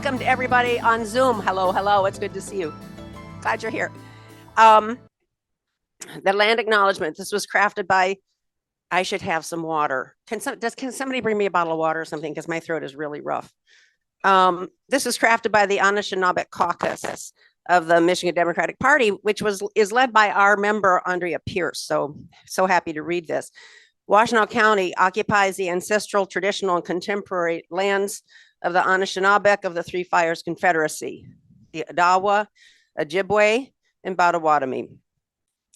welcome to everybody on Zoom. Hello. It's good to see you. Glad you're here. The land acknowledgement. This was crafted by, I should have some water. Can somebody bring me a bottle of water or something? Because my throat is really rough. This is crafted by the Anishinaabe Caucus of the Michigan Democratic Party, which is led by our member, Andrea Pierce. So happy to read this. Washtenaw County occupies the ancestral, traditional, and contemporary lands of the Anishinaabe of the Three Fires Confederacy, the Odawa, Ojibwe, and Potawatomi.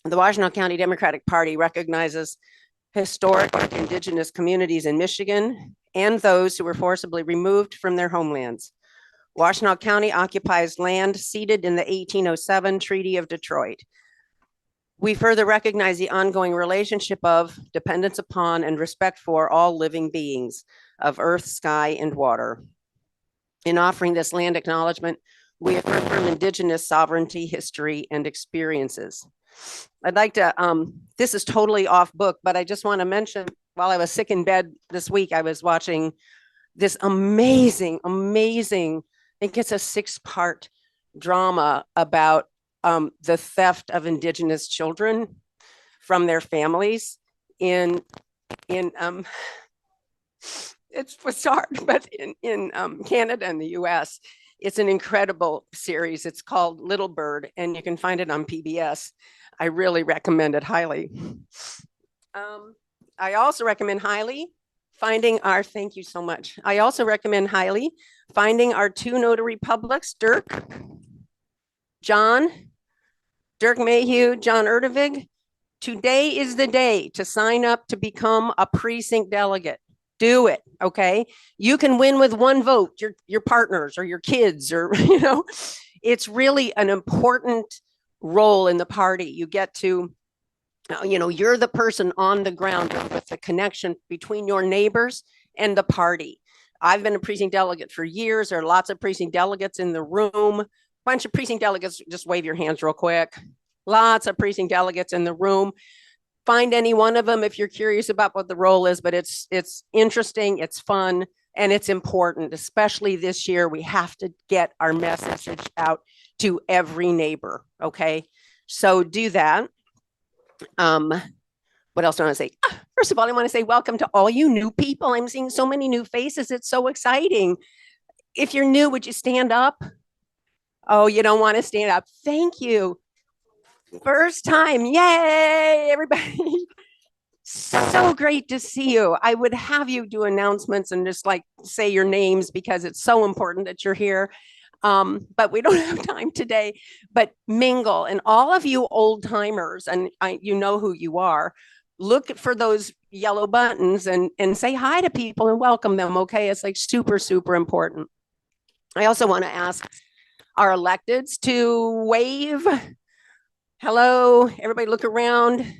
The Washtenaw County Democratic Party recognizes historic indigenous communities in Michigan and those who were forcibly removed from their homelands. Washtenaw County occupies land ceded in the 1807 Treaty of Detroit. We further recognize the ongoing relationship of dependence upon and respect for all living beings of earth, sky, and water. In offering this land acknowledgement, we affirm indigenous sovereignty, history, and experiences. I'd like to, this is totally off book, but I just want to mention, while I was sick in bed this week, I was watching this amazing, I think it's a 6-part drama about the theft of indigenous children from their families it's hard, but in Canada and the US. It's an incredible series. It's called Little Bird, and you can find it on PBS. I really recommend it highly. I also recommend highly finding our, thank you so much. I also recommend highly finding our 2 notary publics, Dirk Mayhew, John Erdevig. Today is the day to sign up to become a precinct delegate. Do it, okay? You can win with 1 vote, your partners or your kids, or, it's really an important role in the party. You get to, you're the person on the ground with the connection between your neighbors and the party. I've been a precinct delegate for years. There are lots of precinct delegates in the room. Bunch of precinct delegates, just wave your hands real quick. Lots of precinct delegates in the room. Find any one of them if you're curious about what the role is, but it's interesting, it's fun, and it's important, especially this year. We have to get our message out to every neighbor, okay? So do that. What else do I want to say? First of all, I want to say welcome to all you new people. I'm seeing so many new faces. It's so exciting. If you're new, would you stand up? Oh, you don't want to stand up. Thank you. First time. Yay, everybody. So great to see you. I would have you do announcements and just say your names because it's so important that you're here. But we don't have time today, but mingle. And all of you old timers, and you know who you are, look for those yellow buttons and say hi to people and welcome them. Okay. It's super, super important. I also want to ask our electeds to wave. Hello, everybody look around.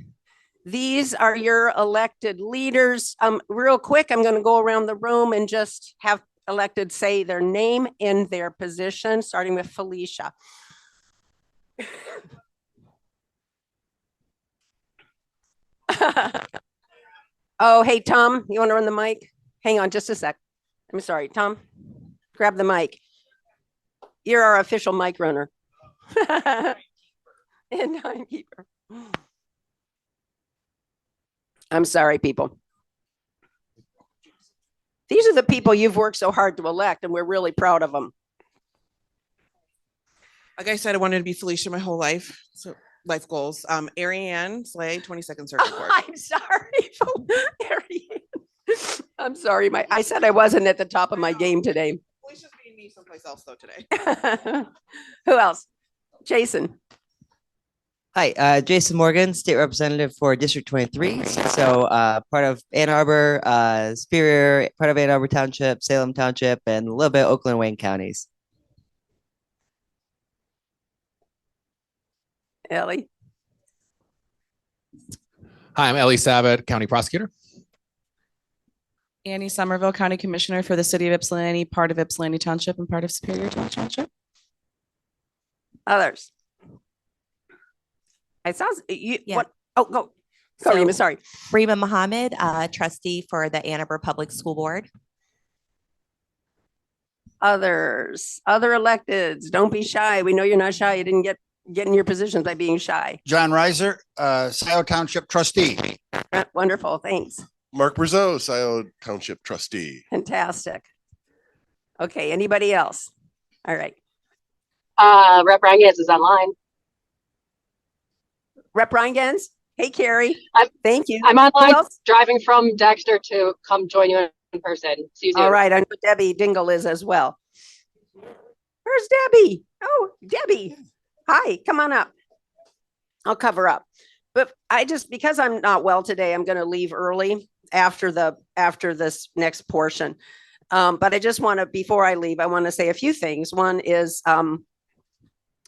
These are your elected leaders. Real quick, I'm going to go around the room and just have elected say their name and their position, starting with Felicia. Oh, hey, Tom, you want to run the mic? Hang on just a sec. I'm sorry, Tom, grab the mic. You're our official mic runner. And timekeeper. I'm sorry, people. These are the people you've worked so hard to elect, and we're really proud of them. Like I said, I wanted to be Felicia my whole life. So life goals. Arianne, Slay, 22nd Circuit Court. I'm sorry, Arianne. I'm sorry. I said I wasn't at the top of my game today. Felicia's being me someplace else though today. Who else? Jason. Hi, Jason Morgan, State Representative for District 23. So part of Ann Arbor, Superior, part of Ann Arbor Township, Salem Township, and a little bit of Oakland and Wayne counties. Ellie. Hi, I'm Ellie Sabat, County Prosecutor. Annie Somerville, County Commissioner for the City of Ypsilanti, part of Ypsilanti Township and part of Superior Township. Others. It sounds you. Yeah. What? Oh, go. Rima, sorry. Rima Mohammed, trustee for the Ann Arbor Public School Board. Others, other electeds, don't be shy. We know you're not shy. You didn't get in your positions by being shy. John Reiser, Scioto Township trustee. Wonderful, thanks. Mark Brazeau, Scioto Township trustee. Fantastic. Okay, anybody else? All right. Rep Ranges is online. Rep Reingens. Hey, Carrie. Thank you. I'm Who online else? driving from Dexter to come join you in person. See you soon. All right, I know Debbie Dingell is as well. Where's Debbie? Oh, Debbie. Hi, come on up. I'll cover up. But because I'm not well today, I'm going to leave early after this next portion. But I just want to, before I leave, I want to say a few things. One is,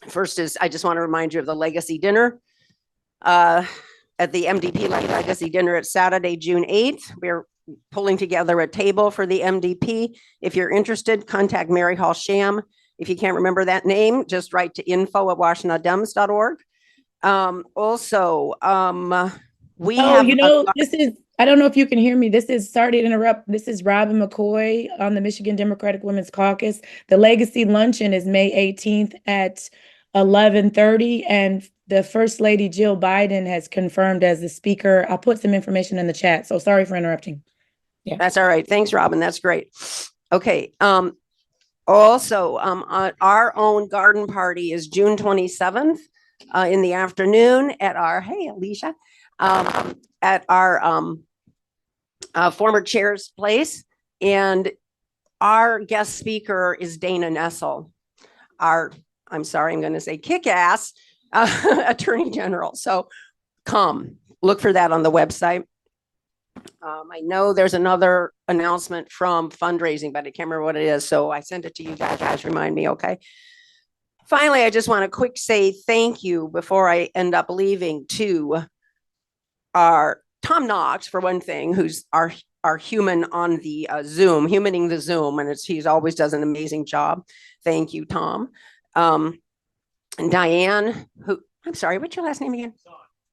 first is, I just want to remind you of the legacy dinner at the MDP legacy dinner at Saturday, June 8th. We're pulling together a table for the MDP. If you're interested, contact Mary Hall Sham. If you can't remember that name, just write to info@washtenaw.dems.org. We have this is, I don't know if you can hear me. This is, sorry to interrupt. This is Robin McCoy on the Michigan Democratic Women's Caucus. The Legacy Luncheon is May 18th at 11:30, and the First Lady Jill Biden has confirmed as the speaker. I'll put some information in the chat. So sorry for interrupting. Yeah. That's all right. Thanks, Robin. That's great. Okay. Our own garden party is June 27th in the afternoon at our, hey, Alicia, at our former chair's place. And our guest speaker is Dana Nessel, I'm going to say kick-ass attorney general. So come look for that on the website. I know there's another announcement from fundraising, but I can't remember what it is. So I sent it to you guys. Remind me. Okay. Finally, I just want to quick say thank you before I end up leaving to our Tom Knox, for one thing, who's our human on the Zoom, humaning the Zoom. And he's always does an amazing job. Thank you, Tom. And Diane, I'm sorry, what's your last name again?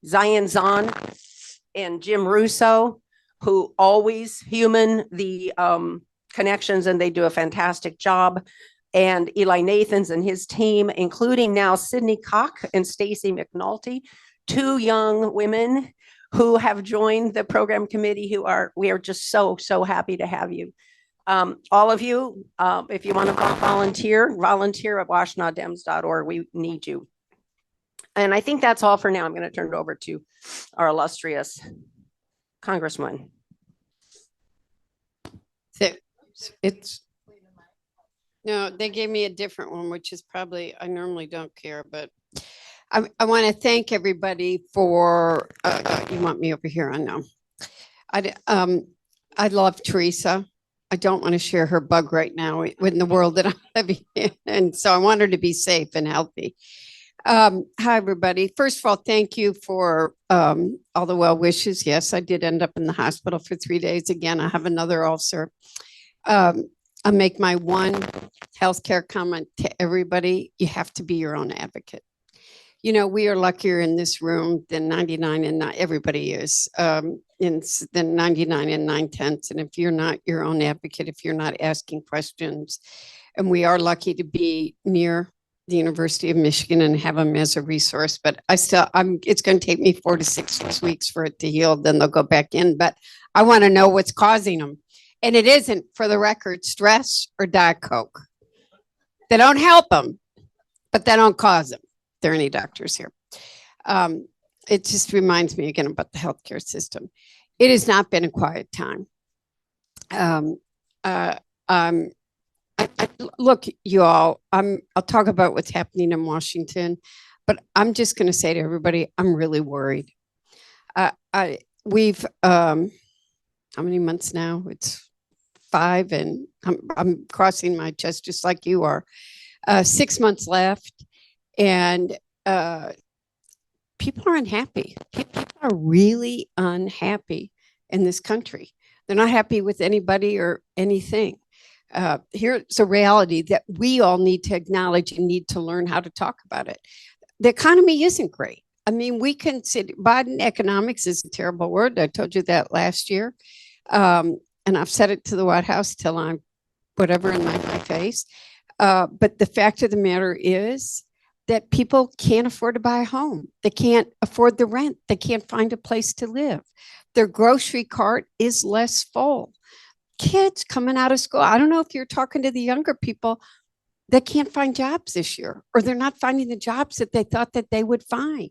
Zion Zahn, and Jim Russo, who always human the connections, and they do a fantastic job. And Eli Nathans and his team, including now Sydney Koch and Stacy McNulty, two young women who have joined the program committee, we are just so happy to have you. All of you, if you want to volunteer at washtenaw.dems.org. We need you. And I think that's all for now. I'm going to turn it over to our illustrious Congresswoman. No, they gave me a different one, which is probably, I normally don't care, but I want to thank everybody for, you want me over here? I know. I love Theresa. I don't want to share her bug right now in the world that I'm living in. And so I want her to be safe and healthy. Hi, everybody. First of all, thank you for all the well wishes. Yes, I did end up in the hospital for 3 days. Again, I have another ulcer. I'll make my one healthcare comment to everybody. You have to be your own advocate. You know, we are luckier in this room than 99 and not everybody is than 99 and 9/10. And if you're not your own advocate, if you're not asking questions, and we are lucky to be near the University of Michigan and have them as a resource, but it's going to take me 4 to 6 weeks for it to heal. Then they'll go back in, but I want to know what's causing them. And it isn't, for the record, stress or Diet Coke. They don't help them, but they don't cause them. There are any doctors here. It just reminds me again about the healthcare system. It has not been a quiet time. Look, you all, I'll talk about what's happening in Washington, but I'm just going to say to everybody, I'm really worried. We've, how many months now? It's 5, and I'm crossing my chest just like you are. 6 months left, and people are unhappy. People are really unhappy in this country. They're not happy with anybody or anything. Here's a reality that we all need to acknowledge and need to learn how to talk about it. The economy isn't great. I mean, we can say Biden economics is a terrible word. I told you that last year. And I've said it to the White House till I'm whatever in my face. But the fact of the matter is that people can't afford to buy a home. They can't afford the rent. They can't find a place to live. Their grocery cart is less full. Kids coming out of school. I don't know if you're talking to the younger people that can't find jobs this year, or they're not finding the jobs that they thought that they would find.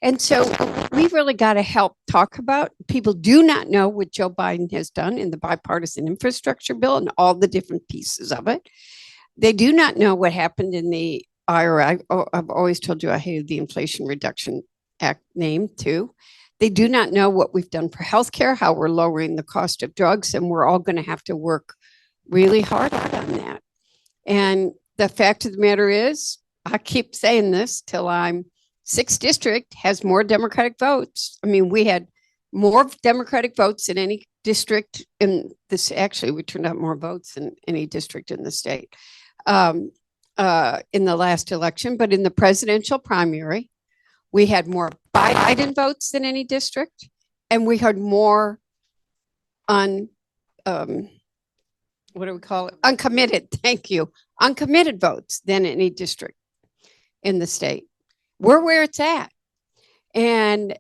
And so we've really got to help talk about. People do not know what Joe Biden has done in the bipartisan infrastructure bill and all the different pieces of it. They do not know what happened in the IRA. I've always told you I hated the Inflation Reduction Act name too. They do not know what we've done for healthcare, how we're lowering the cost of drugs, and we're all going to have to work really hard on that. And the fact of the matter is, I keep saying this till I'm 6th district has more Democratic votes. I mean, we had more Democratic votes in any district in this. Actually, we turned out more votes than any district in the state in the last election. But in the presidential primary, we had more Biden votes than any district, and we had more what do we call it? Uncommitted. Thank you. Uncommitted votes than any district in the state. We're where it's at. And,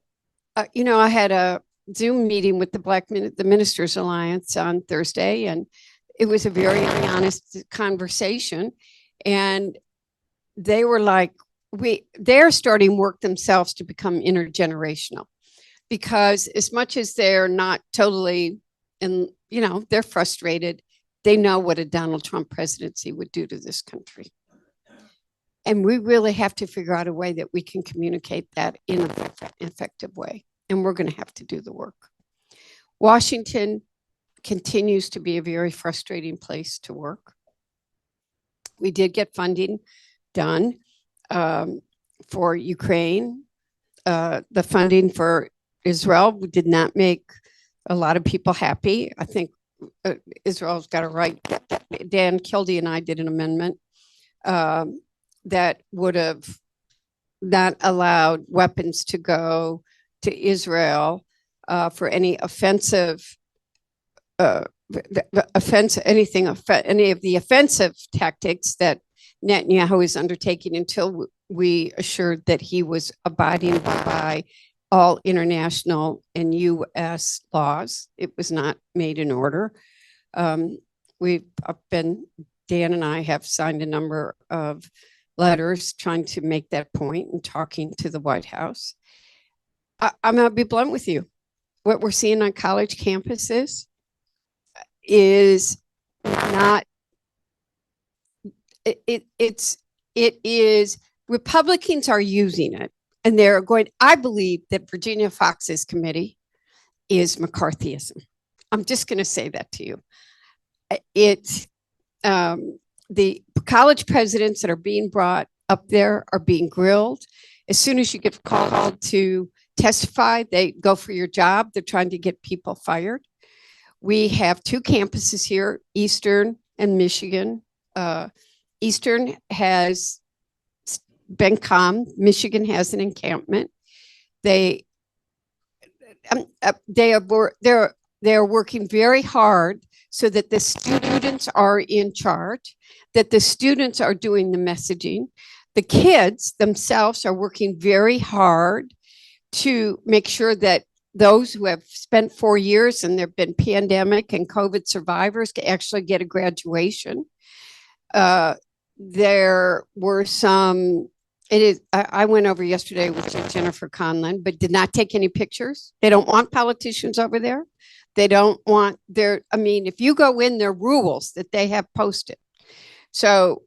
I had a Zoom meeting with the Ministers Alliance on Thursday, and it was a very honest conversation. And they were like, they're starting work themselves to become intergenerational, because as much as they're not totally, and they're frustrated, they know what a Donald Trump presidency would do to this country. And we really have to figure out a way that we can communicate that in an effective way. And we're going to have to do the work. Washington continues to be a very frustrating place to work. We did get funding done for Ukraine. The funding for Israel did not make a lot of people happy. I think Israel's got it right. Dan Kildee and I did an amendment that would have not allowed weapons to go to Israel for any offensive, any of the offensive tactics that Netanyahu is undertaking, until we assured that he was abiding by all international and U.S. laws. It was not made in order. Dan and I have signed a number of letters trying to make that point and talking to the White House. I'm going to be blunt with you. What we're seeing on college campuses is not, it is, Republicans are using it, and they're going, I believe that Virginia Fox's committee is McCarthyism. I'm just going to say that to you. It's the college presidents that are being brought up there are being grilled. As soon as you get called to testify, they go for your job. They're trying to get people fired. We have 2 campuses here, Eastern and Michigan. Eastern has been calm. Michigan has an encampment. They are working very hard so that the students are in charge, that the students are doing the messaging. The kids themselves are working very hard to make sure that those who have spent 4 years and there have been pandemic and COVID survivors can actually get a graduation. There were some, I went over yesterday with Jennifer Conlon, but did not take any pictures. They don't want politicians over there. They don't want if you go in, there are rules that they have posted. So,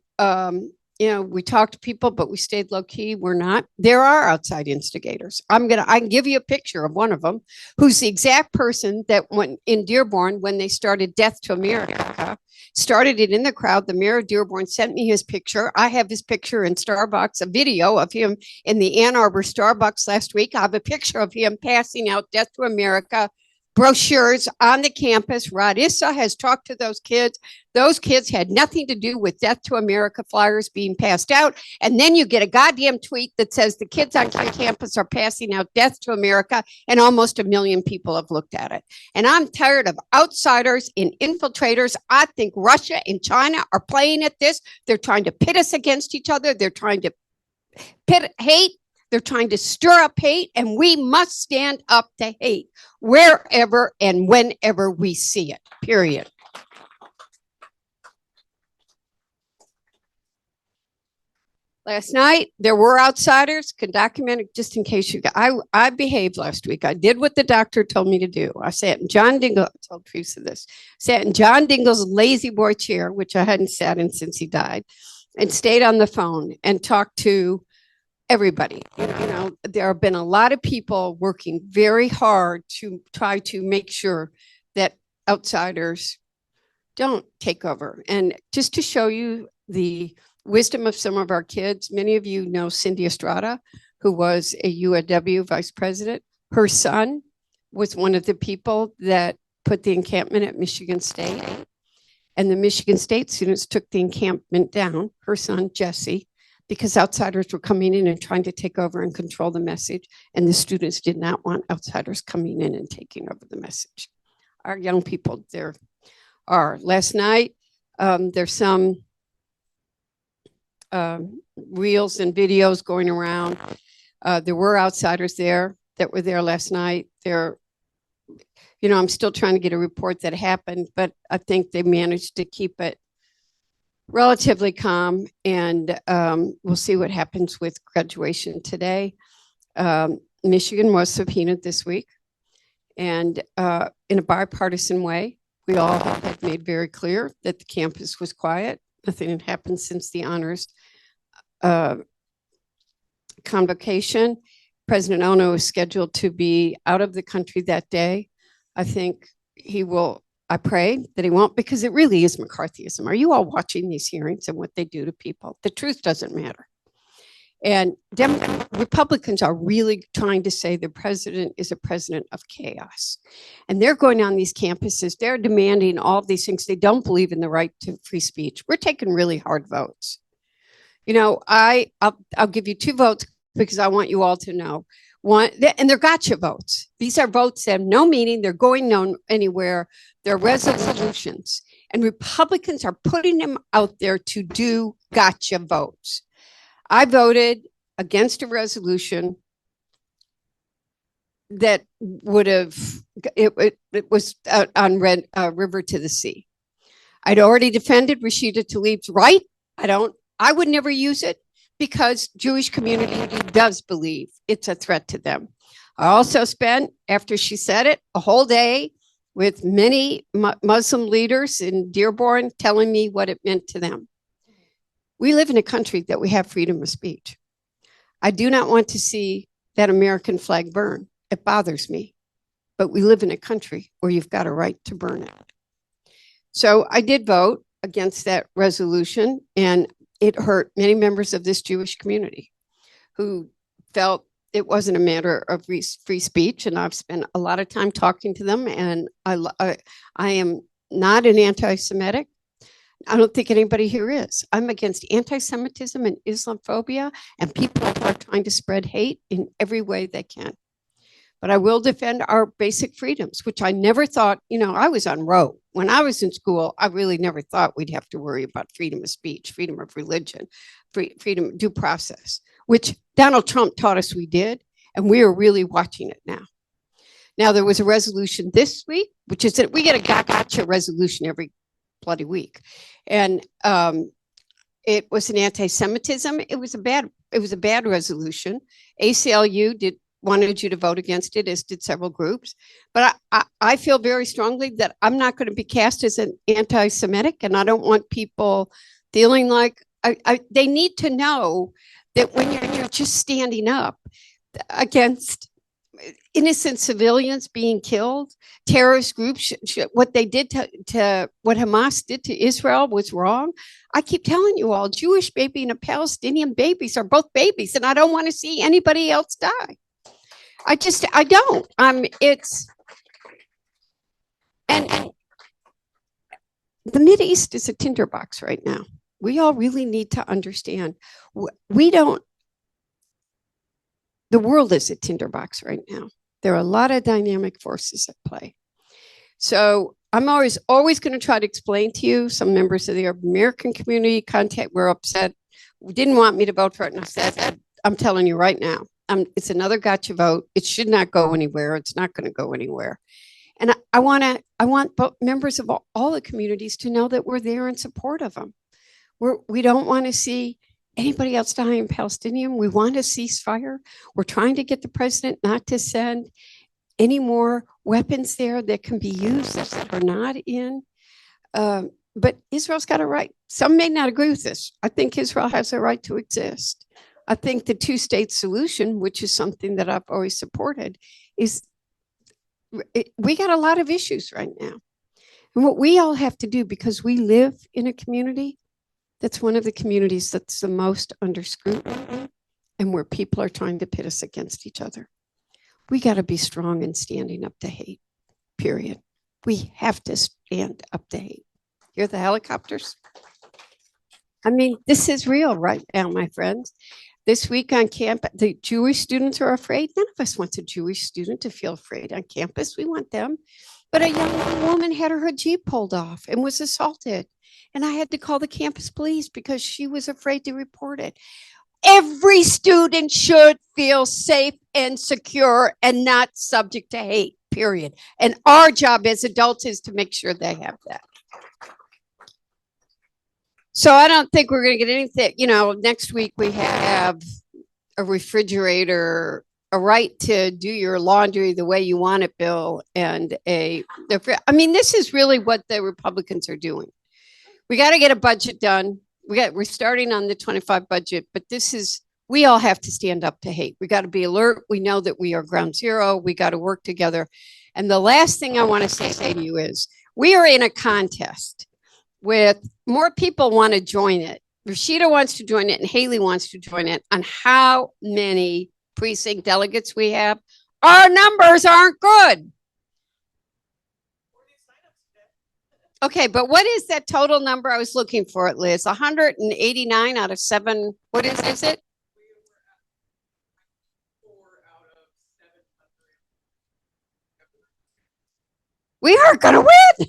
we talked to people, but we stayed low key. We're not. There are outside instigators. I can give you a picture of one of them, who's the exact person that went in Dearborn when they started Death to America, started it in the crowd. The mayor of Dearborn sent me his picture. I have his picture in Starbucks, a video of him in the Ann Arbor Starbucks last week. I have a picture of him passing out Death to America brochures on the campus. Radissa has talked to those kids. Those kids had nothing to do with Death to America flyers being passed out. And then you get a goddamn tweet that says the kids on campus are passing out Death to America, and almost 1 million people have looked at it. And I'm tired of outsiders and infiltrators. I think Russia and China are playing at this. They're trying to pit us against each other. They're trying to pit hate. They're trying to stir up hate, and we must stand up to hate wherever and whenever we see it, period. Last night, there were outsiders, can document it just in case you got, I behaved last week. I did what the doctor told me to do. I sat in John Dingell, I told Theresa this, sat in John Dingell's lazy boy chair, which I hadn't sat in since he died, and stayed on the phone and talked to everybody. You know, there have been a lot of people working very hard to try to make sure that outsiders don't take over. And just to show you the wisdom of some of our kids, many of you know Cindy Estrada, who was a UAW vice president. Her son was one of the people that put the encampment at Michigan State. And the Michigan State students took the encampment down, her son, Jesse, because outsiders were coming in and trying to take over and control the message. And the students did not want outsiders coming in and taking over the message. Our young people, there are. Last night, there's some reels and videos going around. There were outsiders there that were there last night. You know, I'm still trying to get a report that happened, but I think they managed to keep it relatively calm, and we'll see what happens with graduation today. Michigan was subpoenaed this week, and in a bipartisan way, we all have made very clear that the campus was quiet. Nothing had happened since the honors convocation. President Ono is scheduled to be out of the country that day. I think he will. I pray that he won't, because it really is McCarthyism. Are you all watching these hearings and what they do to people? The truth doesn't matter. And Republicans are really trying to say the president is a president of chaos. And they're going on these campuses. They're demanding all of these things. They don't believe in the right to free speech. We're taking really hard votes. You know, I'll give you 2 votes because I want you all to know. One, and they're gotcha votes. These are votes that have no meaning. They're going anywhere. They're resolutions. And Republicans are putting them out there to do gotcha votes. I voted against a resolution that would have, it was on River to the Sea. I'd already defended Rashida Tlaib's right. I would never use it, because Jewish community does believe it's a threat to them. I also spent, after she said it, a whole day with many Muslim leaders in Dearborn telling me what it meant to them. We live in a country that we have freedom of speech. I do not want to see that American flag burn. It bothers me. But we live in a country where you've got a right to burn it. So I did vote against that resolution, and it hurt many members of this Jewish community who felt it wasn't a matter of free speech. And I've spent a lot of time talking to them, and I am not an anti-Semitic. I don't think anybody here is. I'm against anti-Semitism and Islamophobia and people who are trying to spread hate in every way they can. But I will defend our basic freedoms, which I never thought, you know, I was on Roe. When I was in school, I really never thought we'd have to worry about freedom of speech, freedom of religion, freedom, due process, which Donald Trump taught us we did, and we are really watching it now. Now, there was a resolution this week, which is that we get a gotcha resolution every bloody week. And it was an anti-Semitism. It was a bad resolution. ACLU wanted you to vote against it, as did several groups. But I feel very strongly that I'm not going to be cast as an anti-Semitic, and I don't want people feeling like they need to know that when you're just standing up against innocent civilians being killed, terrorist groups, what they did to what Hamas did to Israel was wrong. I keep telling you all, Jewish baby and a Palestinian babies are both babies, and I don't want to see anybody else die. I don't. And the Mideast is a tinderbox right now. We all really need to understand. We don't, the world is a tinderbox right now. There are a lot of dynamic forces at play. So I'm always going to try to explain to you. Some members of the American community were upset, didn't want me to vote for it. And I said, I'm telling you right now, it's another gotcha vote. It should not go anywhere. It's not going to go anywhere. And I want both members of all the communities to know that we're there in support of them. We don't want to see anybody else dying Palestinian. We want a ceasefire. We're trying to get the president not to send any more weapons there that can be used that are not in. But Israel's got a right. Some may not agree with this. I think Israel has a right to exist. I think the two-state solution, which is something that I've always supported, is we got a lot of issues right now. And what we all have to do, because we live in a community that's one of the communities that's the most under scrutiny and where people are trying to pit us against each other. We got to be strong in standing up to hate, period. We have to stand up to hate. Hear the helicopters? I mean, this is real right now, my friends. This week on campus, the Jewish students are afraid. None of us wants a Jewish student to feel afraid on campus. We want them. But a young woman had her hijab pulled off and was assaulted. And I had to call the campus police because she was afraid to report it. Every student should feel safe and secure and not subject to hate, period. And our job as adults is to make sure they have that. So I don't think we're going to get anything, next week we have a refrigerator, a right to do your laundry the way you want it, Bill, and this is really what the Republicans are doing. We got to get a budget done. We're starting on the 25 budget, but we all have to stand up to hate. We got to be alert. We know that we are ground zero. We got to work together. And the last thing I want to say to you is we are in a contest with more people want to join it. Rashida wants to join it and Haley wants to join it on how many precinct delegates we have. Our numbers aren't good. Okay, but what is that total number? I was looking for it, Liz. 189 out of 7. What is it? We aren't going to win.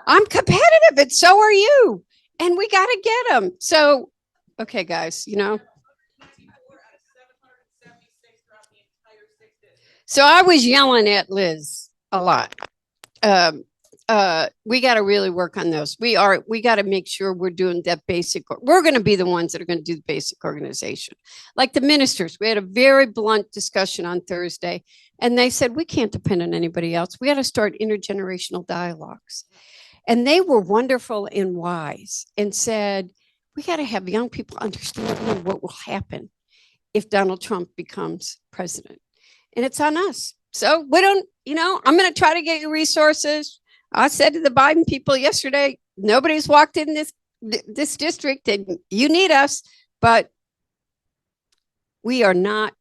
I'm competitive and so are you. And we got to get them. So, okay, guys, So I was yelling at Liz a lot. We got to really work on those. We got to make sure we're doing that basic. We're going to be the ones that are going to do the basic organization. Like the ministers, we had a very blunt discussion on Thursday, and they said, we can't depend on anybody else. We got to start intergenerational dialogues. And they were wonderful and wise and said, we got to have young people understand what will happen if Donald Trump becomes president. And it's on us. So we don't, I'm going to try to get you resources. I said to the Biden people yesterday, nobody's walked in this district and you need us, but we know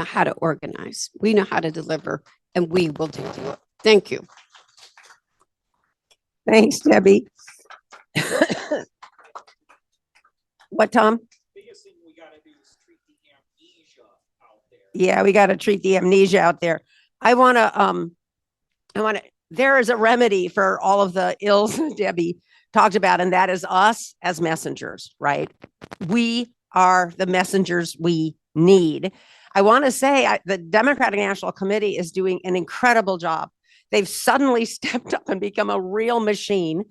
how to organize. We know how to deliver, and we will do it. Thank you. Thanks, Debbie. What, Tom? Biggest thing we got to do is treat the amnesia out there. Yeah, we got to treat the amnesia out there. There is a remedy for all of the ills Debbie talked about, and that is us as messengers, right? We are the messengers we need. I want to say the Democratic National Committee is doing an incredible job. They've suddenly stepped up and become a real machine.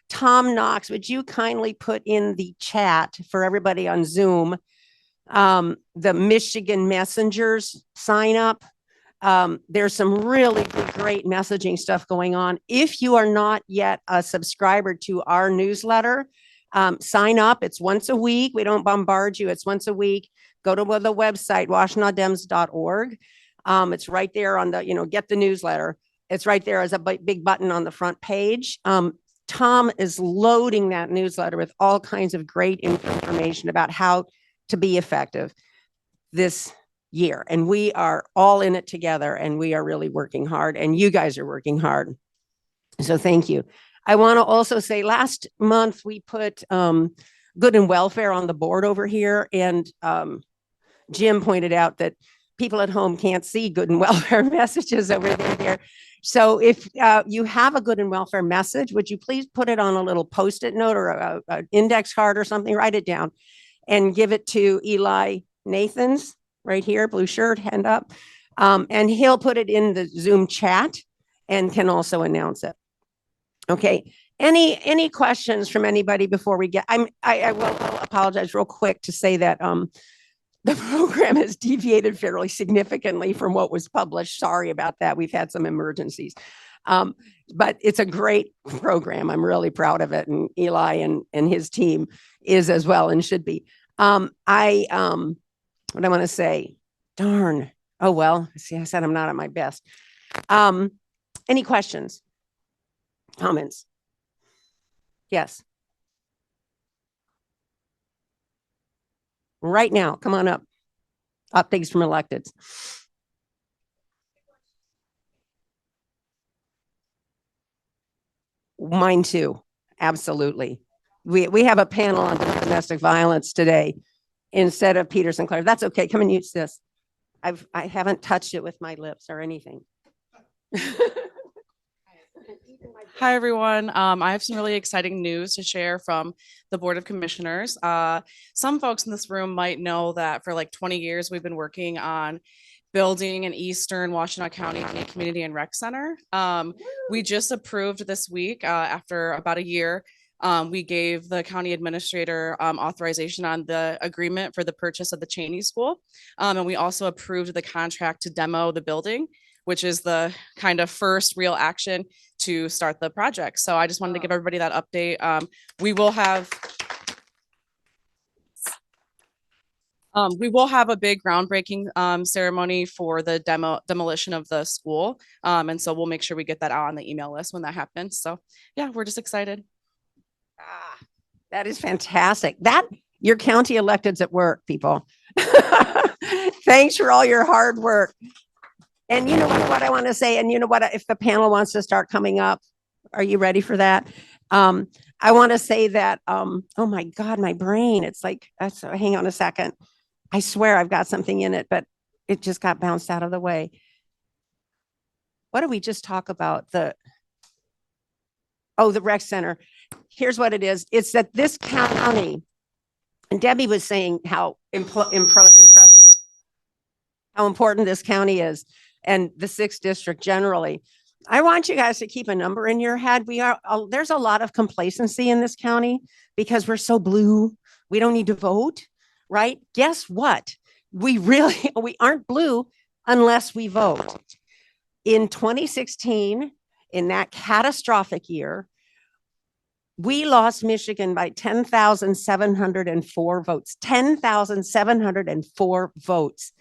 Tom Knox, would you kindly put in the chat for everybody on Zoom, the Michigan Messengers sign up? There's some really great messaging stuff going on. If you are not yet a subscriber to our newsletter, sign up. It's once a week. We don't bombard you. It's once a week. Go to the website, washtenaw.dems.org. It's right there on the, get the newsletter. It's right there as a big button on the front page. Tom is loading that newsletter with all kinds of great information about how to be effective. This year, and we are all in it together, and we are really working hard, and you guys are working hard. So thank you. I want to also say last month we put good and welfare on the board over here, and Jim pointed out that people at home can't see good and welfare messages over there. So if you have a good and welfare message, would you please put it on a little Post-it note or an index card or something, write it down and give it to Eli Nathans right here, blue shirt, hand up. And he'll put it in the Zoom chat and can also announce it. Okay. Any questions from anybody before we get, I will apologize real quick to say that the program has deviated fairly significantly from what was published. Sorry about that. We've had some emergencies. But it's a great program. I'm really proud of it. And Eli and his team is as well and should be. What I want to say, darn. Oh, well, see, I said I'm not at my best. Any questions? Comments? Yes. Right now, come on up. Updates from electeds. Mine too. Absolutely. We have a panel on domestic violence today instead of Peter Sinclair. That's okay. Come and use this. I haven't touched it with my lips or anything. Hi, everyone. I have some really exciting news to share from the Board of Commissioners. Some folks in this room might know that for like 20 years, we've been working on building an Eastern Washtenaw County Community and Rec Center. We just approved this week, after about a year, we gave the county administrator authorization on the agreement for the purchase of the Cheney School. And we also approved the contract to demo the building, which is the kind of first real action to start the project. So I just wanted to give everybody that update. We will have a big groundbreaking ceremony for the demolition of the school. And so we'll make sure we get that out on the email list when that happens. So yeah, we're just excited. That is fantastic. Your county electeds at work, people. Thanks for all your hard work. And you know what I want to say, and you know what, if the panel wants to start coming up, are you ready for that? I want to say that, oh my God, my brain, it's like, hang on a second. I swear I've got something in it, but it just got bounced out of the way. What did we just talk about? The rec center. Here's what it is. It's that this county, and Debbie was saying how impressive, how important this county is, and the 6th district generally. I want you guys to keep a number in your head. There's a lot of complacency in this county because we're so blue. We don't need to vote, right? Guess what? We aren't blue unless we vote. In 2016, in that catastrophic year, we lost Michigan by 10,704 votes, 10,704 votes.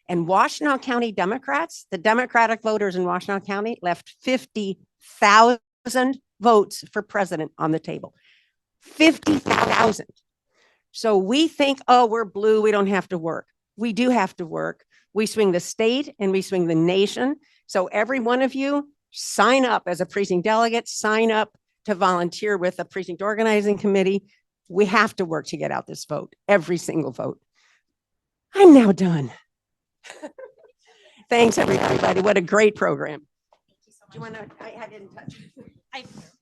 And Washtenaw County Democrats, the Democratic voters in Washtenaw County, left 50,000 votes for president on the table. 50,000. So we think, oh, we're blue, we don't have to work. We do have to work. We swing the state and we swing the nation. So every one of you, sign up as a precinct delegate, sign up to volunteer with a precinct organizing committee. We have to work to get out this vote, every single vote. I'm now done. Thanks, everybody. What a great program. Do you want to? I didn't touch.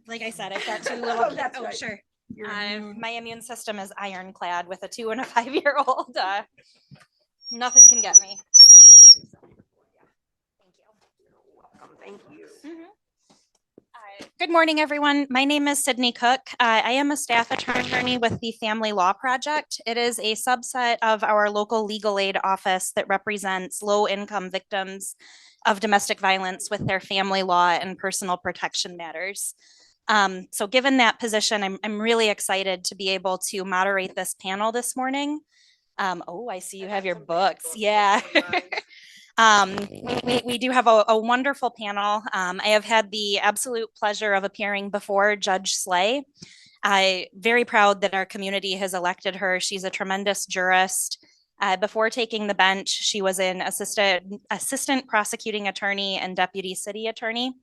Like I said, I've got two little. Right. Sure. My immune system is ironclad with a 2- and a 5-year-old. Nothing can get me. Thank you. You're welcome. Thank you. Good morning, everyone. My name is Sydney Koch. I am a staff attorney with the Family Law Project. It is a subset of our local legal aid office that represents low-income victims of domestic violence with their family law and personal protection matters. So given that position, I'm really excited to be able to moderate this panel this morning. I see you have your books. Yeah. We do have a wonderful panel. I have had the absolute pleasure of appearing before Judge Slay. I'm very proud that our community has elected her. She's a tremendous jurist. Before taking the bench, she was an assistant prosecuting attorney and deputy city attorney.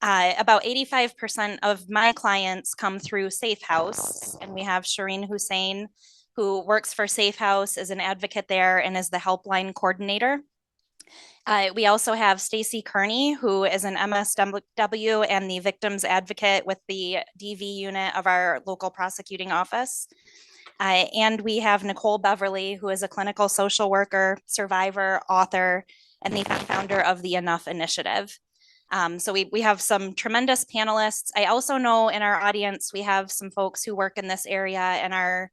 About 85% of my clients come through SafeHouse, and we have Shereen Hussein, who works for SafeHouse, is an advocate there and is the helpline coordinator. We also have Stacy Kearney, who is an MSW and the victim's advocate with the DV unit of our local prosecuting office. And we have Nicole Beverly, who is a clinical social worker, survivor, author, and the founder of the Enough Initiative. So we have some tremendous panelists. I also know in our audience, we have some folks who work in this area and are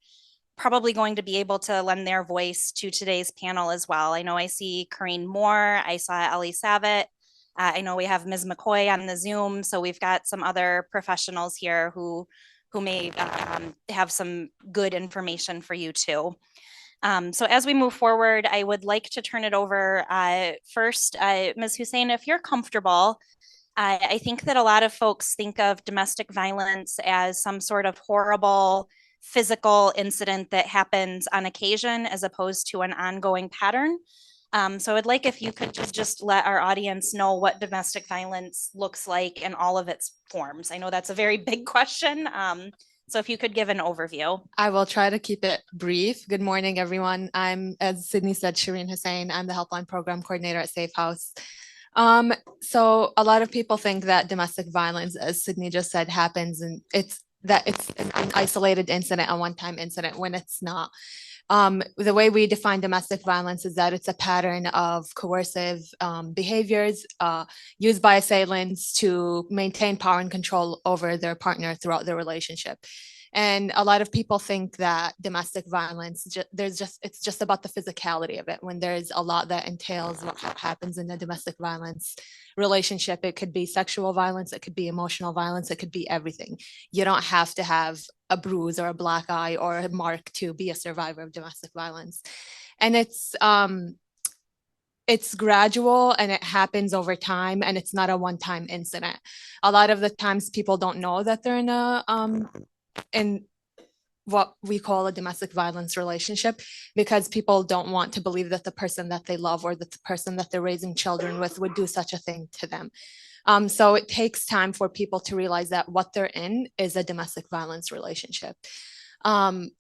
probably going to be able to lend their voice to today's panel as well. I know I see Corinne Moore, I saw Ellie Savitt. I know we have Ms. McCoy on the Zoom, so we've got some other professionals here who may have some good information for you too. So as we move forward, I would like to turn it over first, Ms. Hussein, if you're comfortable. I think that a lot of folks think of domestic violence as some sort of horrible physical incident that happens on occasion as opposed to an ongoing pattern. So I'd like if you could just let our audience know what domestic violence looks like in all of its forms. I know that's a very big question. So if you could give an overview. I will try to keep it brief. Good morning, everyone. I'm, as Sydney said, Shereen Hussein. I'm the Helpline Program Coordinator at SafeHouse. So a lot of people think that domestic violence, as Sydney just said, happens and it's an isolated incident, a one-time incident, when it's not. The way we define domestic violence is that it's a pattern of coercive behaviors used by assailants to maintain power and control over their partner throughout the relationship. And a lot of people think that domestic violence, it's just about the physicality of it, when there's a lot that entails what happens in a domestic violence relationship. It could be sexual violence, it could be emotional violence, it could be everything. You don't have to have a bruise or a black eye or a mark to be a survivor of domestic violence. And it's gradual and it happens over time, and it's not a one-time incident. A lot of the times people don't know that they're in what we call a domestic violence relationship, because people don't want to believe that the person that they love or that the person that they're raising children with would do such a thing to them. So it takes time for people to realize that what they're in is a domestic violence relationship.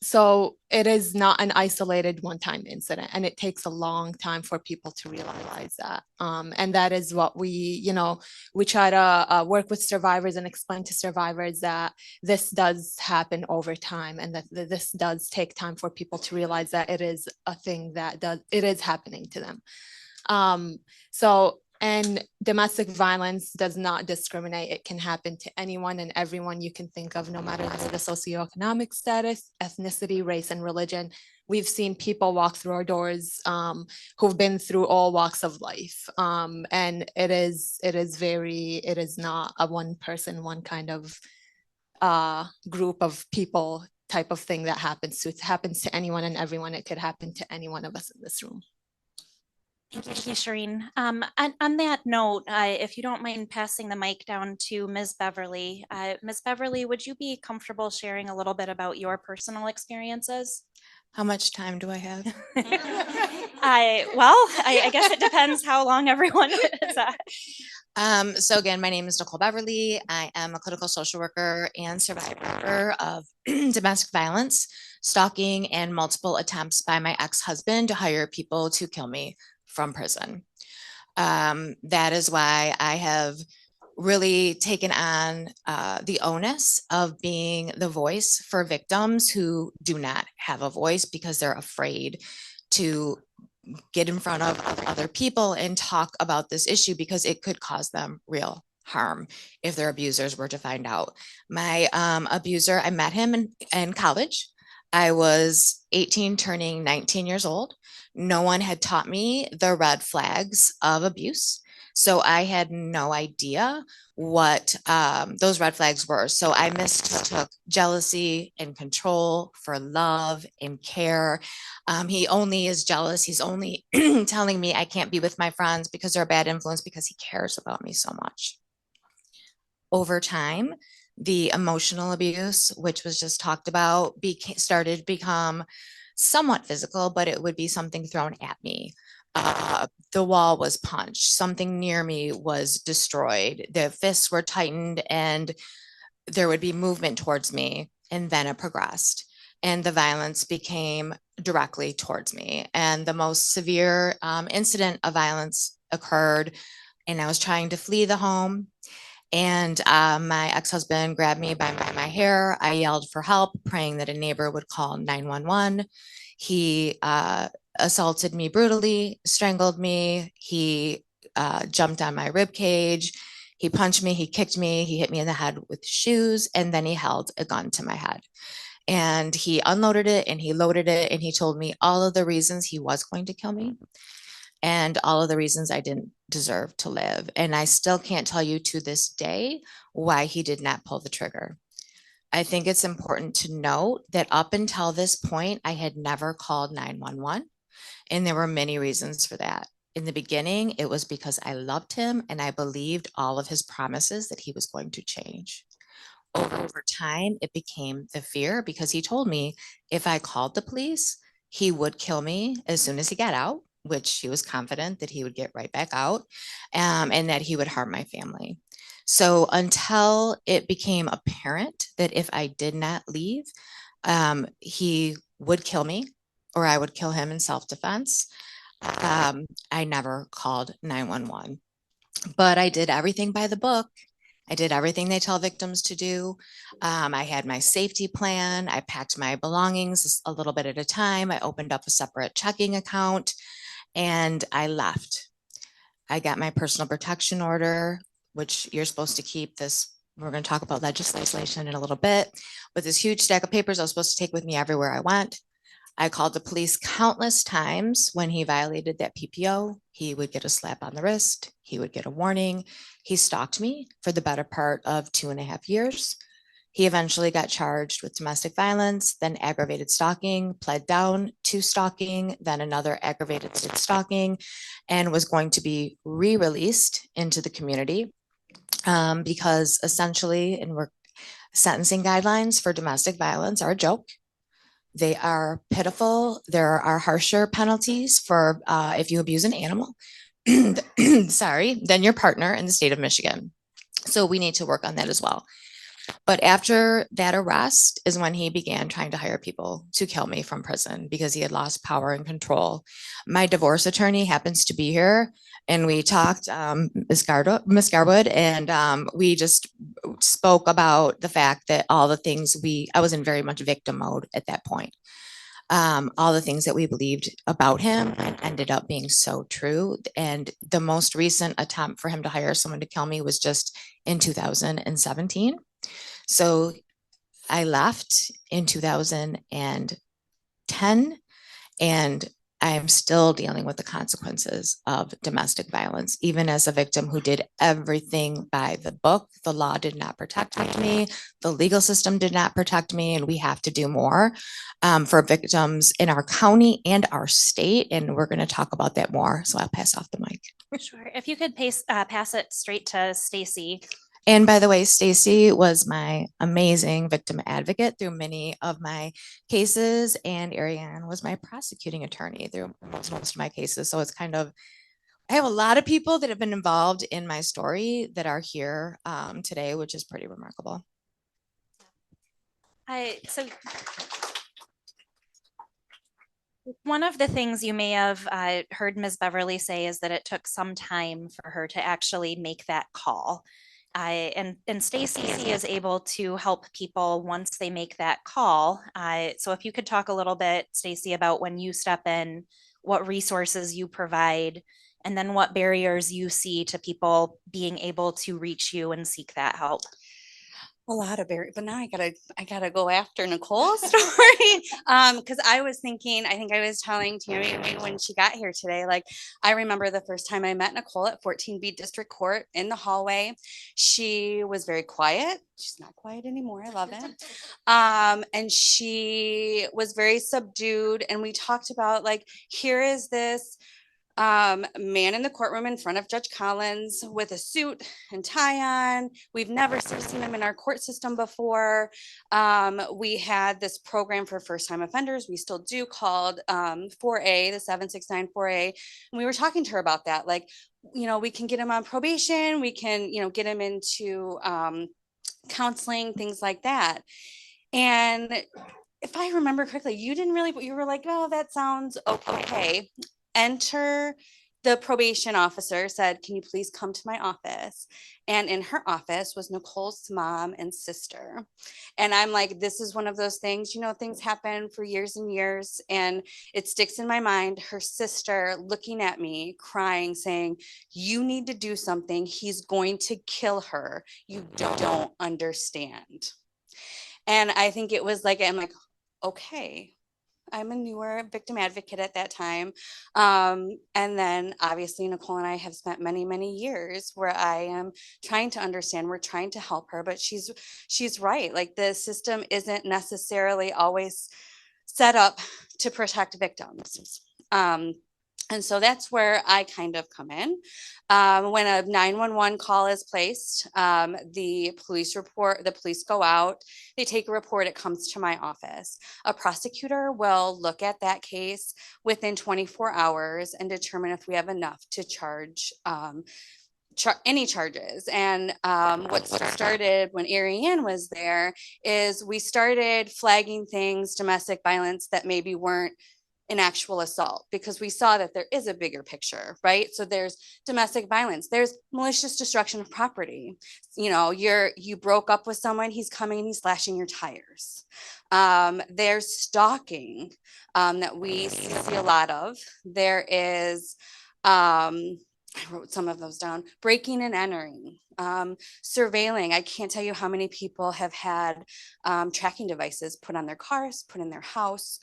So it is not an isolated one-time incident, and it takes a long time for people to realize that. And that is what we try to work with survivors and explain to survivors that this does happen over time, and that this does take time for people to realize that it is a thing that it is happening to them. And domestic violence does not discriminate. It can happen to anyone and everyone you can think of, no matter the socioeconomic status, ethnicity, race, and religion. We've seen people walk through our doors who've been through all walks of life. And it is not a one person, one kind of group of people type of thing that happens to. It happens to anyone and everyone. It could happen to any one of us in this room. Thank you, Shereen. On that note, if you don't mind passing the mic down to Ms. Beverly. Ms. Beverly, would you be comfortable sharing a little bit about your personal experiences? How much time do I have? I guess it depends how long everyone is. So again, my name is Nicole Beverly. I am a clinical social worker and survivor of domestic violence, stalking, and multiple attempts by my ex-husband to hire people to kill me from prison. That is why I have really taken on the onus of being the voice for victims who do not have a voice because they're afraid to get in front of other people and talk about this issue, because it could cause them real harm if their abusers were to find out. My abuser, I met him in college. I was 18 turning 19 years old. No one had taught me the red flags of abuse. So I had no idea what those red flags were. So I mistook jealousy and control for love and care. He only is jealous. He's only telling me I can't be with my friends because they're a bad influence, because he cares about me so much. Over time, the emotional abuse, which was just talked about, started to become somewhat physical, but it would be something thrown at me. The wall was punched, something near me was destroyed, the fists were tightened, and there would be movement towards me, and then it progressed. And the violence became directly towards me. And the most severe incident of violence occurred, and I was trying to flee the home. And my ex-husband grabbed me by my hair. I yelled for help, praying that a neighbor would call 911. He assaulted me brutally, strangled me. He jumped on my rib cage. He punched me, he kicked me, he hit me in the head with shoes, and then he held a gun to my head. And he unloaded it and he loaded it, and he told me all of the reasons he was going to kill me and all of the reasons I didn't deserve to live. And I still can't tell you to this day why he did not pull the trigger. I think it's important to note that up until this point, I had never called 911, and there were many reasons for that. In the beginning, it was because I loved him and I believed all of his promises that he was going to change. Over time, it became the fear, because he told me if I called the police, he would kill me as soon as he got out, which he was confident that he would get right back out, and that he would harm my family. So until it became apparent that if I did not leave, he would kill me or I would kill him in self-defense, I never called 911. But I did everything by the book. I did everything they tell victims to do. I had my safety plan. I packed my belongings a little bit at a time. I opened up a separate checking account and I left. I got my personal protection order, which you're supposed to keep this. We're going to talk about legislation in a little bit, with this huge stack of papers I was supposed to take with me everywhere I went. I called the police countless times. When he violated that PPO, he would get a slap on the wrist. He would get a warning. He stalked me for the better part of 2.5 years. He eventually got charged with domestic violence, then aggravated stalking, pled down to stalking, then another aggravated stalking, and was going to be re-released into the community because essentially, and we're sentencing guidelines for domestic violence are a joke. They are pitiful. There are harsher penalties for if you abuse an animal, sorry, than your partner in the state of Michigan. So we need to work on that as well. But after that arrest is when he began trying to hire people to kill me from prison because he had lost power and control. My divorce attorney happens to be here, and we talked, Ms. Garwood, and we just spoke about the fact that all the things I was in very much victim mode at that point. All the things that we believed about him ended up being so true. And the most recent attempt for him to hire someone to kill me was just in 2017. So I left in 2010, and I am still dealing with the consequences of domestic violence, even as a victim who did everything by the book. The law did not protect me. The legal system did not protect me, and we have to do more for victims in our county and our state. And we're going to talk about that more. So I'll pass off the mic. Sure. If you could pass it straight to Stacy. And by the way, Stacy was my amazing victim advocate through many of my cases, and Arianne was my prosecuting attorney through most of my cases. So it's kind of, I have a lot of people that have been involved in my story that are here today, which is pretty remarkable. So one of the things you may have heard Ms. Beverly say is that it took some time for her to actually make that call. And Stacy is able to help people once they make that call. So if you could talk a little bit, Stacy, about when you step in, what resources you provide, and then what barriers you see to people being able to reach you and seek that help. A lot of barriers, but now I gotta go after Nicole's story. Because I was thinking, I think I was telling Tammy when she got here today, like I remember the first time I met Nicole at 14B District Court in the hallway. She was very quiet. She's not quiet anymore. I love it. And she was very subdued. And we talked about like, here is this Man in the courtroom in front of Judge Collins with a suit and tie on. We've never seen him in our court system before. We had this program for first-time offenders. We still do, called 4A, the 769 4A. And we were talking to her about that. Like, you know, we can get him on probation. We can, you know, get him into counseling, things like that. And if I remember correctly, you didn't really, but you were like, oh, that sounds okay. Enter the probation officer, said, can you please come to my office? And in her office was Nicole's mom and sister. And I'm like, this is one of those things, you know, things happen for years and years, and it sticks in my mind. Her sister looking at me, crying, saying, you need to do something. He's going to kill her. You don't understand. And I think it was like, I'm like, okay. I'm a newer victim advocate at that time. And then obviously Nicole and I have spent many, many years where I am trying to understand, we're trying to help her, but she's right. Like, the system isn't necessarily always set up to protect victims. And so that's where I kind of come in. When a 911 call is placed, the police go out, they take a report, it comes to my office. A prosecutor will look at that case within 24 hours and determine if we have enough to charge any charges. And what started when Arianne was there is we started flagging things, domestic violence, that maybe weren't an actual assault, because we saw that there is a bigger picture, right? So there's domestic violence, there's malicious destruction of property. You know, you broke up with someone, he's coming and he's slashing your tires. There's stalking that we see a lot of. There is, I wrote some of those down, breaking and entering, surveilling. I can't tell you how many people have had tracking devices put on their cars, put in their house.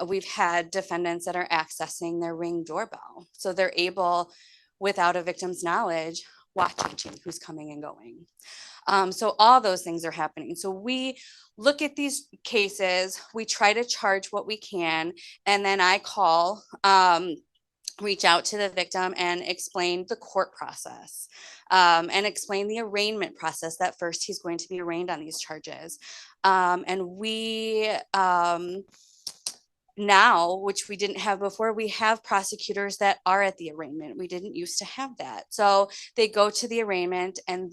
We've had defendants that are accessing their Ring doorbell. So they're able, without a victim's knowledge, watching who's coming and going. So all those things are happening. So we look at these cases, we try to charge what we can, and then I call, reach out to the victim and explain the court process, and explain the arraignment process, that first he's going to be arraigned on these charges. And we, now, which we didn't have before, we have prosecutors that are at the arraignment. We didn't used to have that. So they go to the arraignment and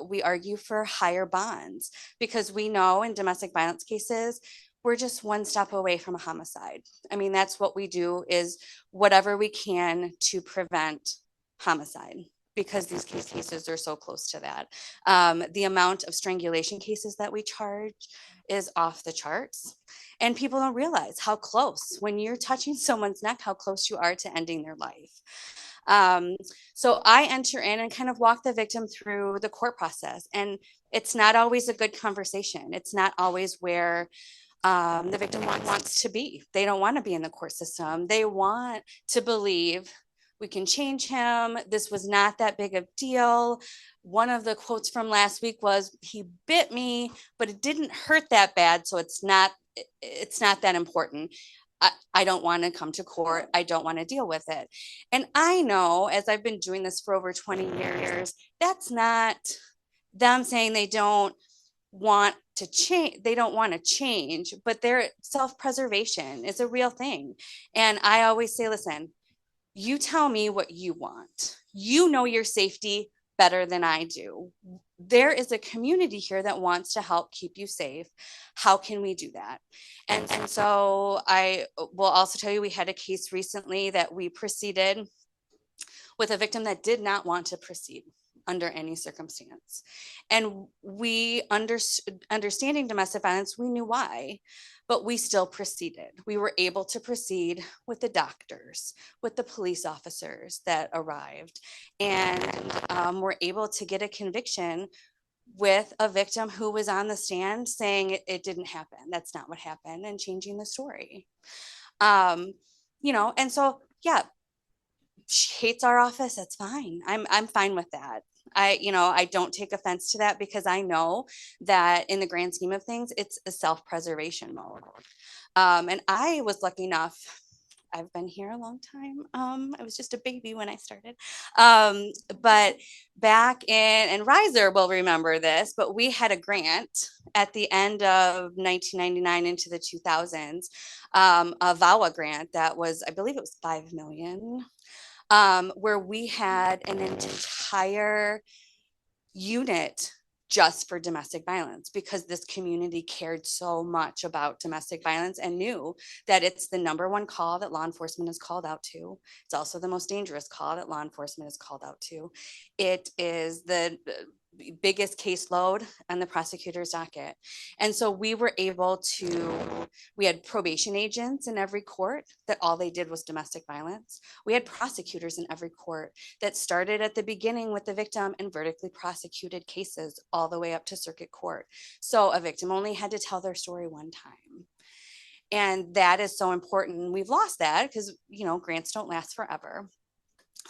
we argue for higher bonds, because we know in domestic violence cases, we're just one step away from a homicide. I mean, that's what we do, is whatever we can to prevent homicide, because these cases are so close to that. The amount of strangulation cases that we charge is off the charts. And people don't realize how close, when you're touching someone's neck, how close you are to ending their life. So I enter in and kind of walk the victim through the court process. And it's not always a good conversation. It's not always where the victim wants to be. They don't want to be in the court system. They want to believe we can change him. This was not that big of a deal. One of the quotes from last week was, he bit me, but it didn't hurt that bad. So it's not that important. I don't want to come to court. I don't want to deal with it. And I know, as I've been doing this for over 20 years, that's not them saying they don't want to change. They don't want to change, but their self-preservation is a real thing. And I always say, listen, you tell me what you want. You know your safety better than I do. There is a community here that wants to help keep you safe. How can we do that? And so I will also tell you, we had a case recently that we proceeded with a victim that did not want to proceed under any circumstance. And we understanding domestic violence, we knew why, but we still proceeded. We were able to proceed with the doctors, with the police officers that arrived, and we're able to get a conviction with a victim who was on the stand saying it didn't happen. That's not what happened, and changing the story. And so, yeah, she hates our office. That's fine. I'm fine with that. I don't take offense to that, because I know that in the grand scheme of things, it's a self-preservation mode. And I was lucky enough, I've been here a long time. I was just a baby when I started. But back in, and Riser will remember this, but we had a grant at the end of 1999 into the 2000s, a VAWA grant that was, I believe it was 5 million, where we had an entire unit just for domestic violence, because this community cared so much about domestic violence and knew that it's the #1 call that law enforcement is called out to. It's also the most dangerous call that law enforcement is called out to. It is the biggest caseload on the prosecutor's docket. And so we were able to, we had probation agents in every court that all they did was domestic violence. We had prosecutors in every court that started at the beginning with the victim and vertically prosecuted cases all the way up to circuit court. So a victim only had to tell their story one time. And that is so important. We've lost that because, you know, grants don't last forever.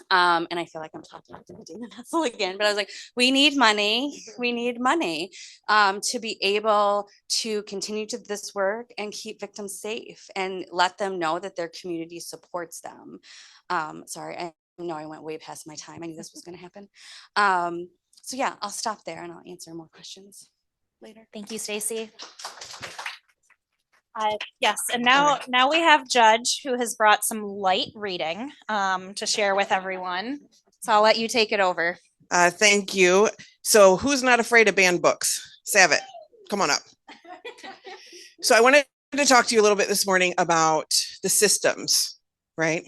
And I feel like I'm talking to the Demon Hustle again, but I was like, we need money. We need money to be able to continue to this work and keep victims safe and let them know that their community supports them. Sorry, I know I went way past my time. I knew this was going to happen. So yeah, I'll stop there and I'll answer more questions later. Thank you, Stacy. Yes, and now we have Judge, who has brought some light reading to share with everyone. So I'll let you take it over. Thank you. So who's not afraid of banned books? Sav it. Come on up. So I wanted to talk to you a little bit this morning about the systems, right?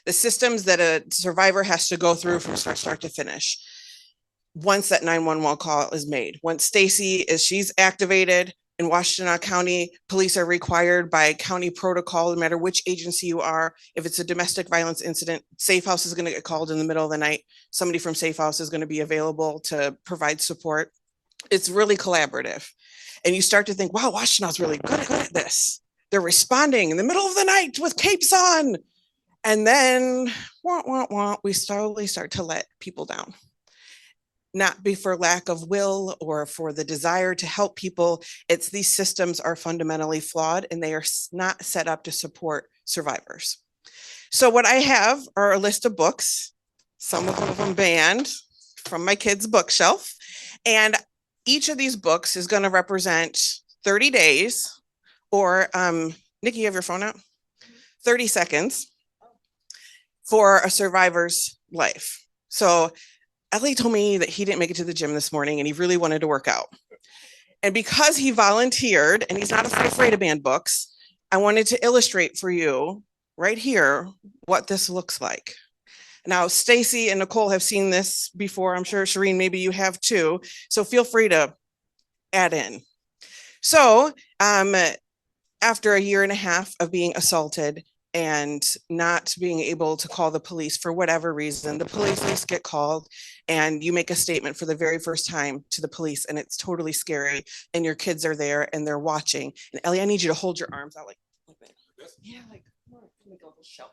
The systems that a survivor has to go through from start to finish. Once that 911 call is made, once Stacy she's activated, in Washtenaw County, police are required by county protocol, no matter which agency you are. If it's a domestic violence incident, SafeHouse is going to get called in the middle of the night. Somebody from SafeHouse is going to be available to provide support. It's really collaborative. And you start to think, wow, Washtenaw is really good at this. They're responding in the middle of the night with capes on. And then we slowly start to let people down. Not be for lack of will or for the desire to help people. It's these systems are fundamentally flawed and they are not set up to support survivors. So what I have are a list of books, some of them banned from my kids' bookshelf. And each of these books is going to represent 30 days or, Nikki, you have your phone out? 30 seconds for a survivor's life. So Ellie told me that he didn't make it to the gym this morning and he really wanted to work out. And because he volunteered and he's not afraid of banned books, I wanted to illustrate for you right here what this looks like. Now, Stacy and Nicole have seen this before. I'm sure Shereen, maybe you have too. So feel free to add in. So after a year and a half of being assaulted and not being able to call the police for whatever reason, the police get called and you make a statement for the very first time to the police and it's totally scary and your kids are there and they're watching. And Ellie, I need you to hold your arms out like that. Yeah, like make a little shelf.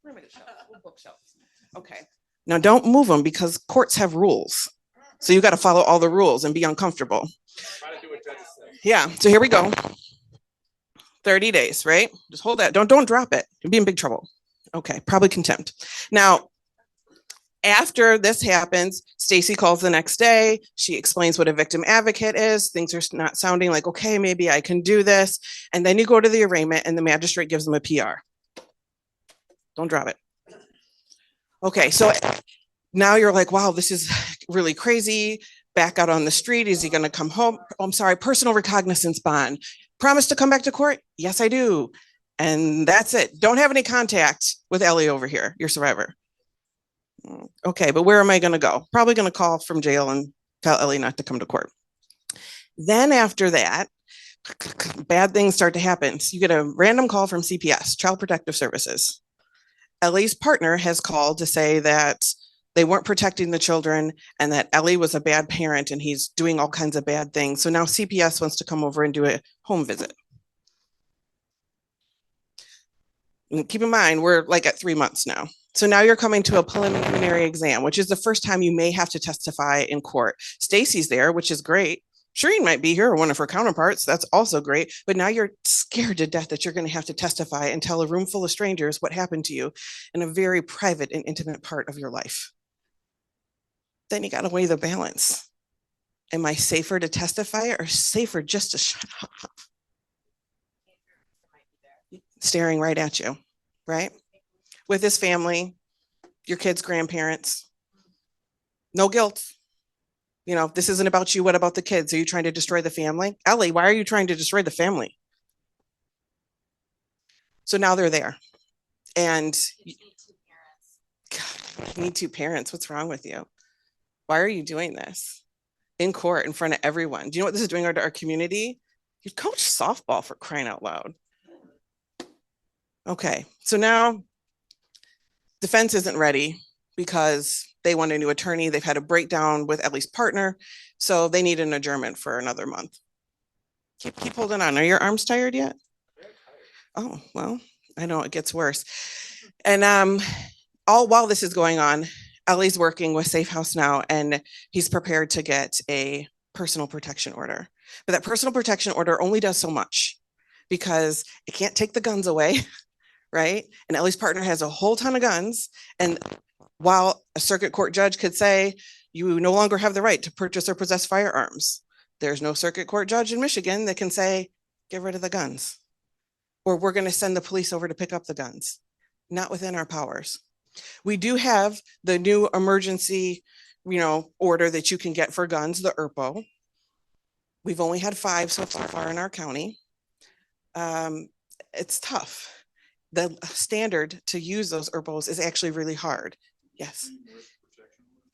We're gonna make a shelf, a little bookshelf. Okay. Now don't move them because courts have rules. So you got to follow all the rules and be uncomfortable. Yeah, so here we go. 30 days, right? Just hold that. Don't drop it. You'll be in big trouble. Okay, probably contempt. Now, after this happens, Stacy calls the next day. She explains what a victim advocate is. Things are not sounding like, okay, maybe I can do this. And then you go to the arraignment and the magistrate gives them a PR. Don't drop it. Okay, so now you're like, wow, this is really crazy. Back out on the street. Is he going to come home? Oh, I'm sorry, personal recognizance bond. Promise to come back to court? Yes, I do. And that's it. Don't have any contact with Ellie over here, your survivor. Okay, but where am I going to go? Probably going to call from jail and tell Ellie not to come to court. Then after that, bad things start to happen. So you get a random call from CPS, Child Protective Services. Ellie's partner has called to say that they weren't protecting the children and that Ellie was a bad parent and he's doing all kinds of bad things. So now CPS wants to come over and do a home visit. And keep in mind, we're like at 3 months now. So now you're coming to a preliminary exam, which is the first time you may have to testify in court. Stacy's there, which is great. Shereen might be here or one of her counterparts. That's also great. But now you're scared to death that you're going to have to testify and tell a room full of strangers what happened to you in a very private and intimate part of your life. Then you got to weigh the balance. Am I safer to testify or safer just to shut up? Staring right at you, right? With his family, your kids' grandparents. No guilt. You know, this isn't about you. What about the kids? Are you trying to destroy the family? Ellie, why are you trying to destroy the family? So now they're there. And God, you need two parents. What's wrong with you? Why are you doing this in court in front of everyone? Do you know what this is doing to our community? You coach softball, for crying out loud. Okay, so now defense isn't ready because they want a new attorney. They've had a breakdown with Ellie's partner, so they need an adjournment for another month. Keep holding on. Are your arms tired yet? Oh, well, I know it gets worse. And all while this is going on, Ellie's working with SafeHouse now, and he's prepared to get a personal protection order. But that personal protection order only does so much because it can't take the guns away, right? And Ellie's partner has a whole ton of guns. And while a circuit court judge could say, you no longer have the right to purchase or possess firearms, there's no circuit court judge in Michigan that can say, get rid of the guns, or we're going to send the police over to pick up the guns. Not within our powers. We do have the new emergency, order that you can get for guns, the ERPO. We've only had 5 so far in our county. It's tough. The standard to use those ERPOs is actually really hard. Yes.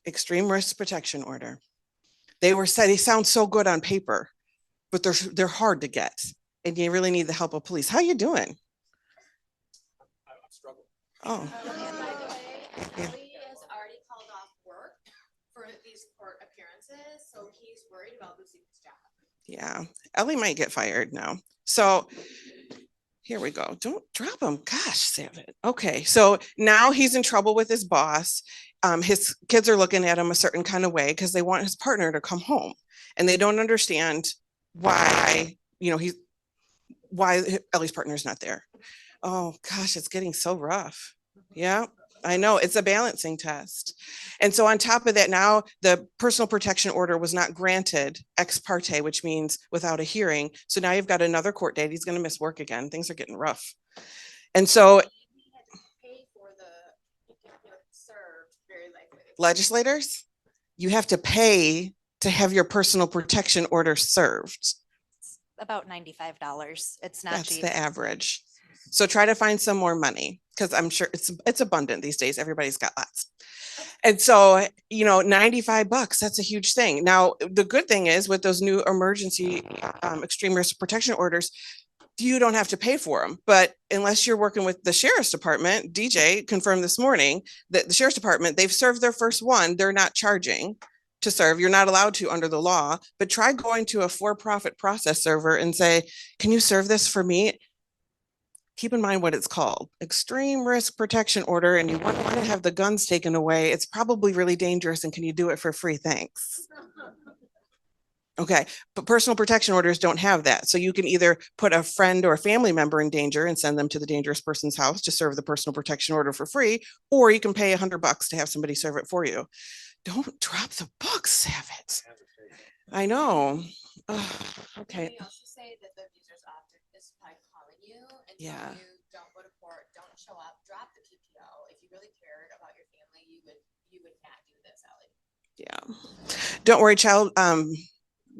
Extreme risk protection order. They sound so good on paper, but they're hard to get, and you really need the help of police. How you doing? Oh. He has already called off work for these court appearances, so he's worried about losing his job. Yeah, Ellie might get fired now. So here we go. Don't drop him. Gosh, Savit. Okay, so now he's in trouble with his boss. His kids are looking at him a certain kind of way because they want his partner to come home, and they don't understand why, why Ellie's partner is not there. Oh gosh, it's getting so rough. Yeah, I know, it's a balancing test. And so on top of that, now the personal protection order was not granted ex parte, which means without a hearing. So now you've got another court date. He's going to miss work again. Things are getting rough. And so legislators, you have to pay to have your personal protection order served. About $95. It's not That's cheap. the average. So try to find some more money, because I'm sure it's abundant these days. Everybody's got lots. And so, $95, that's a huge thing. Now, the good thing is with those new emergency extreme risk protection orders, you don't have to pay for them. But unless you're working with the sheriff's department, DJ confirmed this morning that the sheriff's department, they've served their first one. They're not charging to serve. You're not allowed to under the law, but try going to a for-profit process server and say, can you serve this for me? Keep in mind what it's called, extreme risk protection order, and you want to have the guns taken away. It's probably really dangerous, and can you do it for free? Thanks. Okay, but personal protection orders don't have that. So you can either put a friend or a family member in danger and send them to the dangerous person's house to serve the personal protection order for free, or you can pay $100 to have somebody serve it for you. Don't drop the books, Savit. I know. Okay. They also say that the abusers often is by calling you and Yeah. telling you don't go to court, don't show up, drop the PPO. If you really cared about your family, you would not do this, Ellie. Yeah. Don't worry, child.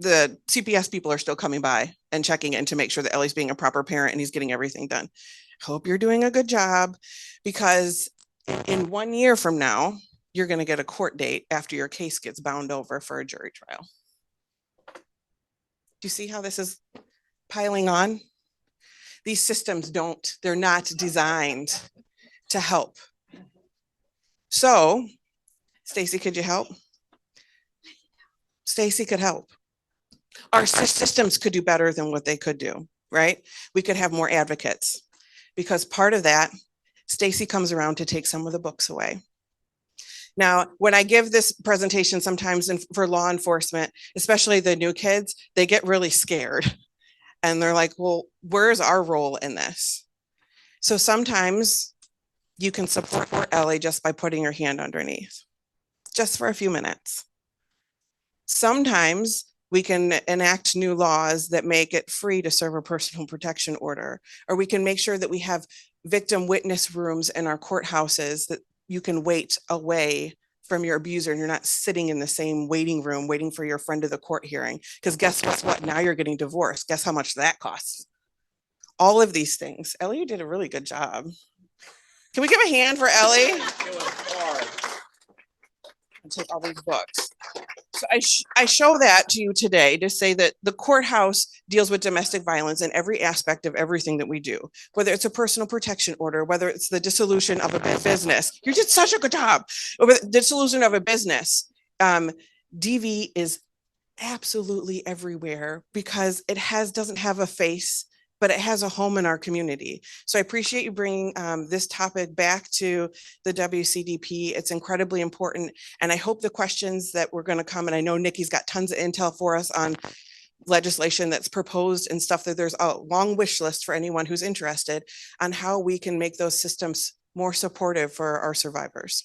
The CPS people are still coming by and checking in to make sure that Ellie's being a proper parent and he's getting everything done. Hope you're doing a good job, because in 1 year from now, you're going to get a court date after your case gets bound over for a jury trial. Do you see how this is piling on? These systems they're not designed to help. So, Stacy, could you help? Stacy could help. Our systems could do better than what they could do, right? We could have more advocates, because part of that, Stacy comes around to take some of the books away. Now, when I give this presentation sometimes for law enforcement, especially the new kids, they get really scared. And they're like, well, where's our role in this? So sometimes you can support Ellie just by putting your hand underneath, just for a few minutes. Sometimes we can enact new laws that make it free to serve a personal protection order, or we can make sure that we have victim witness rooms in our courthouses that you can wait away from your abuser and you're not sitting in the same waiting room waiting for your friend to the court hearing. Because guess what? Now you're getting divorced. Guess how much that costs? All of these things. Ellie, you did a really good job. Can we give a hand for Ellie? I'll take all these books. So I show that to you today to say that the courthouse deals with domestic violence in every aspect of everything that we do, whether it's a personal protection order, whether it's the dissolution of a business. You did such a good job. Over the dissolution of a business. DV is absolutely everywhere because it doesn't have a face, but it has a home in our community. So I appreciate you bringing this topic back to the WCDP. It's incredibly important. And I hope the questions that were gonna come, and I know Nikki's got tons of intel for us on legislation that's proposed and stuff, that there's a long wish list for anyone who's interested on how we can make those systems more supportive for our survivors.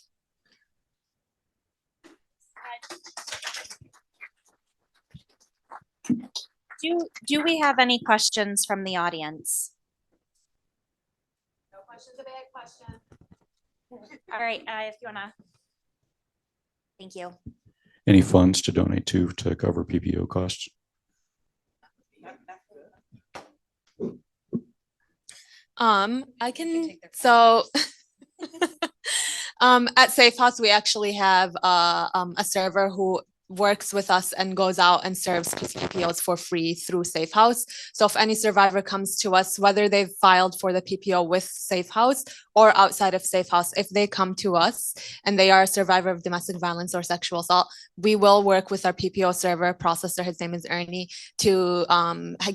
Do we have any questions from the audience? No questions, a bad question. All right, if you wanna. Thank you. Any funds to donate to cover PPO costs? I can, so at SafeHouse, we actually have a server who works with us and goes out and serves PPOs for free through SafeHouse. So if any survivor comes to us, whether they've filed for the PPO with SafeHouse or outside of SafeHouse, if they come to us and they are a survivor of domestic violence or sexual assault, we will work with our PPO server processor, his name is Ernie, to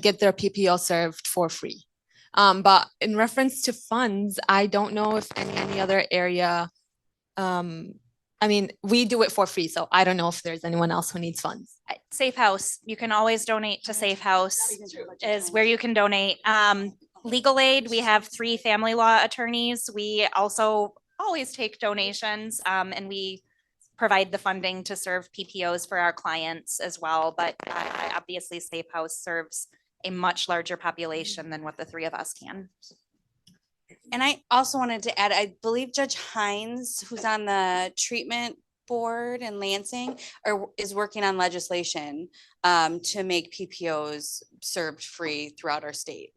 get their PPO served for free. But in reference to funds, I don't know if any other area, I mean, we do it for free, so I don't know if there's anyone else who needs funds. SafeHouse, you can always donate to SafeHouse is where you can donate. Legal aid, we have 3 family law attorneys. We also always take donations and we provide the funding to serve PPOs for our clients as well. But obviously SafeHouse serves a much larger population than what the 3 of us can. And I also wanted to add, I believe Judge Hines, who's on the treatment board in Lansing, is working on legislation to make PPOs served free throughout our state.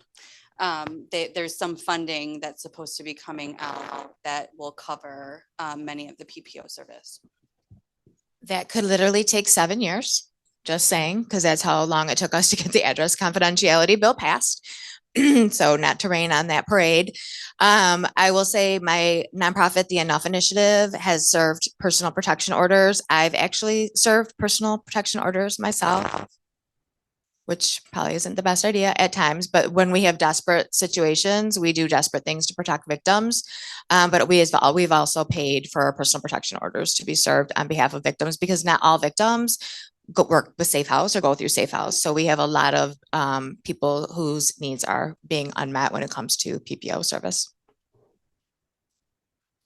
There's some funding that's supposed to be coming out that will cover many of the PPO service. That could literally take 7 years, just saying, because that's how long it took us to get the address confidentiality bill passed. So not to rain on that parade. I will say my nonprofit, the Enough Initiative, has served personal protection orders. I've actually served personal protection orders myself, which probably isn't the best idea at times, but when we have desperate situations, we do desperate things to protect victims. But we've also paid for personal protection orders to be served on behalf of victims, because not all victims work with SafeHouse or go through SafeHouse. So we have a lot of people whose needs are being unmet when it comes to PPO service.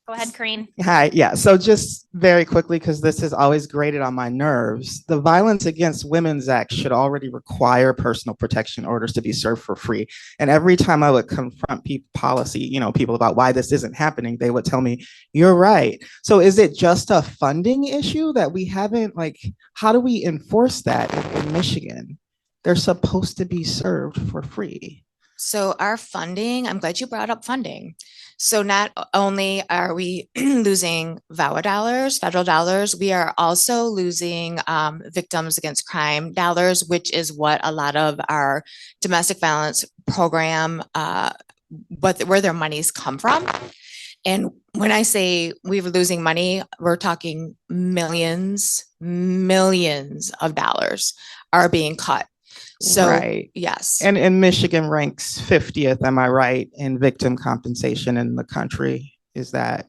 Go ahead, Corinne. Hi, yeah. So just very quickly, because this has always grated on my nerves, the Violence Against Women's Act should already require personal protection orders to be served for free. And every time I would confront people about why this isn't happening, they would tell me, you're right. So is it just a funding issue that we haven't, how do we enforce that in Michigan? They're supposed to be served for free. So our funding, I'm glad you brought up funding. So not only are we losing VAWA dollars, federal dollars, we are also losing victims against crime dollars, which is what a lot of our domestic violence program, where their monies come from. And when I say we're losing money, we're talking millions of dollars are being cut. So, right. Yes. And Michigan ranks 50th, am I right, in victim compensation in the country? Is that?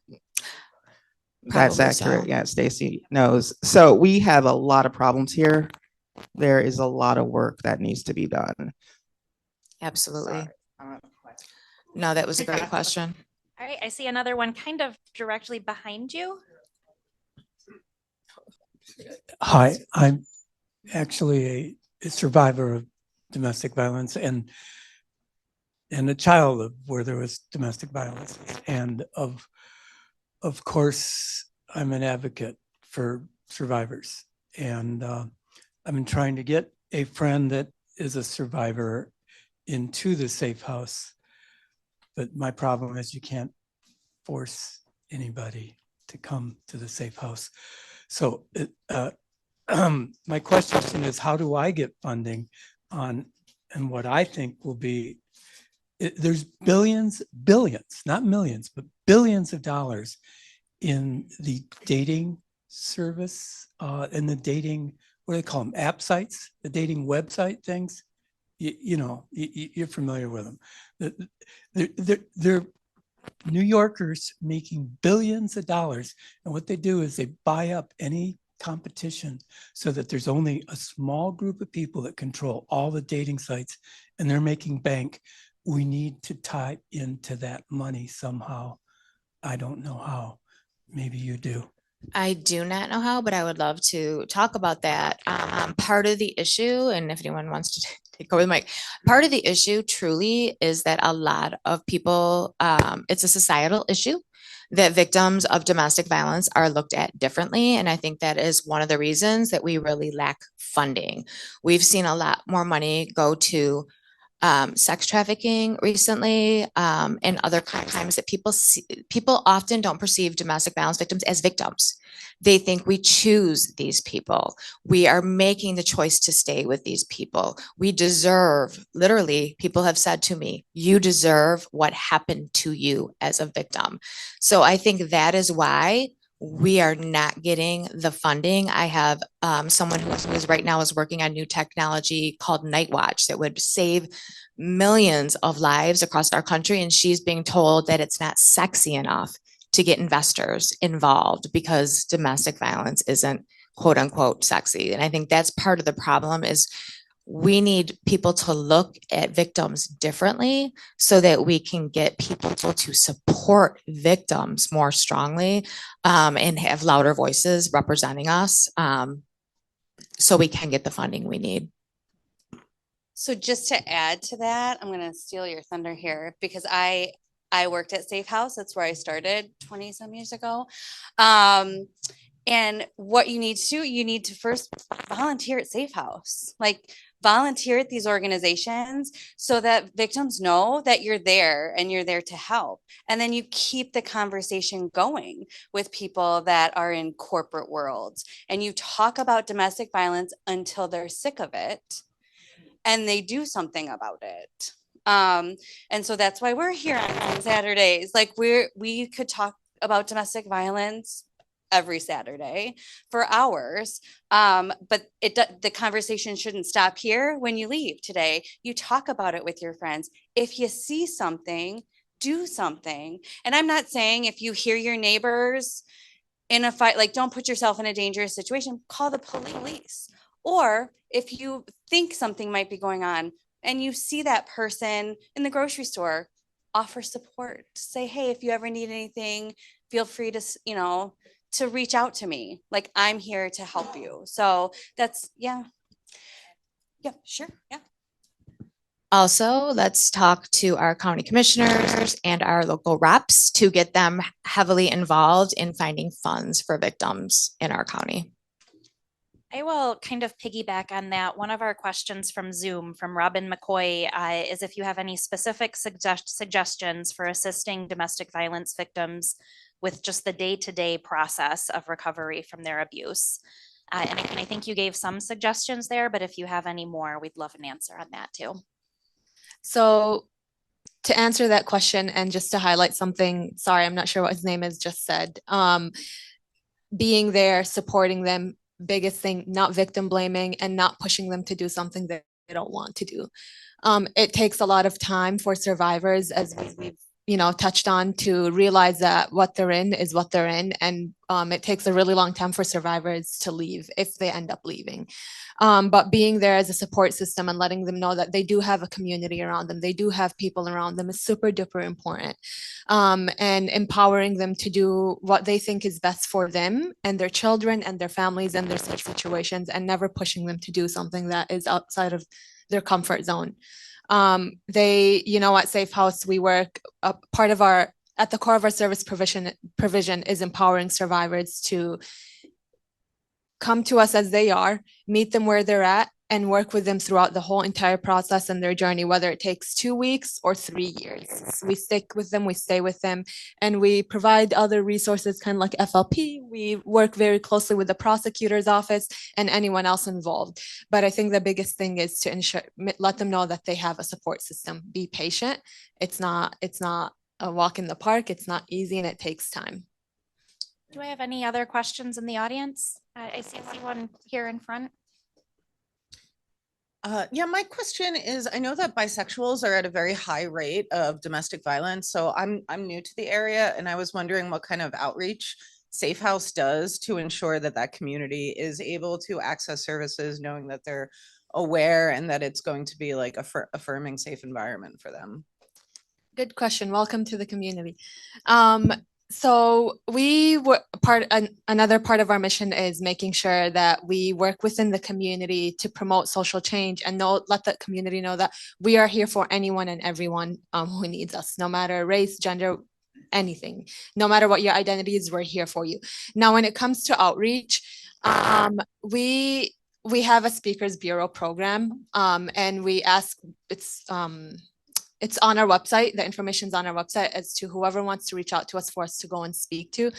That's Probably so. accurate. Yeah, Stacy knows. So we have a lot of problems here. There is a lot of work that needs to be done. Absolutely. No, that was a great question. All right, I see another one kind of directly behind you. Hi, I'm actually a survivor of domestic violence and a child of where there was domestic violence. And of course, I'm an advocate for survivors. And I've been trying to get a friend that is a survivor into the safe house. But my problem is you can't force anybody to come to the safe house. So my question is, how do I get funding on, and what I think will be, there's billions, not millions, but billions of dollars in the dating service, and the dating, what do they call them, app sites, the dating website things. You're familiar with them. They're New Yorkers making billions of dollars. And what they do is they buy up any competition so that there's only a small group of people that control all the dating sites, and they're making bank. We need to tie into that money somehow. I don't know how. Maybe you do. I do not know how, but I would love to talk about that. Part of the issue, and if anyone wants to take over the mic, part of the issue truly is that a lot of people, it's a societal issue that victims of domestic violence are looked at differently. And I think that is one of the reasons that we really lack funding. We've seen a lot more money go to sex trafficking recently, and other crimes that people often don't perceive domestic violence victims as victims. They think we choose these people. We are making the choice to stay with these people. We deserve, literally, people have said to me, you deserve what happened to you as a victim. So I think that is why we are not getting the funding. I have someone who is right now is working on new technology called Night Watch that would save millions of lives across our country. And she's being told that it's not sexy enough to get investors involved because domestic violence isn't quote unquote sexy. And I think that's part of the problem is we need people to look at victims differently so that we can get people to support victims more strongly, and have louder voices representing us, so we can get the funding we need. So just to add to that, I'm going to steal your thunder here because I worked at SafeHouse. That's where I started 20 some years ago. And what you need to do, you need to first volunteer at SafeHouse. Like volunteer at these organizations so that victims know that you're there and you're there to help. And then you keep the conversation going with people that are in corporate worlds and you talk about domestic violence until they're sick of it and they do something about it. And so that's why we're here on Saturdays. Like we could talk about domestic violence every Saturday for hours. But the conversation shouldn't stop here. When you leave today, you talk about it with your friends. If you see something, do something. And I'm not saying if you hear your neighbors in a fight, like don't put yourself in a dangerous situation, call the police. Or if you think something might be going on and you see that person in the grocery store, offer support. Say, hey, if you ever need anything, feel free to, to reach out to me. Like I'm here to help you. So that's, yeah, sure. Yeah. Also, let's talk to our county commissioners and our local reps to get them heavily involved in finding funds for victims in our county. I will kind of piggyback on that. One of our questions from Zoom from Robin McCoy is if you have any specific suggestions for assisting domestic violence victims with just the day-to-day process of recovery from their abuse. And I think you gave some suggestions there, but if you have any more, we'd love an answer on that too. So to answer that question and just to highlight something, sorry, I'm not sure what his name is, just said, being there, supporting them, biggest thing, not victim blaming and not pushing them to do something that they don't want to do. It takes a lot of time for survivors, as we've touched on, to realize that what they're in is what they're in. And it takes a really long time for survivors to leave if they end up leaving. But being there as a support system and letting them know that they do have a community around them, they do have people around them, is super duper important. And empowering them to do what they think is best for them and their children and their families and their situations, and never pushing them to do something that is outside of their comfort zone. At SafeHouse, we work at the core of our service provision is empowering survivors to come to us as they are, meet them where they're at, and work with them throughout the whole entire process and their journey, whether it takes 2 weeks or 3 years. We stick with them, we stay with them, and we provide other resources, kind of like FLP. We work very closely with the prosecutor's office and anyone else involved. But I think the biggest thing is to let them know that they have a support system. Be patient. It's not a walk in the park. It's not easy, and it takes time. Do I have any other questions in the audience? I see one here in front. Yeah, my question is, I know that bisexuals are at a very high rate of domestic violence. So I'm new to the area, and I was wondering what kind of outreach SafeHouse does to ensure that that community is able to access services, knowing that they're aware and that it's going to be like a affirming, safe environment for them. Good question. Welcome to the community. So another part of our mission is making sure that we work within the community to promote social change and let the community know that we are here for anyone and everyone who needs us, no matter race, gender, anything. No matter what your identity is, we're here for you. Now, when it comes to outreach, we have a Speakers Bureau program, and we ask, it's on our website. The information's on our website as to whoever wants to reach out to us for us to go and speak to.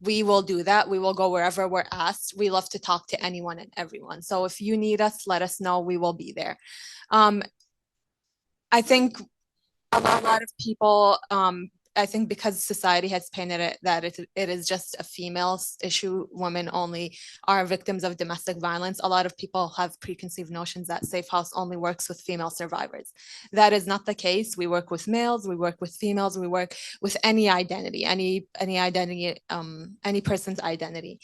We will do that. We will go wherever we're asked. We love to talk to anyone and everyone. So if you need us, let us know. We will be there. I think a lot of people, I think because society has painted it that it is just a female issue, women only are victims of domestic violence. A lot of people have preconceived notions that SafeHouse only works with female survivors. That is not the case. We work with males, we work with females, we work with any identity, any identity, any person's identity.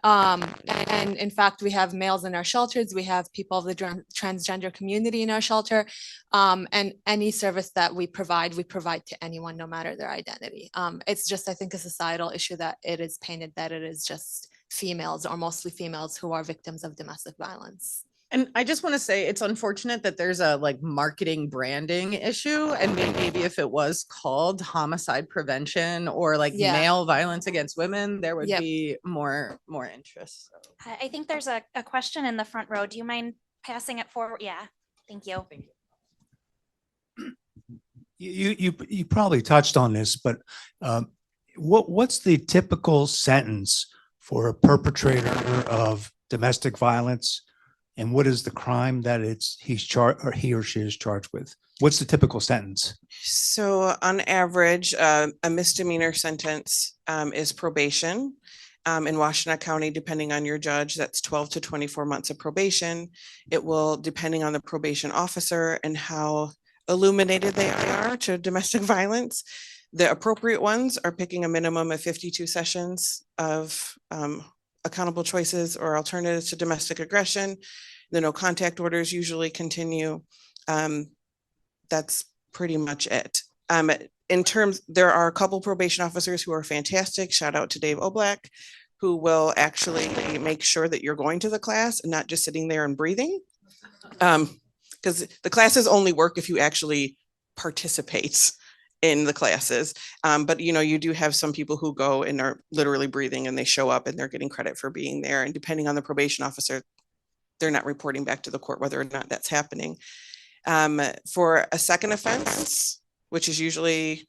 And in fact, we have males in our shelters, we have people of the transgender community in our shelter, and any service that we provide to anyone, no matter their identity. It's just, I think, a societal issue that it is painted that it is just females, or mostly females, who are victims of domestic violence. And I just want to say it's unfortunate that there's a marketing branding issue, and maybe if it was called homicide prevention or male violence against women, there would be more interest. So. I think there's a question in the front row. Do you mind passing it forward? Yeah, thank you. You probably touched on this, but what's the typical sentence for a perpetrator of domestic violence? And what is the crime that he or she is charged with? What's the typical sentence? So on average, a misdemeanor sentence is probation. In Washtenaw County, depending on your judge, that's 12 to 24 months of probation. It will, depending on the probation officer and how illuminated they are to domestic violence. The appropriate ones are picking a minimum of 52 sessions of accountable choices or alternatives to domestic aggression. The no contact orders usually continue. That's pretty much it. There are a couple probation officers who are fantastic. Shout out to Dave Oblak, who will actually make sure that you're going to the class and not just sitting there and breathing. Because the classes only work if you actually participate in the classes. But you do have some people who go and are literally breathing, and they show up and they're getting credit for being there. And depending on the probation officer, they're not reporting back to the court whether or not that's happening. For a second offense, which is usually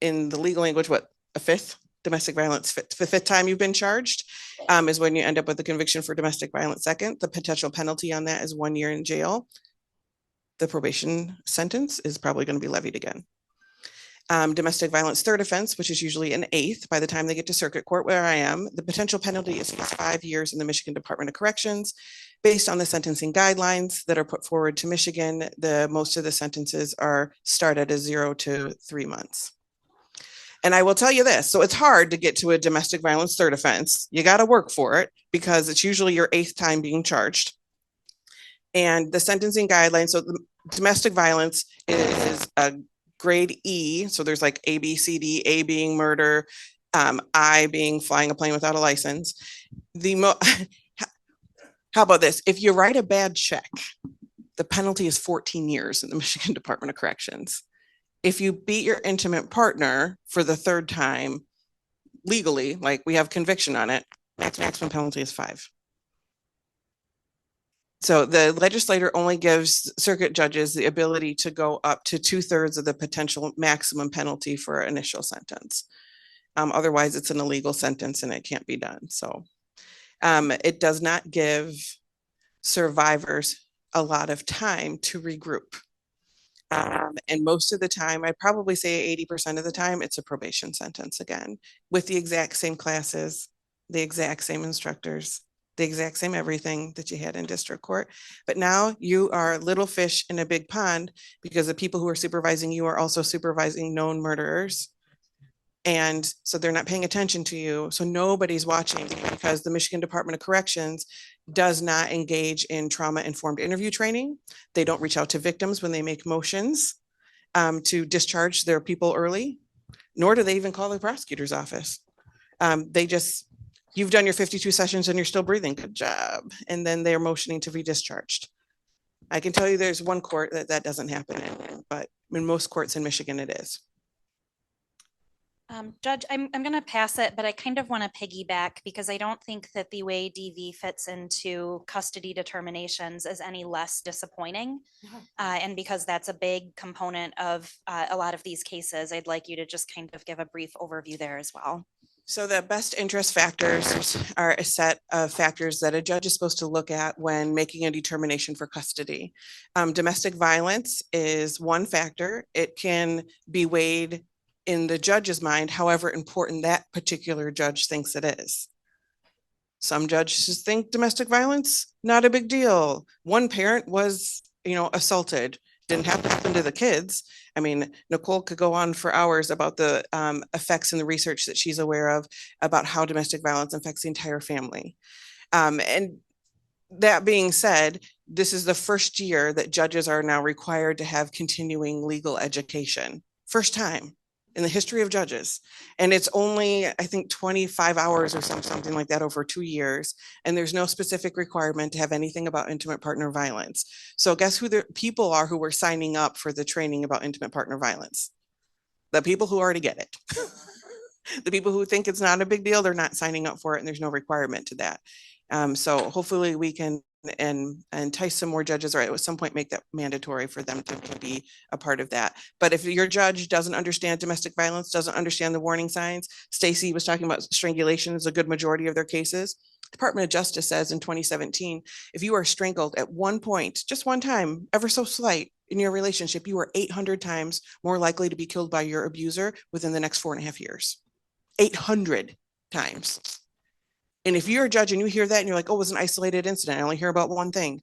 in the legal language, a fifth domestic violence, fifth time you've been charged, is when you end up with a conviction for domestic violence second. The potential penalty on that is 1 year in jail. The probation sentence is probably going to be levied again. Domestic violence third offense, which is usually an eighth by the time they get to circuit court where I am, the potential penalty is 5 years in the Michigan Department of Corrections. Based on the sentencing guidelines that are put forward to Michigan, most of the sentences start at 0 to 3 months. And I will tell you this, so it's hard to get to a domestic violence third offense. You got to work for it because it's usually your 8th time being charged. And the sentencing guidelines, so the domestic violence is a grade E. So there's like A, B, C, D, A being murder, I being flying a plane without a license. How about this? If you write a bad check, the penalty is 14 years in the Michigan Department of Corrections. If you beat your intimate partner for the 3rd time legally, like we have conviction on it, maximum penalty is 5. So the legislator only gives circuit judges the ability to go up to 2/3 of the potential maximum penalty for initial sentence. Otherwise, it's an illegal sentence and it can't be done. So it does not give survivors a lot of time to regroup. And most of the time, I'd probably say 80% of the time, it's a probation sentence again, with the exact same classes, the exact same instructors, the exact same everything that you had in district court. But now you are little fish in a big pond because the people who are supervising you are also supervising known murderers. And so they're not paying attention to you. So nobody's watching because the Michigan Department of Corrections does not engage in trauma-informed interview training. They don't reach out to victims when they make motions to discharge their people early, nor do they even call the prosecutor's office. They just, you've done your 52 sessions and you're still breathing, good job. And then they're motioning to be discharged. I can tell you there's one court that doesn't happen in, but in most courts in Michigan it is. Judge, I'm going to pass it, but I kind of want to piggyback because I don't think that the way DV fits into custody determinations is any less disappointing. And because that's a big component of a lot of these cases, I'd like you to just kind of give a brief overview there as well. So the best interest factors are a set of factors that a judge is supposed to look at when making a determination for custody. Domestic violence is one factor. It can be weighed in the judge's mind, however important that particular judge thinks it is. Some judges think domestic violence, not a big deal. One parent was, assaulted. Didn't have to happen to the kids. I mean, Nicole could go on for hours about the effects and the research that she's aware of about how domestic violence affects the entire family. And that being said, this is the first year that judges are now required to have continuing legal education. First time in the history of judges. And it's only, I think, 25 hours or something like that over 2 years. And there's no specific requirement to have anything about intimate partner violence. So guess who the people are who were signing up for the training about intimate partner violence? The people who already get it. The people who think it's not a big deal, they're not signing up for it and there's no requirement to that. So hopefully we can and entice some more judges, or at some point make that mandatory for them to be a part of that. But if your judge doesn't understand domestic violence, doesn't understand the warning signs, Stacy was talking about strangulation is a good majority of their cases. Department of Justice says in 2017, if you are strangled at one point, just one time, ever so slight in your relationship, you are 800 times more likely to be killed by your abuser within the next 4.5 years. 800 times. And if you're a judge and you hear that and you're like, oh, it was an isolated incident, I only hear about one thing.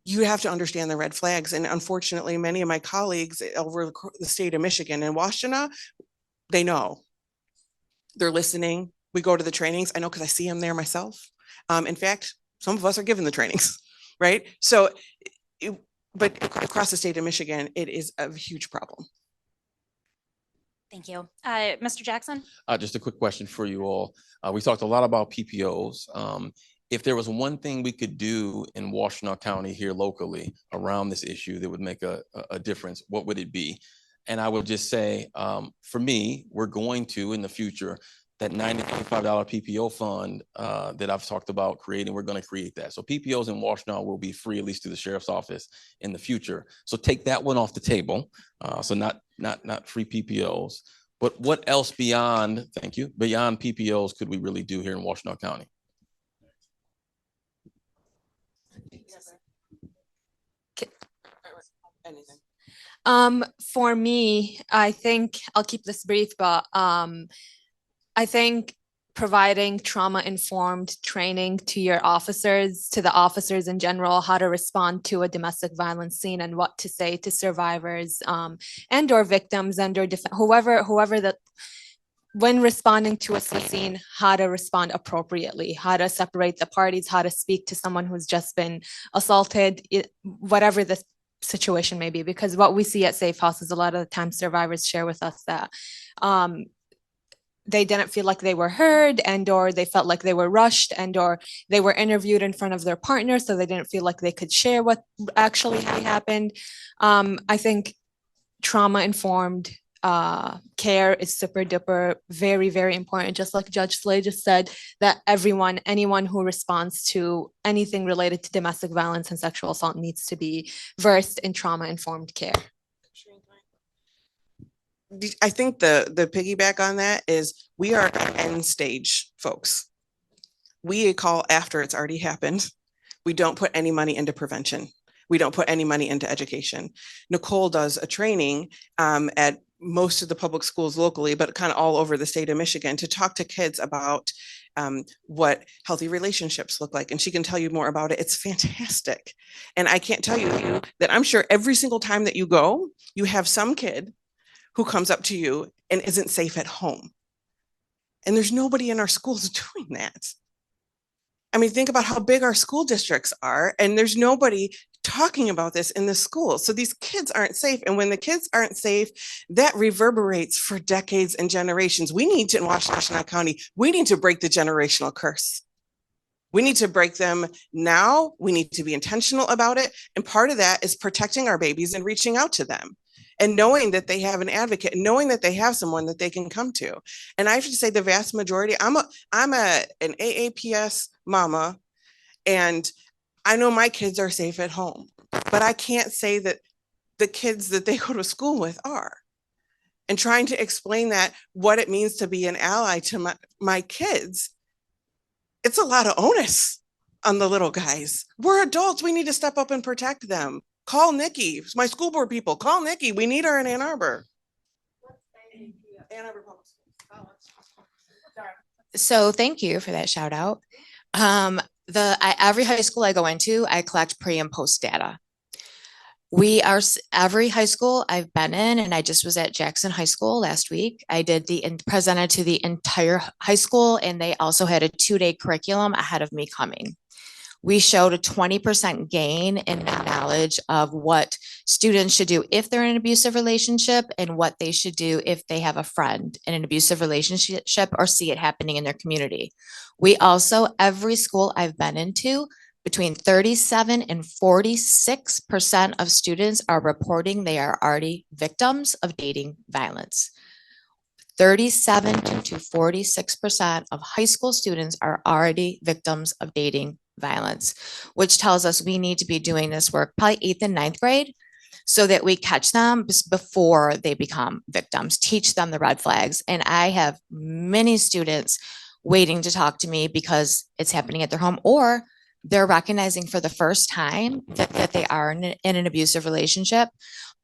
You have to understand the red flags. And unfortunately, many of my colleagues over the state of Michigan and Washtenaw, they know. They're listening. We go to the trainings. I know because I see them there myself. In fact, some of us are given the trainings, right? So, but across the state of Michigan, it is a huge problem. Thank you. Mr. Jackson? Just a quick question for you all. We talked a lot about PPOs. If there was one thing we could do in Washtenaw County here locally around this issue that would make a difference, what would it be? And I would just say, for me, we're going to, in the future, that $95 PPO fund that I've talked about creating, we're going to create that. So PPOs in Washtenaw will be free, at least through the sheriff's office in the future. So take that one off the table. So not free PPOs, but what else beyond, thank you, beyond PPOs could we really do here in Washtenaw County? For me, I think I'll keep this brief, but I think providing trauma-informed training to your officers, to the officers in general, how to respond to a domestic violence scene and what to say to survivors and or victims and or whoever that when responding to a scene, how to respond appropriately, how to separate the parties, how to speak to someone who's just been assaulted, whatever the situation may be. Because what we see at SafeHouse is a lot of the time survivors share with us that they didn't feel like they were heard and or they felt like they were rushed and or they were interviewed in front of their partner, so they didn't feel like they could share what actually happened. I think trauma-informed care is super duper very, very important. Just like Judge Slay just said, that anyone who responds to anything related to domestic violence and sexual assault needs to be versed in trauma-informed care. I think the piggyback on that is we are end stage folks. We call after it's already happened. We don't put any money into prevention. We don't put any money into education. Nicole does a training at most of the public schools locally, but kind of all over the state of Michigan, to talk to kids about what healthy relationships look like. And she can tell you more about it. It's fantastic. And I can't tell you that I'm sure every single time that you go, you have some kid who comes up to you and isn't safe at home. And there's nobody in our schools doing that. I mean, think about how big our school districts are, and there's nobody talking about this in the schools. So these kids aren't safe. And when the kids aren't safe, that reverberates for decades and generations. We need to, in Washtenaw County, we need to break the generational curse. We need to break them now. We need to be intentional about it. And part of that is protecting our babies and reaching out to them and knowing that they have an advocate, and knowing that they have someone that they can come to. And I have to say the vast majority, I'm an AAPS mama, and I know my kids are safe at home, but I can't say that the kids that they go to school with are. And trying to explain that, what it means to be an ally to my kids, it's a lot of onus on the little guys. We're adults. We need to step up and protect them. Call Nikki, my school board people, call Nikki. We need her in Ann Arbor. Ann Arbor Public Schools. So thank you for that shout out. Every high school I go into, I collect pre and post data. Every high school I've been in, and I just was at Jackson High School last week. I did presented to the entire high school, and they also had a 2-day curriculum ahead of me coming. We showed a 20% gain in knowledge of what students should do if they're in an abusive relationship and what they should do if they have a friend in an abusive relationship or see it happening in their community. We also, every school I've been into, between 37 and 46% of students are reporting they are already victims of dating violence. 37 to 46% of high school students are already victims of dating violence, which tells us we need to be doing this work probably 8th and 9th grade so that we catch them before they become victims, teach them the red flags. And I have many students waiting to talk to me because it's happening at their home, or they're recognizing for the first time that they are in an abusive relationship.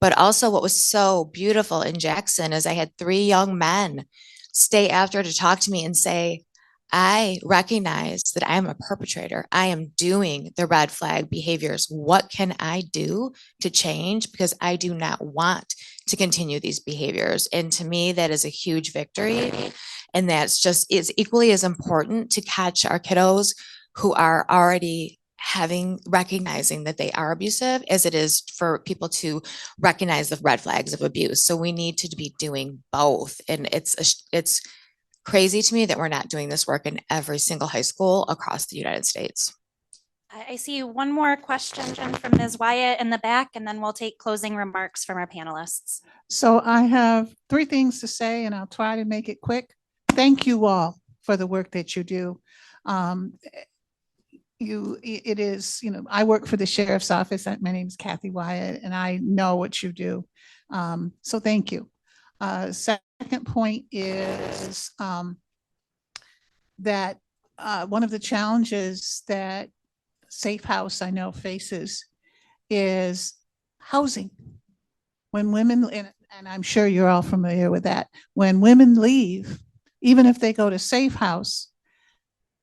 But also what was so beautiful in Jackson is I had 3 young men stay after to talk to me and say, I recognize that I am a perpetrator. I am doing the red flag behaviors. What can I do to change? Because I do not want to continue these behaviors. And to me, that is a huge victory. And that's just is equally as important to catch our kiddos who are already recognizing that they are abusive as it is for people to recognize the red flags of abuse. So we need to be doing both. And it's crazy to me that we're not doing this work in every single high school across the United States. I see one more question from Ms. Wyatt in the back, and then we'll take closing remarks from our panelists. So I have 3 things to say, and I'll try to make it quick. Thank you all for the work that you do. It is, I work for the sheriff's office. My name is Kathy Wyatt, and I know what you do. So thank you. Second point is that one of the challenges that SafeHouse I know faces is housing. When women, and I'm sure you're all familiar with that, when women leave, even if they go to SafeHouse,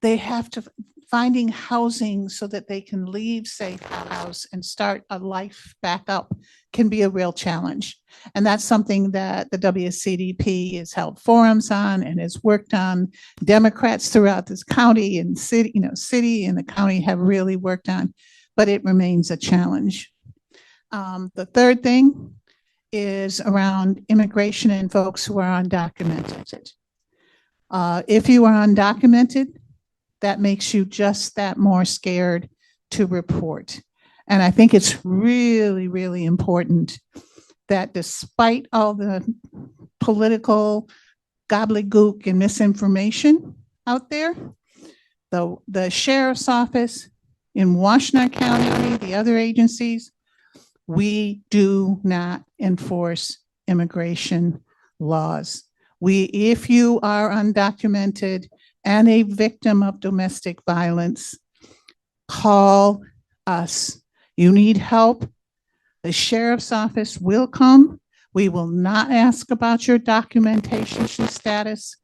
they have to finding housing so that they can leave SafeHouse and start a life back up can be a real challenge. And that's something that the WCDP has held forums on and has worked on. Democrats throughout this county and city, city and the county have really worked on, but it remains a challenge. The third thing is around immigration and folks who are undocumented. If you are undocumented, that makes you just that more scared to report. And I think it's really, really important that despite all the political gobbledygook and misinformation out there, the sheriff's office in Washtenaw County, the other agencies, we do not enforce immigration laws. If you are undocumented and a victim of domestic violence, call us. You need help, the sheriff's office will come. We will not ask about your documentation status.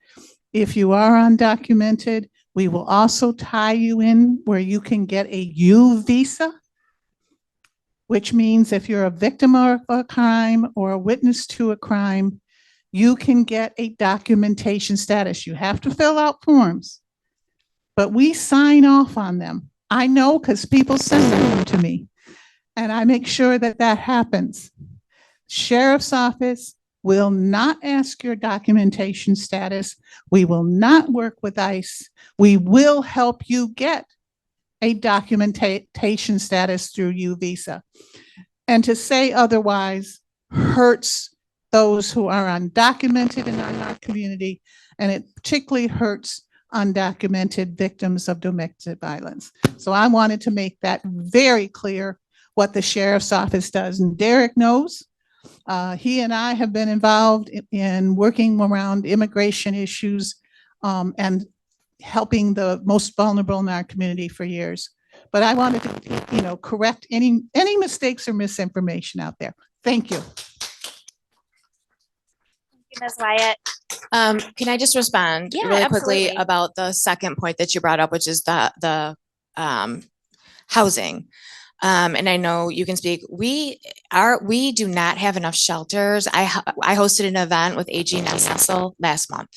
If you are undocumented, we will also tie you in where you can get a U visa, which means if you're a victim of a crime or a witness to a crime, you can get a documentation status. You have to fill out forms, but we sign off on them. I know because people send them to me, and I make sure that that happens. Sheriff's office will not ask your documentation status. We will not work with ICE. We will help you get a documentation status through U visa. And to say otherwise hurts those who are undocumented in our community, and it particularly hurts undocumented victims of domestic violence. So I wanted to make that very clear what the sheriff's office does. And Derek knows, he and I have been involved in working around immigration issues and helping the most vulnerable in our community for years. But I wanted to, correct any mistakes or misinformation out there. Thank you. Ms. Wyatt. Can I just respond Yeah, really quickly absolutely. about the second point that you brought up, which is the housing? And I know you can speak. We do not have enough shelters. I hosted an event with AG Nessel last month,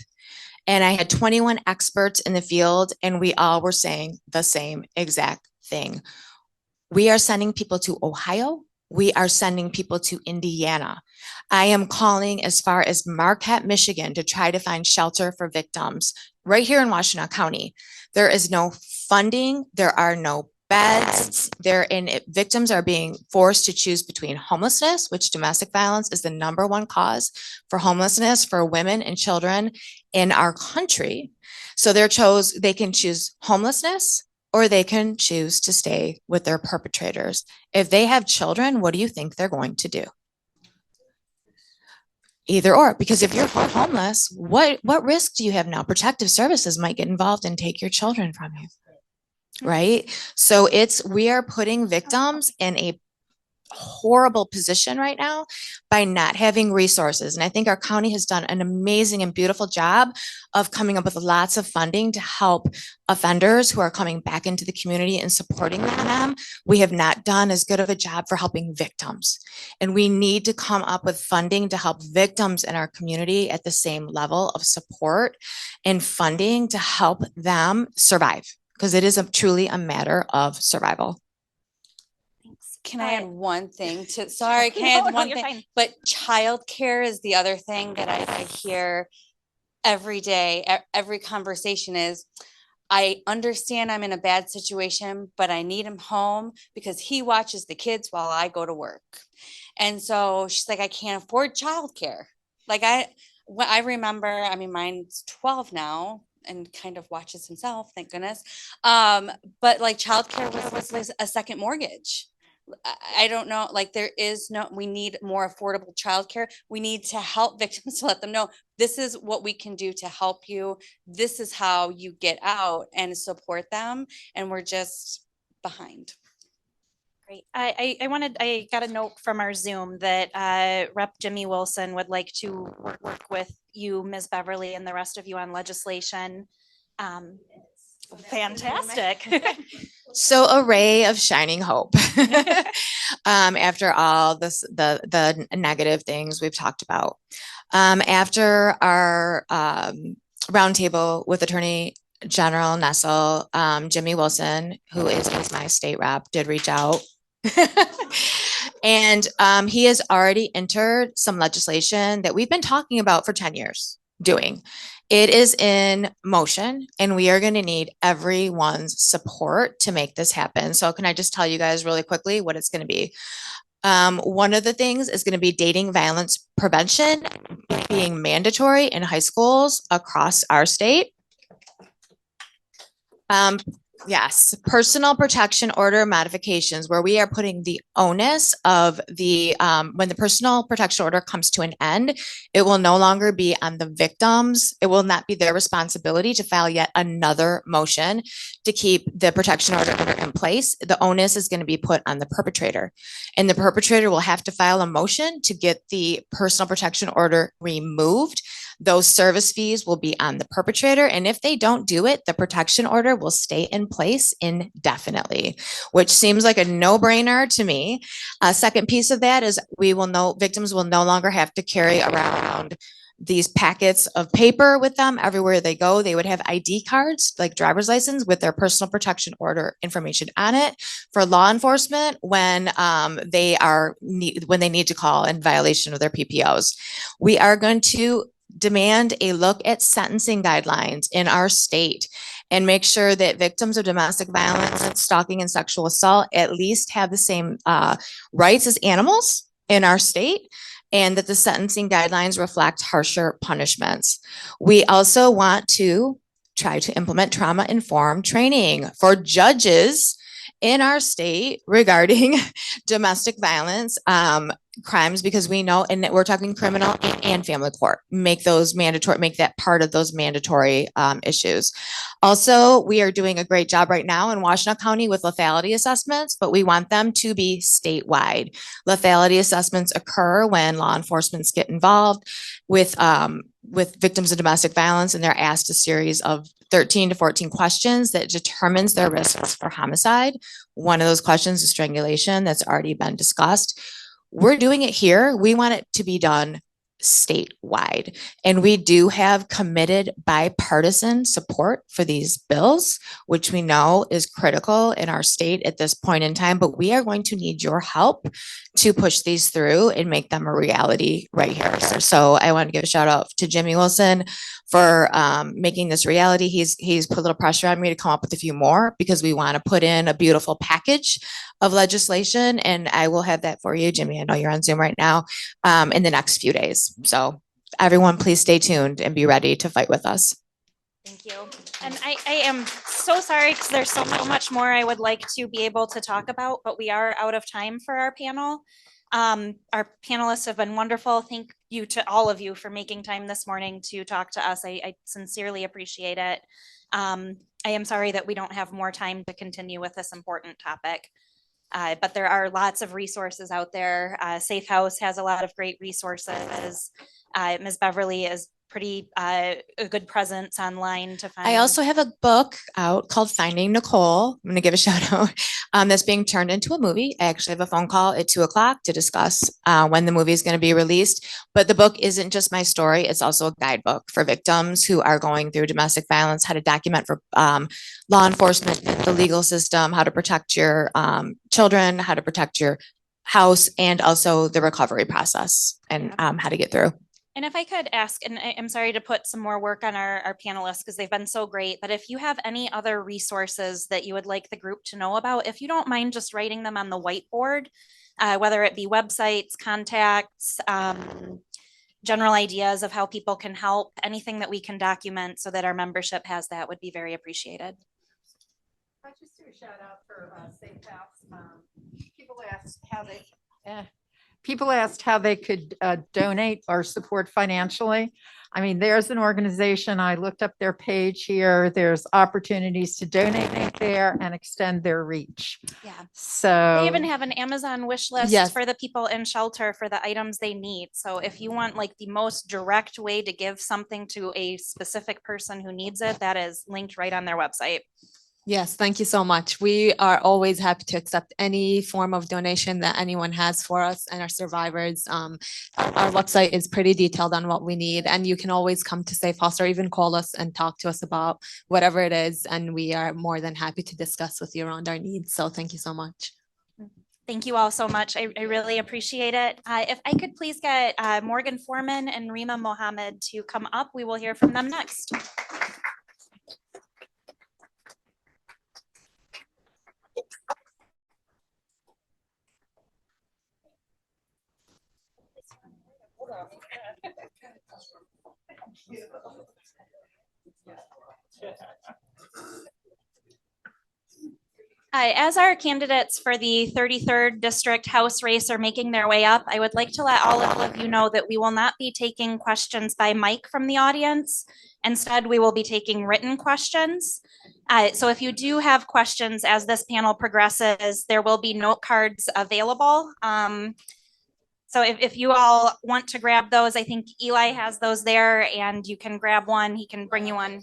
and I had 21 experts in the field, and we all were saying the same exact thing. We are sending people to Ohio. We are sending people to Indiana. I am calling as far as Marquette, Michigan, to try to find shelter for victims right here in Washtenaw County. There is no funding. There are no beds. Victims are being forced to choose between homelessness, which domestic violence is the #1 cause for homelessness for women and children in our country. So they can choose homelessness, or they can choose to stay with their perpetrators. If they have children, what do you think they're going to do? Either or, because if you're homeless, what risk do you have now? Protective services might get involved and take your children from you, right? So we are putting victims in a horrible position right now by not having resources. And I think our county has done an amazing and beautiful job of coming up with lots of funding to help offenders who are coming back into the community and supporting them. We have not done as good of a job for helping victims. And we need to come up with funding to help victims in our community at the same level of support and funding to help them survive, because it is truly a matter of survival. Can I add one thing to, sorry, can I add one thing? Fine. But childcare is the other thing that I hear every day. Every conversation is, I understand I'm in a bad situation, but I need him home because he watches the kids while I go to work. And so she's like, I can't afford childcare. Like I remember, I mean, mine's 12 now and kind of watches himself, thank goodness. But like childcare was like a second mortgage. I don't know, like we need more affordable childcare. We need to help victims to let them know this is what we can do to help you. This is how you get out and support them. And we're just behind. Great. I got a note from our Zoom that Rep. Jimmy Wilson would like to work with you, Ms. Beverly, and the rest of you on legislation. Fantastic. So a ray of shining hope. After all the negative things we've talked about. After our roundtable with Attorney General Nessel, Jimmy Wilson, who is my state rep, did reach out. And he has already entered some legislation that we've been talking about for 10 years doing. It is in motion and we are going to need everyone's support to make this happen. So can I just tell you guys really quickly what it's going to be? One of the things is going to be dating violence prevention being mandatory in high schools across our state. Yes, personal protection order modifications, where we are putting the onus of the, when the personal protection order comes to an end, it will no longer be on the victims. It will not be their responsibility to file yet another motion to keep the protection order in place. The onus is going to be put on the perpetrator, and the perpetrator will have to file a motion to get the personal protection order removed. Those service fees will be on the perpetrator. And if they don't do it, the protection order will stay in place indefinitely, which seems like a no-brainer to me. A second piece of that is victims will no longer have to carry around these packets of paper with them everywhere they go. They would have ID cards, like driver's license, with their personal protection order information on it for law enforcement when they need to call in violation of their PPOs. We are going to demand a look at sentencing guidelines in our state and make sure that victims of domestic violence and stalking and sexual assault at least have the same rights as animals in our state, and that the sentencing guidelines reflect harsher punishments. We also want to try to implement trauma-informed training for judges in our state regarding domestic violence crimes, because we know, and we're talking criminal and family court, make that part of those mandatory issues. Also, we are doing a great job right now in Washtenaw County with lethality assessments, but we want them to be statewide. Lethality assessments occur when law enforcement get involved with victims of domestic violence, and they're asked a series of 13 to 14 questions that determines their risks for homicide. One of those questions is strangulation. That's already been discussed. We're doing it here. We want it to be done statewide. And we do have committed bipartisan support for these bills, which we know is critical in our state at this point in time, but we are going to need your help to push these through and make them a reality right here. So I want to give a shout out to Jimmy Wilson for making this reality. He's put a little pressure on me to come up with a few more, because we want to put in a beautiful package of legislation, and I will have that for you, Jimmy. I know you're on Zoom right now, in the next few days. So everyone, please stay tuned and be ready to fight with us. Thank you. And I am so sorry because there's so much more I would like to be able to talk about, but we are out of time for our panel. Our panelists have been wonderful. Thank you to all of you for making time this morning to talk to us. I sincerely appreciate it. I am sorry that we don't have more time to continue with this important topic. But there are lots of resources out there. SafeHouse has a lot of great resources. Ms. Beverly is pretty a good presence online to find. I also have a book out called Finding Nicole. I'm going to give a shout out. That's being turned into a movie. I actually have a phone call at 2:00 to discuss when the movie is going to be released. But the book isn't just my story. It's also a guidebook for victims who are going through domestic violence, how to document for law enforcement, the legal system, how to protect your children, how to protect your house, and also the recovery process and how to get through. And if I could ask, and I'm sorry to put some more work on our panelists because they've been so great, but if you have any other resources that you would like the group to know about, if you don't mind just writing them on the whiteboard, whether it be websites, contacts, general ideas of how people can help, anything that we can document so that our membership has that would be very appreciated. I just do a shout out for SafeHouse. People ask how they people asked how they could donate or support financially. I mean, there's an organization, I looked up their page here. There's opportunities to donate there and extend their reach. Yeah. So They even have an Amazon wish list Yes. for the people in shelter for the items they need. So if you want like the most direct way to give something to a specific person who needs it, that is linked right on their website. Yes, thank you so much. We are always happy to accept any form of donation that anyone has for us and our survivors. Our website is pretty detailed on what we need, and you can always come to SafeHouse or even call us and talk to us about whatever it is, and we are more than happy to discuss with you around our needs. So thank you so much. Thank you all so much. I really appreciate it. If I could please get Morgan Foreman and Rima Mohammed to come up, we will hear from them next. As our candidates for the 33rd District House race are making their way up, I would like to let all of you know that we will not be taking questions by mic from the audience. Instead, we will be taking written questions. So if you do have questions as this panel progresses, there will be note cards available. So if you all want to grab those, I think Eli has those there and you can grab one. He can bring you one.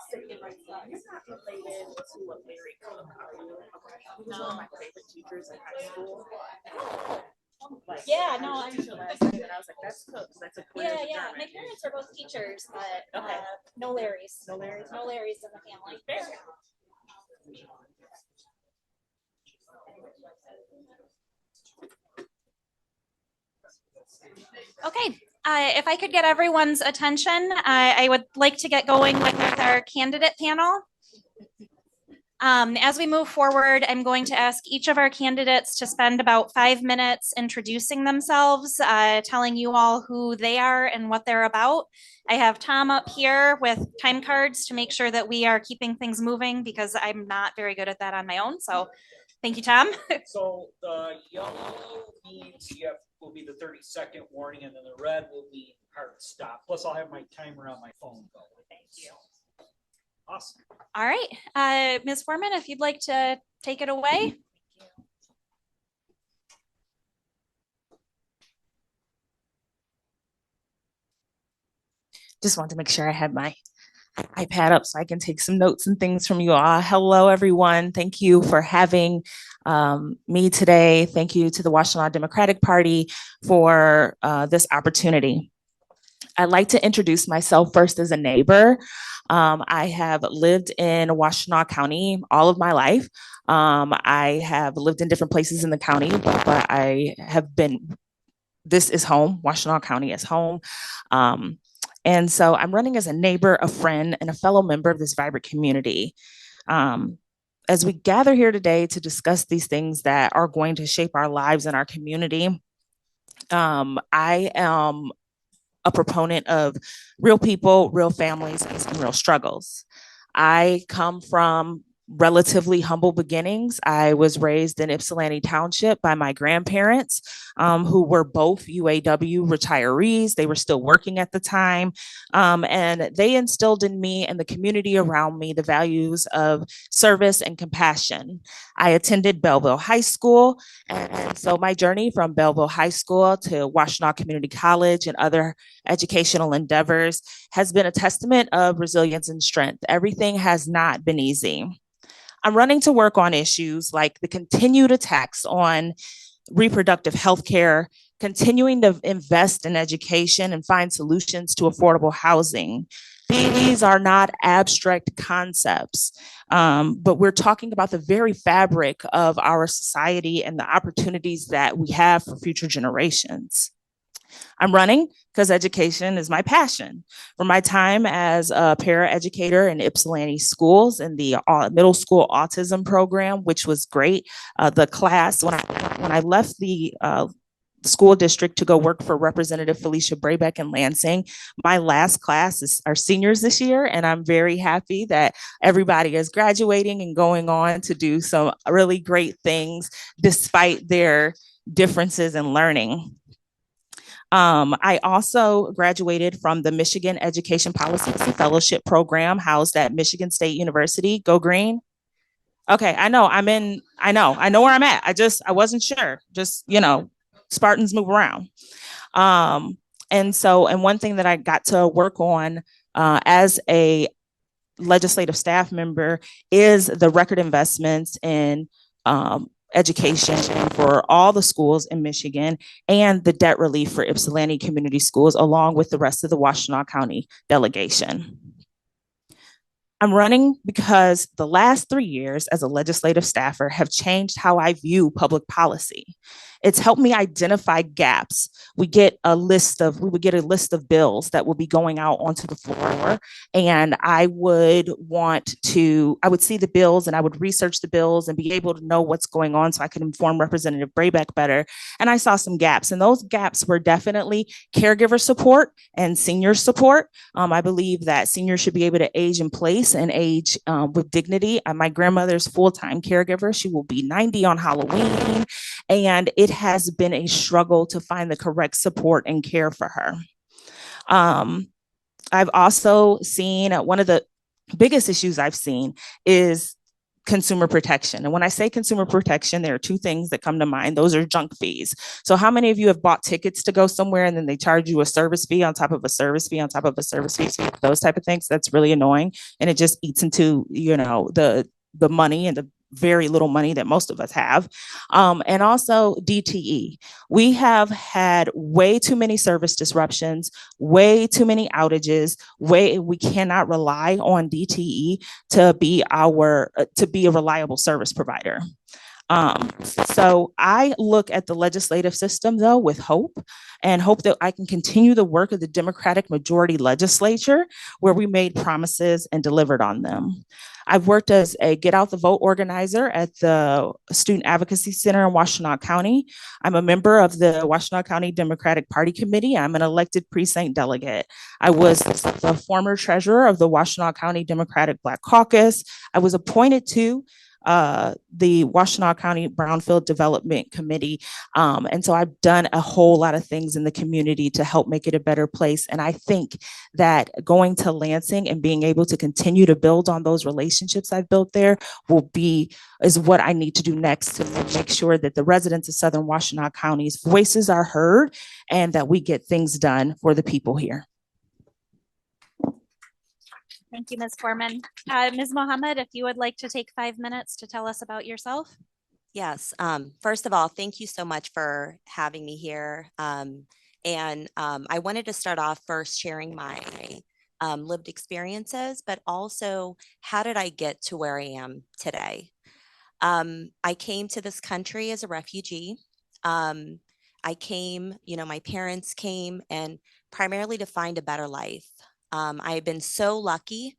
You're not related to a Larry Koch, are you? He was one of my favorite teachers in high school. Like, Yeah, no, I was like, that's Cook. That's a yeah. My parents are both teachers, but Okay. no Larrys. No Larrys? No Larrys in the family. Fair. Okay, if I could get everyone's attention, I would like to get going with our candidate panel. As we move forward, I'm going to ask each of our candidates to spend about 5 minutes introducing themselves, telling you all who they are and what they're about. I have Tom up here with time cards to make sure that we are keeping things moving because I'm not very good at that on my own. So thank you, Tom. So the yellow means will be the 30-second warning, and then the red will be hard stop. Plus, I'll have my timer on my phone. Thank you. Awesome. All right, Ms. Foreman, if you'd like to take it away. Just wanted to make sure I had my iPad up so I can take some notes and things from you all. Hello, everyone. Thank you for having me today. Thank you to the Washtenaw Democratic Party for this opportunity. I'd like to introduce myself first as a neighbor. I have lived in Washtenaw County all of my life. I have lived in different places in the county, but I have been, this is home. Washtenaw County is home. And so I'm running as a neighbor, a friend, and a fellow member of this vibrant community. As we gather here today to discuss these things that are going to shape our lives and our community, I am a proponent of real people, real families, and real struggles. I come from relatively humble beginnings. I was raised in Ypsilanti Township by my grandparents, who were both UAW retirees. They were still working at the time. And they instilled in me and the community around me the values of service and compassion. I attended Belleville High School. And so my journey from Belleville High School to Washtenaw Community College and other educational endeavors has been a testament of resilience and strength. Everything has not been easy. I'm running to work on issues like the continued attacks on reproductive health care, continuing to invest in education and find solutions to affordable housing. These are not abstract concepts, but we're talking about the very fabric of our society and the opportunities that we have for future generations. I'm running because education is my passion. From my time as a paraeducator in Ypsilanti schools in the middle school autism program, which was great. The class, when I left the school district to go work for Representative Felicia Brabec in Lansing, my last class is our seniors this year, and I'm very happy that everybody is graduating and going on to do some really great things despite their differences in learning. I also graduated from the Michigan Education Policy Fellowship Program housed at Michigan State University. Go Green. Okay, I know where I'm at. I wasn't sure. Just, Spartans move around. And one thing that I got to work on as a legislative staff member is the record investments in education for all the schools in Michigan and the debt relief for Ypsilanti Community Schools, along with the rest of the Washtenaw County delegation. I'm running because the last 3 years as a legislative staffer have changed how I view public policy. It's helped me identify gaps. We would get a list of bills that will be going out onto the floor, and I would see the bills and I would research the bills and be able to know what's going on so I could inform Representative Brabec better. And I saw some gaps, and those gaps were definitely caregiver support and senior support. I believe that seniors should be able to age in place and age with dignity. My grandmother's full-time caregiver. She will be 90 on Halloween, and it has been a struggle to find the correct support and care for her. I've also seen one of the biggest issues I've seen is consumer protection. And when I say consumer protection, there are two things that come to mind. Those are junk fees. So how many of you have bought tickets to go somewhere and then they charge you a service fee on top of a service fee on top of a service fee? Those type of things. That's really annoying. And it just eats into, the money and the very little money that most of us have. And also DTE. We have had way too many service disruptions, way too many outages, we cannot rely on DTE to be a reliable service provider. So I look at the legislative system though with hope, and hope that I can continue the work of the Democratic majority legislature where we made promises and delivered on them. I've worked as a Get Out the Vote organizer at the Student Advocacy Center in Washtenaw County. I'm a member of the Washtenaw County Democratic Party Committee. I'm an elected precinct delegate. I was the former treasurer of the Washtenaw County Democratic Black Caucus. I was appointed to the Washtenaw County Brownfield Development Committee. And so I've done a whole lot of things in the community to help make it a better place. And I think that going to Lansing and being able to continue to build on those relationships I've built there is what I need to do next to make sure that the residents of Southern Washtenaw County's voices are heard and that we get things done for the people here. Thank you, Ms. Foreman. Ms. Mohammed, if you would like to take 5 minutes to tell us about yourself. Yes. First of all, thank you so much for having me here. I wanted to start off first sharing my lived experiences, but also how did I get to where I am today? I came to this country as a refugee. I came, my parents came, and primarily to find a better life. I've been so lucky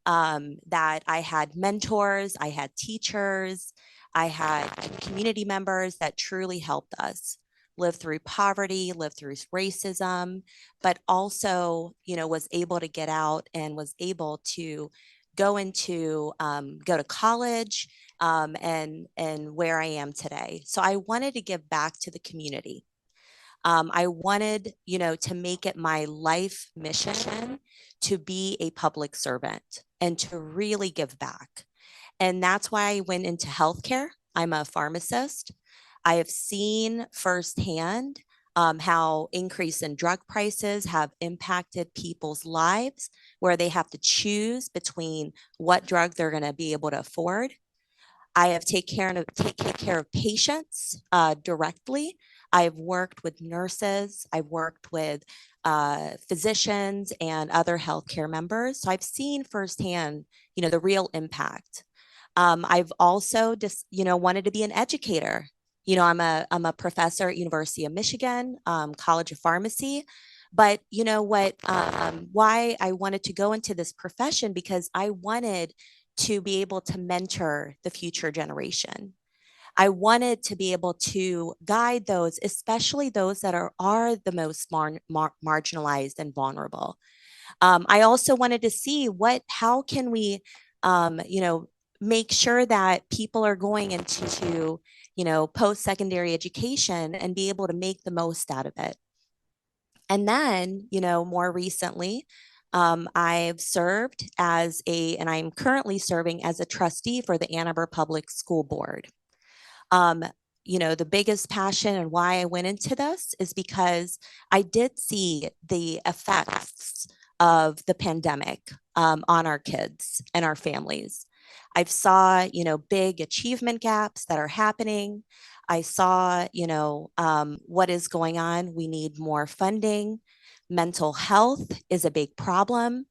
that I had mentors, I had teachers, I had community members that truly helped us live through poverty, live through racism, but also, was able to get out and was able to go to college and where I am today. So I wanted to give back to the community. I wanted, to make it my life mission to be a public servant and to really give back. And that's why I went into healthcare. I'm a pharmacist. I have seen firsthand how increase in drug prices have impacted people's lives, where they have to choose between what drug they're going to be able to afford. I have taken care of patients directly. I've worked with nurses. I've worked with physicians and other healthcare members. So I've seen firsthand, the real impact. I've also just, wanted to be an educator. I'm a professor at University of Michigan, College of Pharmacy. But you know what, why I wanted to go into this profession, because I wanted to be able to mentor the future generation. I wanted to be able to guide those, especially those that are the most marginalized and vulnerable. I also wanted to see how can we, make sure that people are going into, post-secondary education and be able to make the most out of it. And then, more recently, I've served and I'm currently serving as a trustee for the Ann Arbor Public School Board. The biggest passion and why I went into this is because I did see the effects of the pandemic on our kids and our families. I've saw, big achievement gaps that are happening. I saw, what is going on. We need more funding. Mental health is a big problem.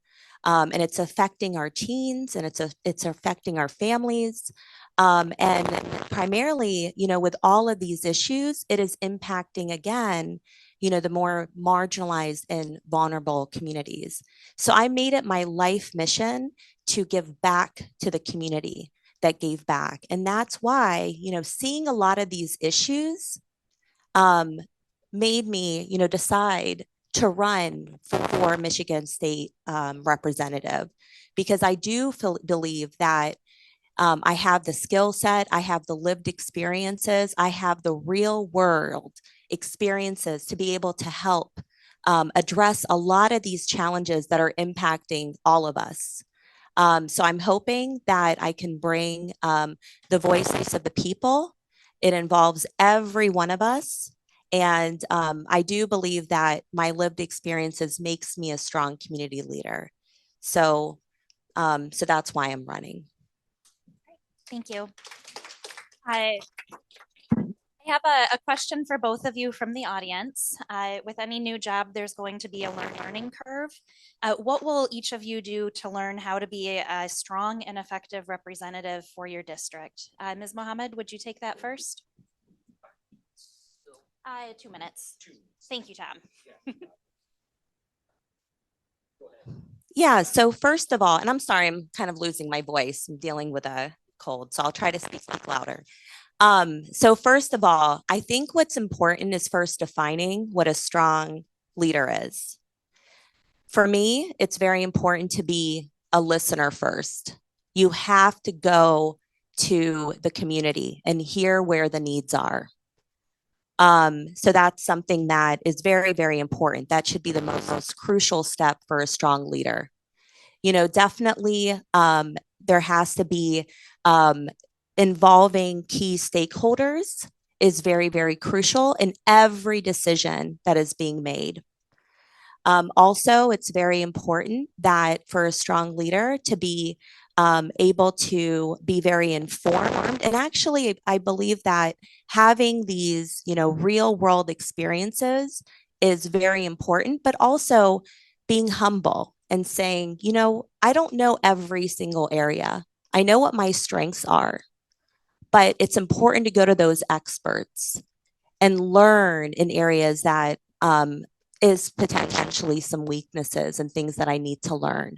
And it's affecting our teens, and it's affecting our families. And primarily, with all of these issues, it is impacting, again, the more marginalized and vulnerable communities. So I made it my life mission to give back to the community that gave back. And that's why, seeing a lot of these issues made me, decide to run for Michigan State representative, because I do believe that I have the skill set, I have the lived experiences, I have the real world experiences to be able to help address a lot of these challenges that are impacting all of us. So I'm hoping that I can bring the voices of the people. It involves every one of us. And I do believe that my lived experiences makes me a strong community leader. So that's why I'm running. Thank you. I have a question for both of you from the audience. With any new job, there's going to be a learning curve. What will each of you do to learn how to be a strong and effective representative for your district? Ms. Mohammed, would you take that first? 2 minutes. Thank you, Tom. Yeah, so first of all, and I'm sorry, I'm kind of losing my voice. I'm dealing with a cold, so I'll try to speak louder. So first of all, I think what's important is first defining what a strong leader is. For me, it's very important to be a listener first. You have to go to the community and hear where the needs are. So that's something that is very, very important. That should be the most crucial step for a strong leader. Definitely there has to be involving key stakeholders is very, very crucial in every decision that is being made. Also, it's very important that for a strong leader to be able to be very informed. And actually, I believe that having these, real world experiences is very important, but also being humble and saying, I don't know every single area. I know what my strengths are, but it's important to go to those experts and learn in areas that is potentially some weaknesses and things that I need to learn.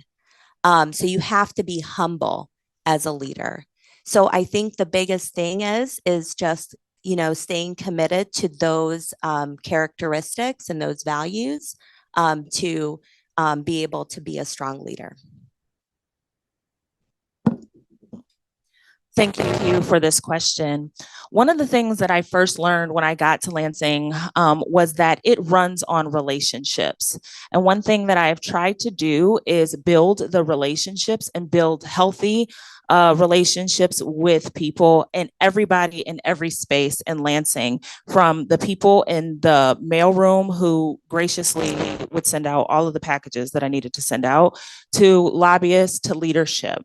So you have to be humble as a leader. So I think the biggest thing is just, staying committed to those characteristics and those values to be able to be a strong leader. Thank you for this question. One of the things that I first learned when I got to Lansing was that it runs on relationships. And one thing that I've tried to do is build the relationships and build healthy relationships with people and everybody in every space in Lansing, from the people in the mailroom who graciously would send out all of the packages that I needed to send out, to lobbyists, to leadership.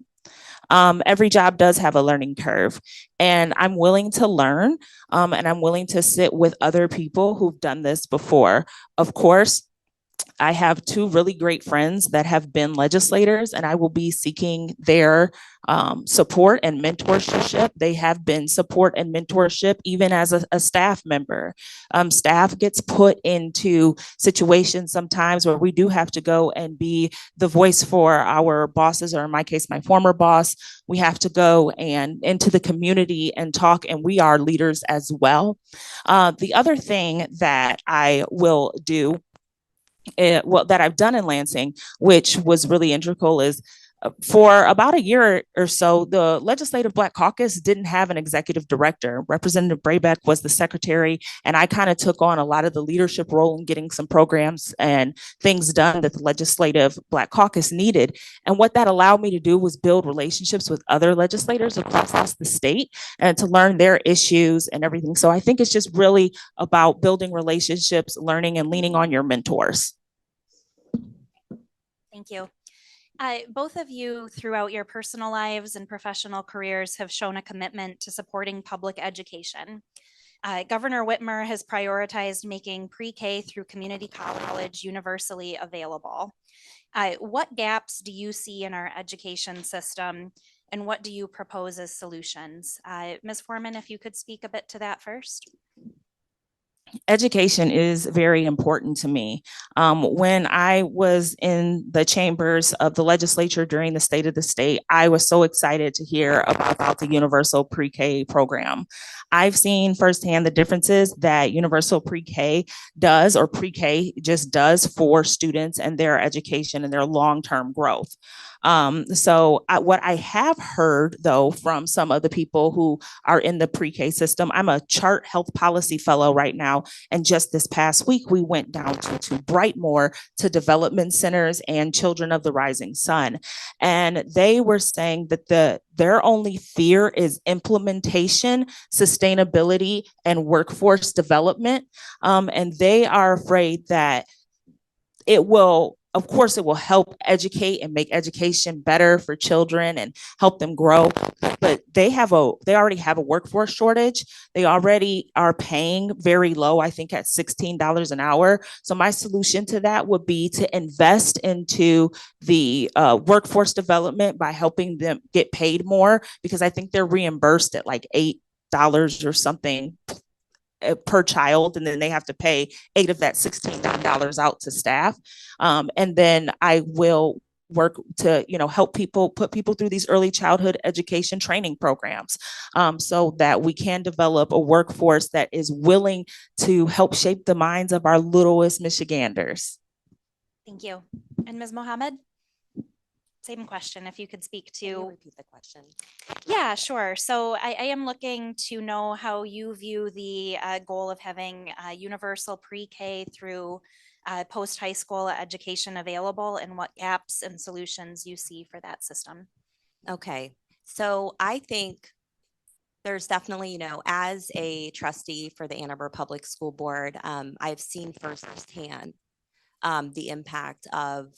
Every job does have a learning curve, and I'm willing to learn, and I'm willing to sit with other people who've done this before. Of course, I have two really great friends that have been legislators, and I will be seeking their support and mentorship. They have been support and mentorship even as a staff member. Staff gets put into situations sometimes where we do have to go and be the voice for our bosses, or in my case, my former boss. We have to go and into the community and talk, and we are leaders as well. The other thing that I will do, that I've done in Lansing, which was really integral, is for about a year or so, the Legislative Black Caucus didn't have an executive director. Representative Brabec was the secretary, and I kind of took on a lot of the leadership role in getting some programs and things done that the Legislative Black Caucus needed. And what that allowed me to do was build relationships with other legislators across the state and to learn their issues and everything. So I think it's just really about building relationships, learning, and leaning on your mentors. Thank you. Both of you throughout your personal lives and professional careers have shown a commitment to supporting public education. Governor Whitmer has prioritized making pre-K through community college universally available. What gaps do you see in our education system, and what do you propose as solutions? Ms. Foreman, if you could speak a bit to that first. Education is very important to me. When I was in the chambers of the legislature during the State of the State, I was so excited to hear about the universal pre-K program. I've seen firsthand the differences that universal pre-K does, or pre-K just does, for students and their education and their long-term growth. What I have heard, though, from some of the people who are in the pre-K system, I'm a chart health policy fellow right now. And just this past week, we went down to Brightmoor to development centers and Children of the Rising Sun. And they were saying that their only fear is implementation, sustainability, and workforce development. And they are afraid that it will, of course, it will help educate and make education better for children and help them grow. But they already have a workforce shortage. They already are paying very low, I think at $16 an hour. So my solution to that would be to invest into the workforce development by helping them get paid more, because I think they're reimbursed at like $8 or something per child, and then they have to pay $8 of that $16 out to staff. And then I will work to, help put people through these early childhood education training programs, so that we can develop a workforce that is willing to help shape the minds of our littlest Michiganders. Thank you. And Ms. Mohammed? Same question, if you could speak to. Can you repeat the question? Yeah, sure. So I am looking to know how you view the goal of having universal pre-K through post-high school education available, and what gaps and solutions you see for that system. Okay, so I think there's definitely, as a trustee for the Ann Arbor Public School Board, I've seen firsthand the impact of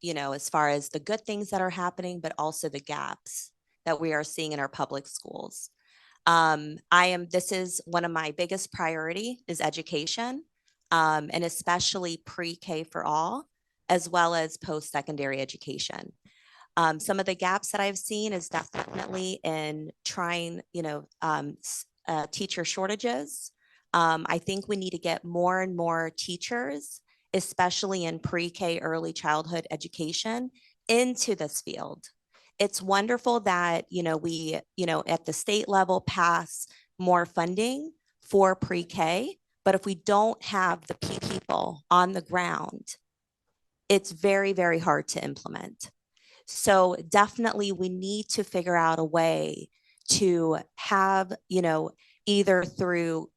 as far as the good things that are happening, but also the gaps that we are seeing in our public schools. This is one of my biggest priority is education, and especially pre-K for all, as well as post-secondary education. Some of the gaps that I've seen is definitely in trying, teacher shortages. I think we need to get more and more teachers, especially in pre-K early childhood education, into this field. It's wonderful that, we, at the state level pass more funding for pre-K, but if we don't have the people on the ground, it's very, very hard to implement. So definitely we need to figure out a way to have, either through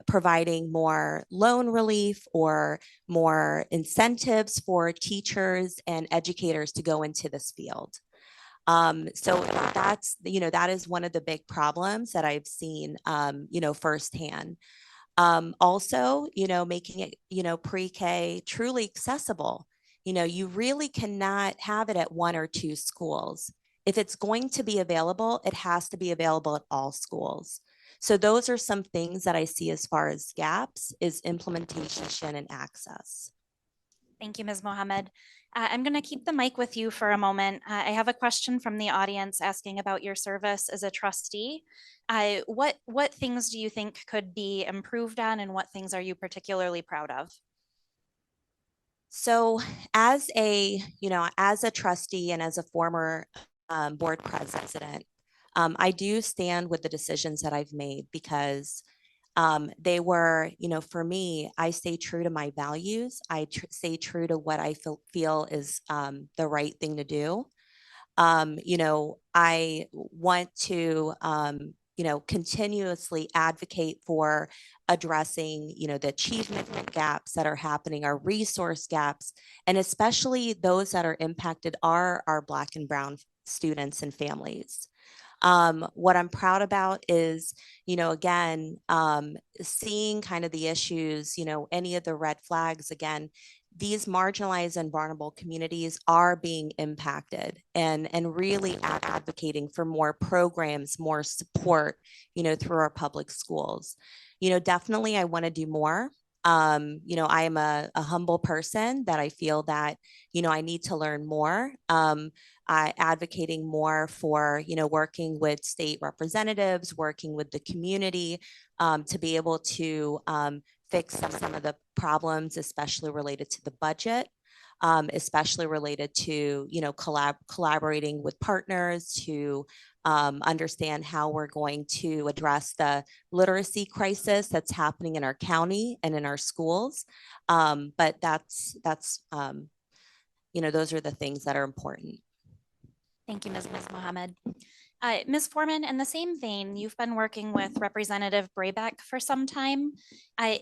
providing more loan relief or more incentives for teachers and educators to go into this field. So that's, that is one of the big problems that I've seen, firsthand. Also, making it, pre-K truly accessible. You really cannot have it at one or two schools. If it's going to be available, it has to be available at all schools. So those are some things that I see as far as gaps is implementation and access. Thank you, Ms. Mohammed. I'm going to keep the mic with you for a moment. I have a question from the audience asking about your service as a trustee. What things do you think could be improved on, and what things are you particularly proud of? So as a, as a trustee and as a former board president, I do stand with the decisions that I've made because they were, for me, I stay true to my values. I stay true to what I feel is the right thing to do. I want to, continuously advocate for addressing, the achievement gaps that are happening, our resource gaps, and especially those that are impacted are our Black and Brown students and families. What I'm proud about is, again, seeing kind of the issues, any of the red flags, again, these marginalized and vulnerable communities are being impacted, and really advocating for more programs, more support, through our public schools. Definitely I want to do more. I am a humble person that I feel that, I need to learn more. Advocating more for, working with state representatives, working with the community to be able to fix some of the problems, especially related to the budget, especially related to, collaborating with partners to understand how we're going to address the literacy crisis that's happening in our county and in our schools. But that's those are the things that are important. Thank you, Ms. Mohammed. Ms. Foreman, in the same vein, you've been working with Representative Brabec for some time.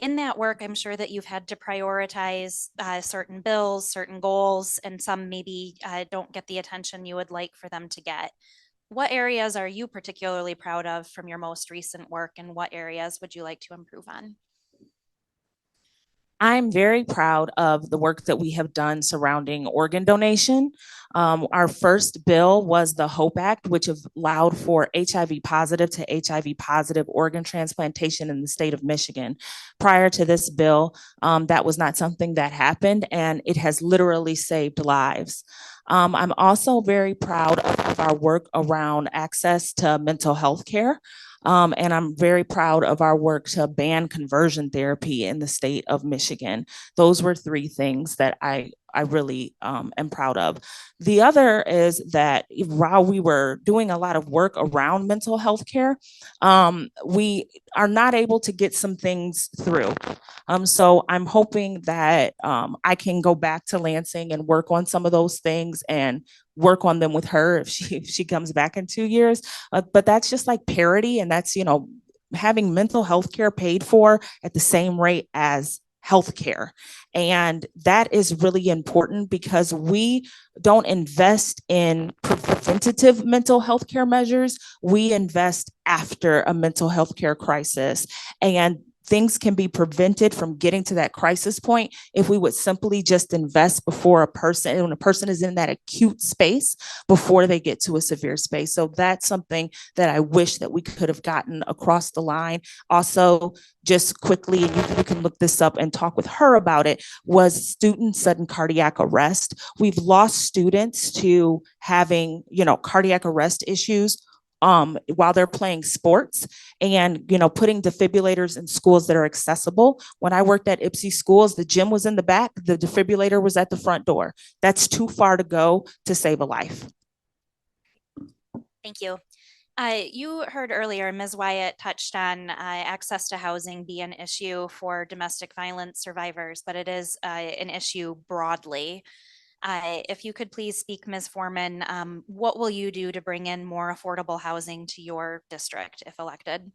In that work, I'm sure that you've had to prioritize certain bills, certain goals, and some maybe don't get the attention you would like for them to get. What areas are you particularly proud of from your most recent work, and what areas would you like to improve on? I'm very proud of the work that we have done surrounding organ donation. Our first bill was the HOPE Act, which allowed for HIV positive to HIV positive organ transplantation in the state of Michigan. Prior to this bill, that was not something that happened, and it has literally saved lives. I'm also very proud of our work around access to mental health care. And I'm very proud of our work to ban conversion therapy in the state of Michigan. Those were three things that I really am proud of. The other is that while we were doing a lot of work around mental health care, we are not able to get some things through. So I'm hoping that I can go back to Lansing and work on some of those things and work on them with her if she comes back in 2 years. But that's just like parity, and that's, having mental health care paid for at the same rate as healthcare. And that is really important because we don't invest in preventative mental health care measures. We invest after a mental health care crisis. And things can be prevented from getting to that crisis point if we would simply just invest before a person, when a person is in that acute space, before they get to a severe space. So that's something that I wish that we could have gotten across the line. Also, just quickly, and you can look this up and talk with her about it, was student sudden cardiac arrest. We've lost students to having, cardiac arrest issues while they're playing sports, and, putting defibrillators in schools that are accessible. When I worked at Ipsy schools, the gym was in the back, the defibrillator was at the front door. That's too far to go to save a life. Thank you. You heard earlier, Ms. Wyatt touched on access to housing be an issue for domestic violence survivors, but it is an issue broadly. If you could please speak, Ms. Foreman, what will you do to bring in more affordable housing to your district if elected?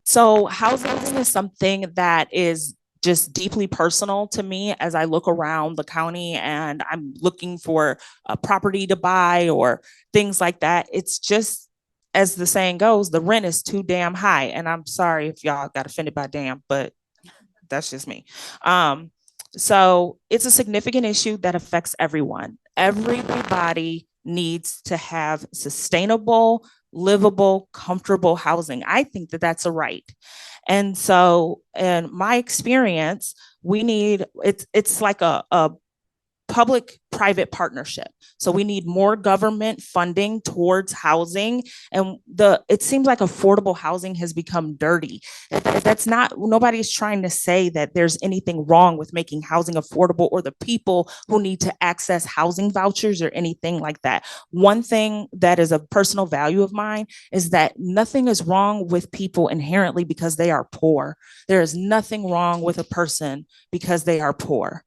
So housing is something that is just deeply personal to me as I look around the county and I'm looking for a property to buy or things like that. It's just, as the saying goes, the rent is too damn high. And I'm sorry if y'all got offended by damn, but that's just me. So it's a significant issue that affects everyone. Everybody needs to have sustainable, livable, comfortable housing. I think that that's a right. And so in my experience, we need, it's like a public-private partnership. So we need more government funding towards housing. And it seems like affordable housing has become dirty. That's not, nobody's trying to say that there's anything wrong with making housing affordable or the people who need to access housing vouchers or anything like that. One thing that is a personal value of mine is that nothing is wrong with people inherently because they are poor. There is nothing wrong with a person because they are poor.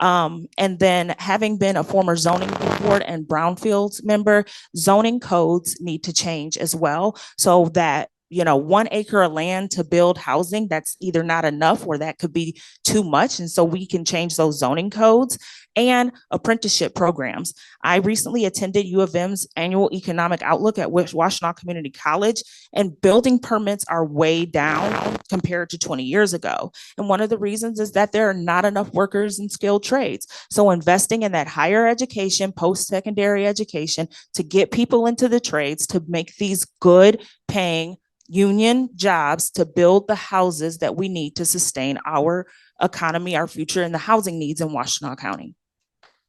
And then having been a former zoning board and brownfields member, zoning codes need to change as well so that 1 acre of land to build housing, that's either not enough or that could be too much. And so we can change those zoning codes and apprenticeship programs. I recently attended U of M's annual economic outlook at Washtenaw Community College, and building permits are way down compared to 20 years ago. And one of the reasons is that there are not enough workers in skilled trades. So investing in that higher education, post-secondary education to get people into the trades, to make these good paying union jobs, to build the houses that we need to sustain our economy, our future, and the housing needs in Washtenaw County.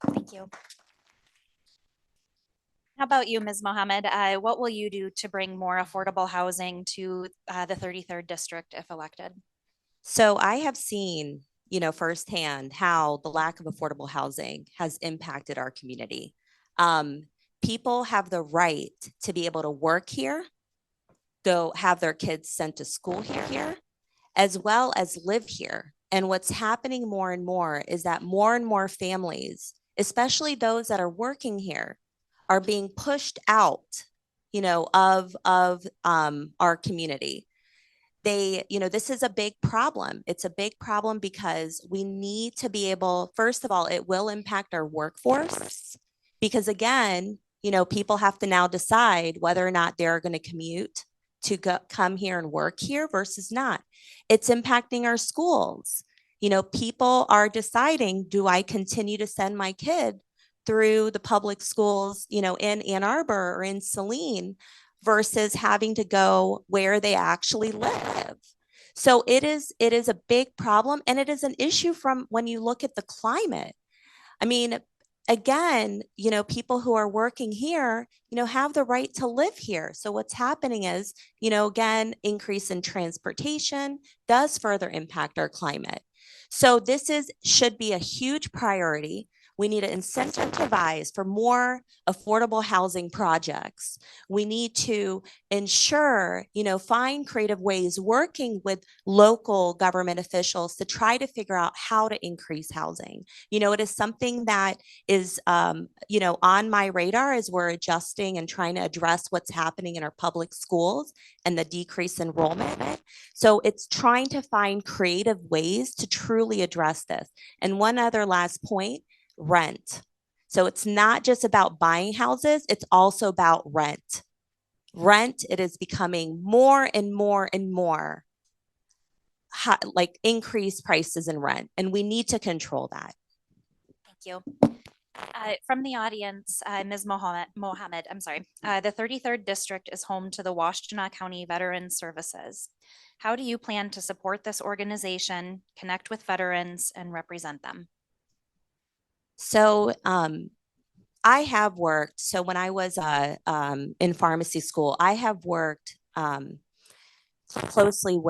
Thank you. How about you, Ms. Mohammed? What will you do to bring more affordable housing to the 33rd district if elected? So I have seen, firsthand how the lack of affordable housing has impacted our community. People have the right to be able to work here, go have their kids sent to school here, as well as live here. And what's happening more and more is that more and more families, especially those that are working here, are being pushed out, of our community. This is a big problem. It's a big problem because we need to be able, first of all, it will impact our workforce because again, people have to now decide whether or not they're going to commute to come here and work here versus not. It's impacting our schools. People are deciding, do I continue to send my kid through the public schools, in Ann Arbor or in Saline versus having to go where they actually live? So it is a big problem, and it is an issue from when you look at the climate. I mean, again, people who are working here, have the right to live here. So what's happening is, again, increase in transportation does further impact our climate. So this should be a huge priority. We need to incentivize for more affordable housing projects. We need to ensure, find creative ways working with local government officials to try to figure out how to increase housing. It is something that is, on my radar as we're adjusting and trying to address what's happening in our public schools and the decrease in enrollment. So it's trying to find creative ways to truly address this. And one other last point, rent. So it's not just about buying houses, it's also about rent. Rent, it is becoming more and more and more like increased prices in rent, and we need to control that. Thank you. From the audience, Ms. Mohammed, I'm sorry. The 33rd district is home to the Washtenaw County Veterans Services. How do you plan to support this organization, connect with veterans, and represent them? So I have worked, so when I was in pharmacy school, I have worked closely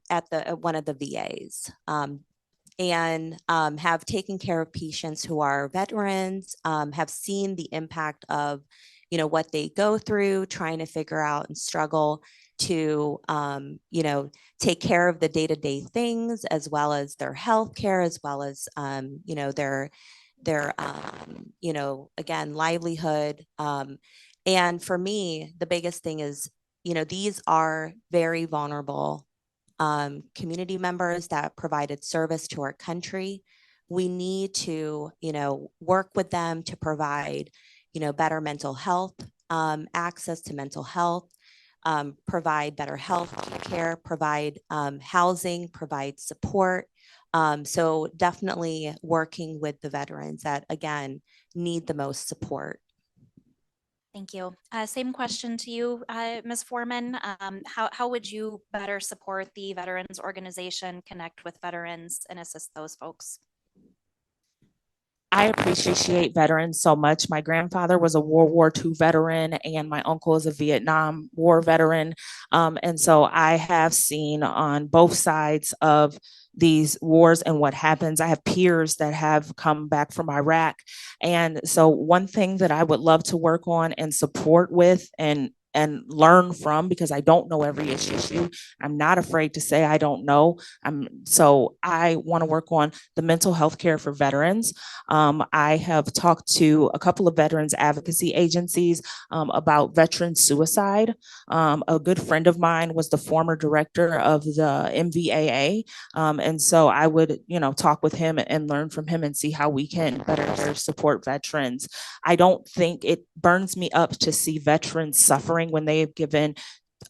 at one of the VAs and have taken care of patients who are veterans, have seen the impact of, what they go through, trying to figure out and struggle to, take care of the day-to-day things, as well as their health care, as well as, their again, livelihood. And for me, the biggest thing is, these are very vulnerable community members that provided service to our country. We need to, work with them to provide, better mental health, access to mental health, provide better health care, provide housing, provide support. So definitely working with the veterans that, again, need the most support. Thank you. Same question to you, Ms. Foreman. How would you better support the veterans organization, connect with veterans, and assist those folks? I appreciate veterans so much. My grandfather was a World War II veteran, and my uncle is a Vietnam War veteran. And so I have seen on both sides of these wars and what happens. I have peers that have come back from Iraq. And so one thing that I would love to work on and support with and learn from, because I don't know every issue. I'm not afraid to say I don't know. So I want to work on the mental health care for veterans. I have talked to a couple of veterans advocacy agencies about veteran suicide. A good friend of mine was the former director of the MVAA. And so I would, talk with him and learn from him and see how we can better support veterans. I don't think it burns me up to see veterans suffering when they have given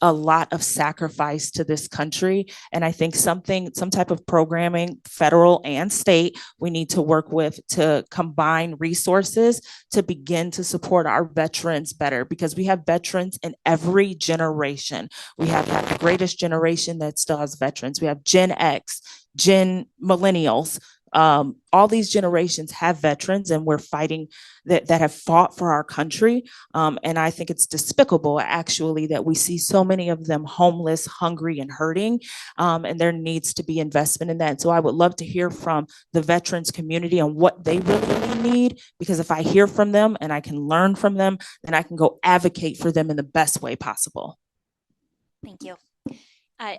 a lot of sacrifice to this country. And I think some type of programming, federal and state, we need to work with to combine resources to begin to support our veterans better, because we have veterans in every generation. We have the greatest generation that still has veterans. We have Gen X, Gen Millennials. All these generations have veterans, and we're fighting that have fought for our country. And I think it's despicable, actually, that we see so many of them homeless, hungry, and hurting. And there needs to be investment in that. So I would love to hear from the veterans community on what they really need, because if I hear from them and I can learn from them, then I can go advocate for them in the best way possible. Thank you.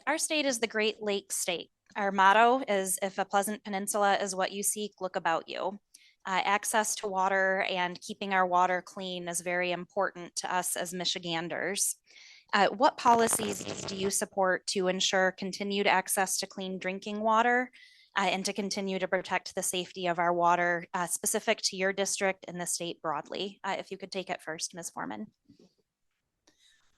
Our state is the Great Lakes state. Our motto is, if a pleasant peninsula is what you seek, look about you. Access to water and keeping our water clean is very important to us as Michiganders. What policies do you support to ensure continued access to clean drinking water and to continue to protect the safety of our water, specific to your district and the state broadly? If you could take it first, Ms. Foreman.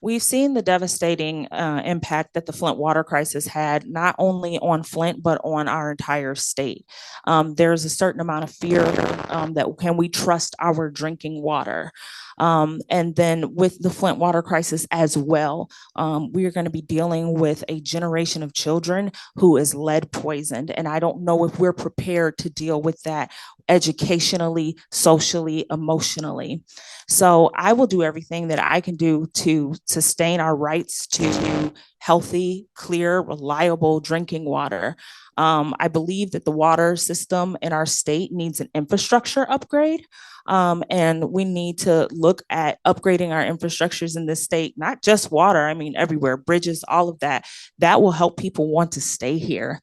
We've seen the devastating impact that the Flint water crisis had, not only on Flint, but on our entire state. There's a certain amount of fear that can we trust our drinking water? And then with the Flint water crisis as well, we are going to be dealing with a generation of children who is lead poisoned. And I don't know if we're prepared to deal with that educationally, socially, emotionally. So I will do everything that I can do to sustain our rights to healthy, clear, reliable drinking water. I believe that the water system in our state needs an infrastructure upgrade. And we need to look at upgrading our infrastructures in this state, not just water, I mean, everywhere, bridges, all of that. That will help people want to stay here.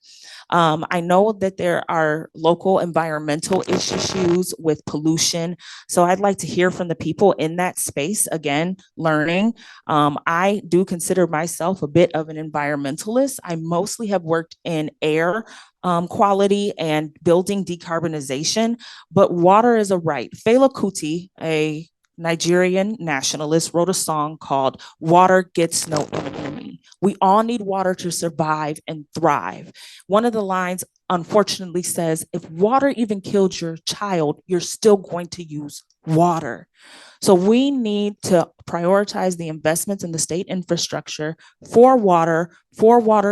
I know that there are local environmental issues with pollution. So I'd like to hear from the people in that space, again, learning. I do consider myself a bit of an environmentalist. I mostly have worked in air quality and building decarbonization, but water is a right. Fela Kuti, a Nigerian nationalist, wrote a song called "Water Gets No Enemy." We all need water to survive and thrive. One of the lines, unfortunately, says, if water even killed your child, you're still going to use water. So we need to prioritize the investments in the state infrastructure for water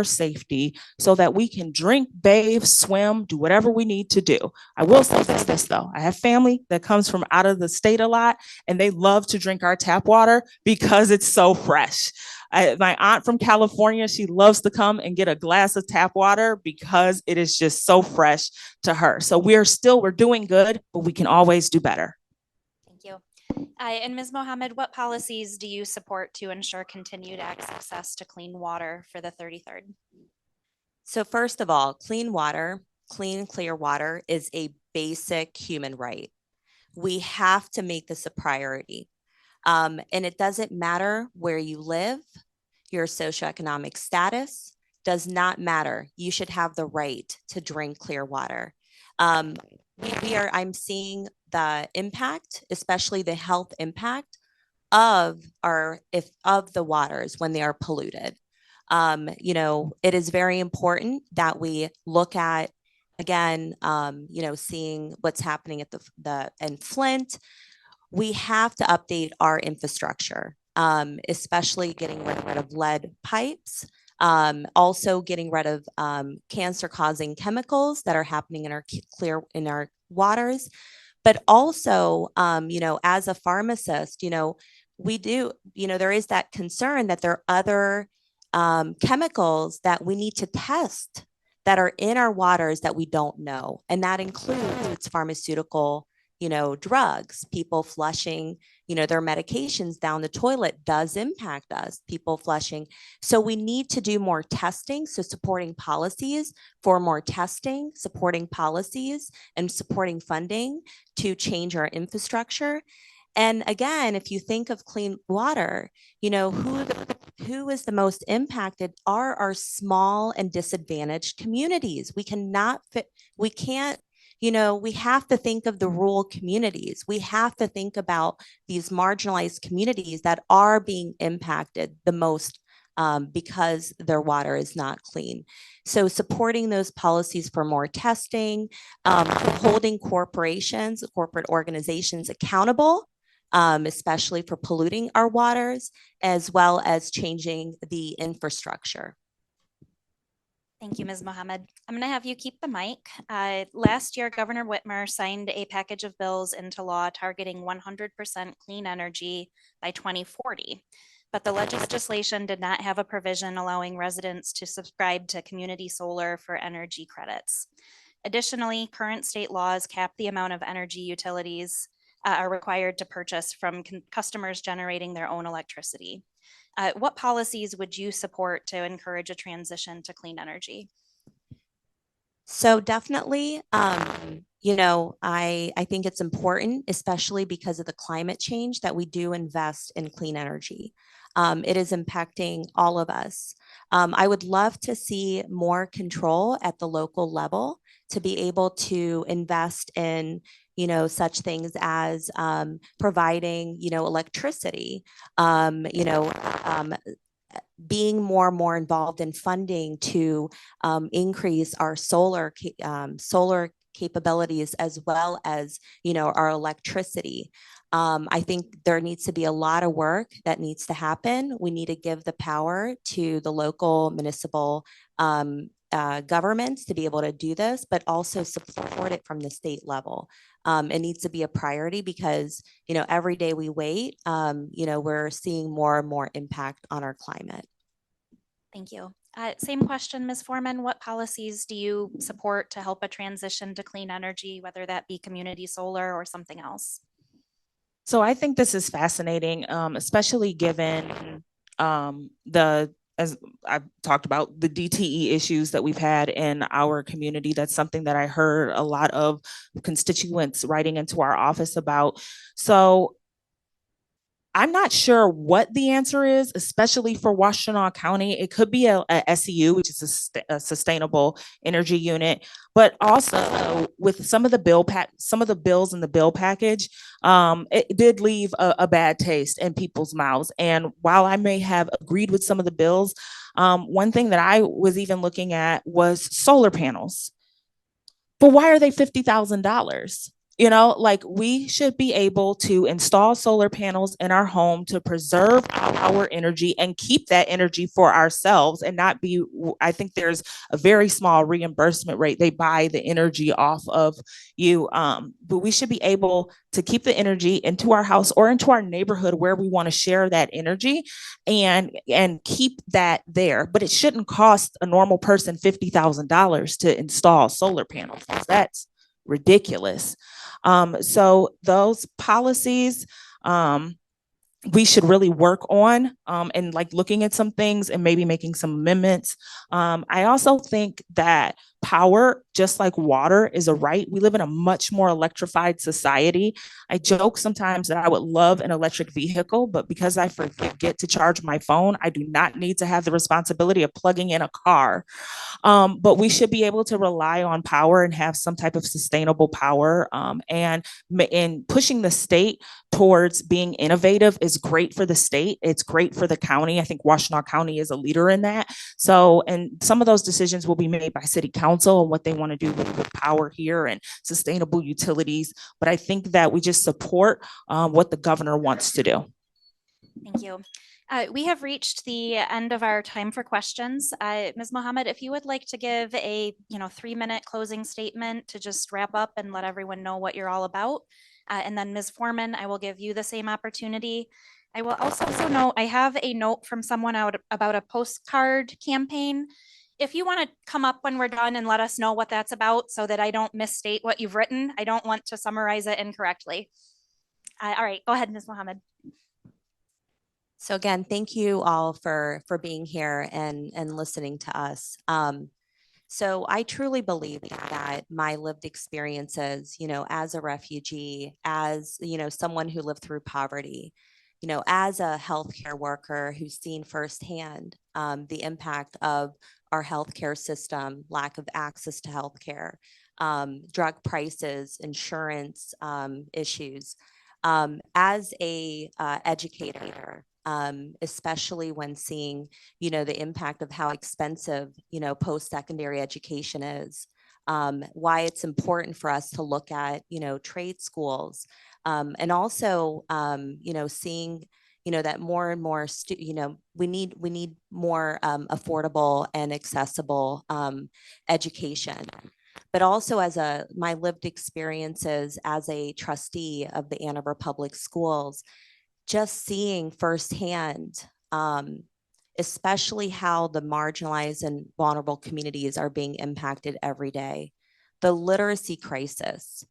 safety, so that we can drink, bathe, swim, do whatever we need to do. I will say this though, I have family that comes from out of the state a lot, and they love to drink our tap water because it's so fresh. My aunt from California, she loves to come and get a glass of tap water because it is just so fresh to her. So we're doing good, but we can always do better. Thank you. And Ms. Mohammed, what policies do you support to ensure continued access to clean water for the 33rd? So first of all, clean water, clean, clear water is a basic human right. We have to make this a priority. And it doesn't matter where you live, your socioeconomic status does not matter. You should have the right to drink clear water. I'm seeing the impact, especially the health impact of the waters when they are polluted. It is very important that we look at, again, seeing what's happening at in Flint. we have to update our infrastructure, especially getting rid of lead pipes, also getting rid of cancer-causing chemicals that are happening in our waters. But also, you know, as a pharmacist, you know, there is that concern that there are other chemicals that we need to test that are in our waters that we don't know. And that includes pharmaceutical, you know, drugs. People flushing, you know, their medications down the toilet does impact us, people flushing. So we need to do more testing. So supporting policies for more testing, supporting policies and supporting funding to change our infrastructure. And again, if you think of clean water, you know, who is the most impacted are our small and disadvantaged communities. We can't, you know, we have to think of the rural communities. We have to think about these marginalized communities that are being impacted the most because their water is not clean. So supporting those policies for more testing, holding corporations, corporate organizations accountable, especially for polluting our waters, as well as changing the infrastructure. Thank you, Ms. Mohammed. I'm going to have you keep the mic. Last year, Governor Whitmer signed a package of bills into law targeting 100% clean energy by 2040. But the legislation did not have a provision allowing residents to subscribe to community solar for energy credits. Additionally, current state laws cap the amount of energy utilities are required to purchase from customers generating their own electricity. What policies would you support to encourage a transition to clean energy? So definitely, you know, I think it's important, especially because of the climate change, that we do invest in clean energy. It is impacting all of us. I would love to see more control at the local level to be able to invest in, you know, such things as providing, you know, electricity, you know, being more and more involved in funding to increase our solar capabilities, as well as, you know, our electricity. I think there needs to be a lot of work that needs to happen. We need to give the power to the local municipal governments to be able to do this, but also support it from the state level. It needs to be a priority because, you know, every day we wait, you know, we're seeing more and more impact on our climate. Thank you. Same question, Ms. Foreman. What policies do you support to help a transition to clean energy, whether that be community solar or something else? So I think this is fascinating, especially given as I've talked about, the DTE issues that we've had in our community. That's something that I heard a lot of constituents writing into our office about. So I'm not sure what the answer is, especially for Washtenaw County. It could be a SEU, which is a sustainable energy unit, but also with some of the bills in the bill package, it did leave a bad taste in people's mouths. And while I may have agreed with some of the bills, one thing that I was even looking at was solar panels. But why are they $50,000? You know, like, we should be able to install solar panels in our home to preserve our energy and keep that energy for ourselves, and not be, I think there's a very small reimbursement rate. They buy the energy off of you. But we should be able to keep the energy into our house or into our neighborhood where we want to share that energy and keep that there. But it shouldn't cost a normal person $50,000 to install solar panels. That's ridiculous. So those policies, we should really work on, and like looking at some things and maybe making some amendments. I also think that power, just like water, is a right. We live in a much more electrified society. I joke sometimes that I would love an electric vehicle, but because I forget to charge my phone, I do not need to have the responsibility of plugging in a car. But we should be able to rely on power and have some type of sustainable power. And pushing the state towards being innovative is great for the state. It's great for the county. I think Washtenaw County is a leader in that. So, and some of those decisions will be made by city council council and what they want to do with power here and sustainable utilities. But I think that we just support what the governor wants to do. Thank you. We have reached the end of our time for questions. Ms. Mohammed, if you would like to give a 3-minute closing statement to just wrap up and let everyone know what you're all about. And then Ms. Foreman, I will give you the same opportunity. I will also note, I have a note from someone out about a postcard campaign. If you want to come up when we're done and let us know what that's about so that I don't misstate what you've written, I don't want to summarize it incorrectly. All right, go ahead, Ms. Mohammed. So again, thank you all for being here and listening to us. So I truly believe that my lived experiences, as a refugee, as, someone who lived through poverty, as a healthcare worker who's seen firsthand the impact of our healthcare system, lack of access to healthcare, drug prices, insurance issues, as a educator, especially when seeing, the impact of how expensive, post-secondary education is, why it's important for us to look at, trade schools, and also, seeing, that more and more, we need more affordable and accessible education. But also as my lived experiences as a trustee of the Ann Arbor Public Schools, just seeing firsthand, especially how the marginalized and vulnerable communities are being impacted every day. The literacy crisis,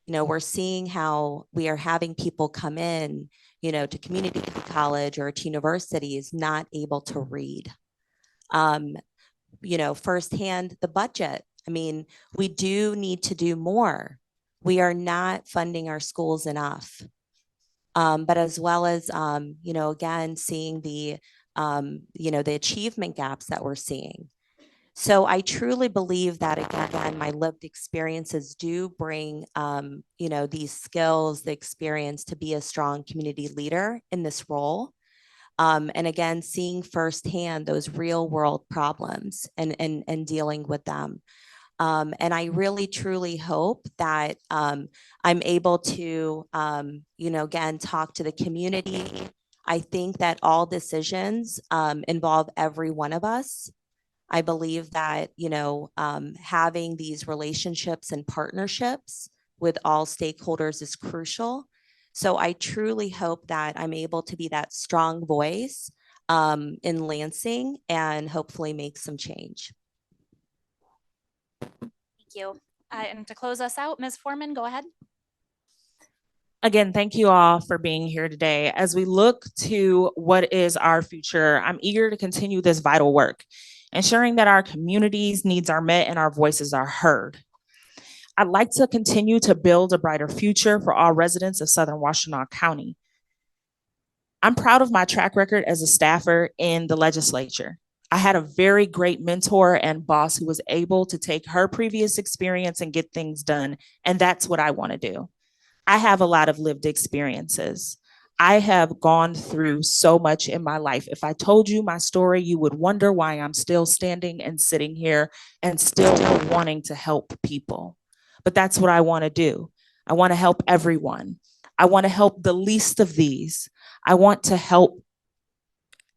we're seeing how we are having people come in, to community college or to universities not able to read. Firsthand, the budget. I mean, we do need to do more. We are not funding our schools enough. But as well as, again, seeing the achievement gaps that we're seeing. So I truly believe that, again, my lived experiences do bring, these skills, the experience to be a strong community leader in this role. And again, seeing firsthand those real world problems and dealing with them. And I really, truly hope that I'm able to, again, talk to the community. I think that all decisions involve every one of us. I believe that, having these relationships and partnerships with all stakeholders is crucial. So I truly hope that I'm able to be that strong voice in Lansing and hopefully make some change. Thank you. And to close us out, Ms. Foreman, go ahead. Again, thank you all for being here today. As we look to what is our future, I'm eager to continue this vital work, ensuring that our communities' needs are met and our voices are heard. I'd like to continue to build a brighter future for all residents of Southern Washtenaw County. I'm proud of my track record as a staffer in the legislature. I had a very great mentor and boss who was able to take her previous experience and get things done. And that's what I want to do. I have a lot of lived experiences. I have gone through so much in my life. If I told you my story, you would wonder why I'm still standing and sitting here and still wanting to help people. But that's what I want to do. I want to help everyone. I want to help the least of these. I want to help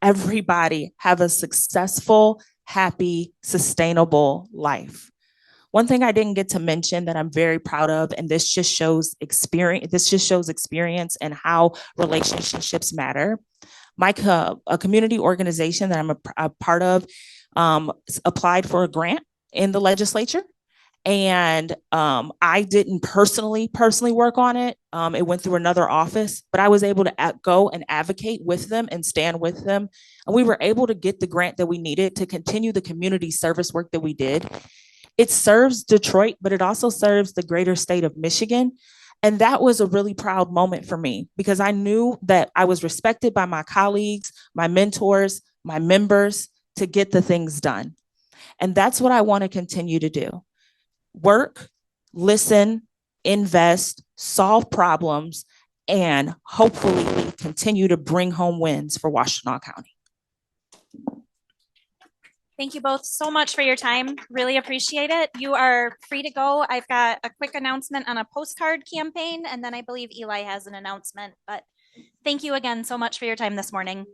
everybody have a successful, happy, sustainable life. One thing I didn't get to mention that I'm very proud of, and this just shows experience and how relationships matter. A community organization that I'm a part of applied for a grant in the legislature. And I didn't personally work on it. It went through another office, but I was able to go and advocate with them and stand with them. And we were able to get the grant that we needed to continue the community service work that we did. It serves Detroit, but it also serves the greater state of Michigan. And that was a really proud moment for me because I knew that I was respected by my colleagues, my mentors, my members to get the things done. And that's what I want to continue to do. Work, listen, invest, solve problems, and hopefully continue to bring home wins for Washtenaw County. Thank you both so much for your time. Really appreciate it. You are free to go. I've got a quick announcement on a postcard campaign, and then I believe Eli has an announcement, but thank you again so much for your time this morning.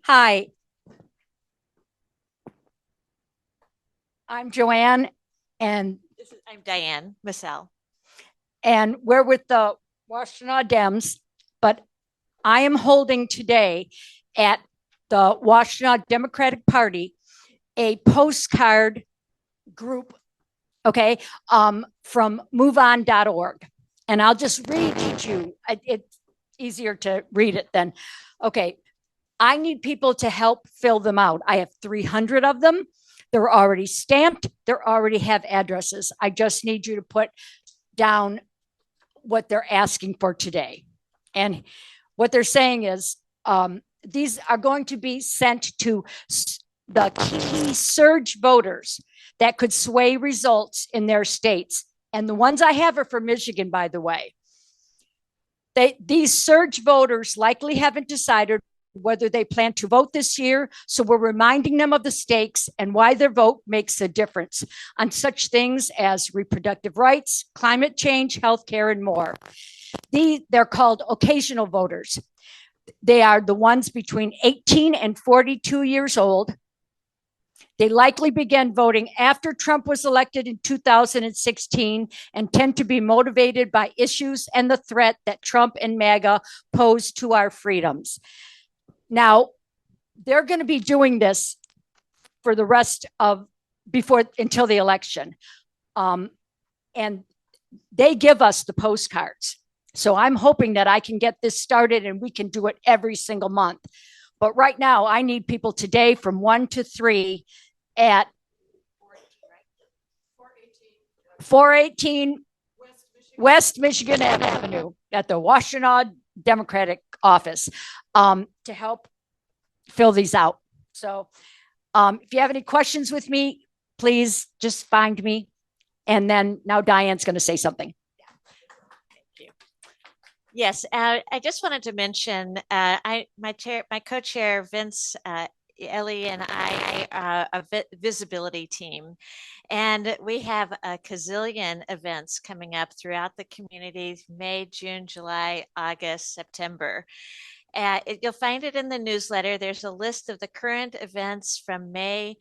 Hi. I'm Joanne, and I'm Diane Massell. and we're with the Washtenaw Dems, but I am holding today at the Washtenaw Democratic Party a postcard group, okay, from moveon.org. And I'll just read to you. It's easier to read it than, okay. I need people to help fill them out. I have 300 of them. They're already stamped. They already have addresses. I just need you to put down what they're asking for today. And what they're saying is these are going to be sent to the key surge voters that could sway results in their states. And the ones I have are for Michigan, by the way. These surge voters likely haven't decided whether they plan to vote this year. So we're reminding them of the stakes and why their vote makes a difference on such things as reproductive rights, climate change, healthcare, and more. They're called occasional voters. They are the ones between 18 and 42 years old. They likely began voting after Trump was elected in 2016 and tend to be motivated by issues and the threat that Trump and MAGA pose to our freedoms. Now, they're going to be doing this for the rest of until the election. And they give us the postcards. So I'm hoping that I can get this started and we can do it every single month. But right now, I need people today from 1 to 3 at 418 West Michigan Avenue at the Washtenaw Democratic office to help fill these out. So if you have any questions with me, please just find me. And then now Diane's going to say something. Yes, I just wanted to mention my co-chair Vince, Ellie, and I are a visibility team, and we have a gazillion events coming up throughout the community: May, June, July, August, September. You'll find it in the newsletter. There's a list of the current events from May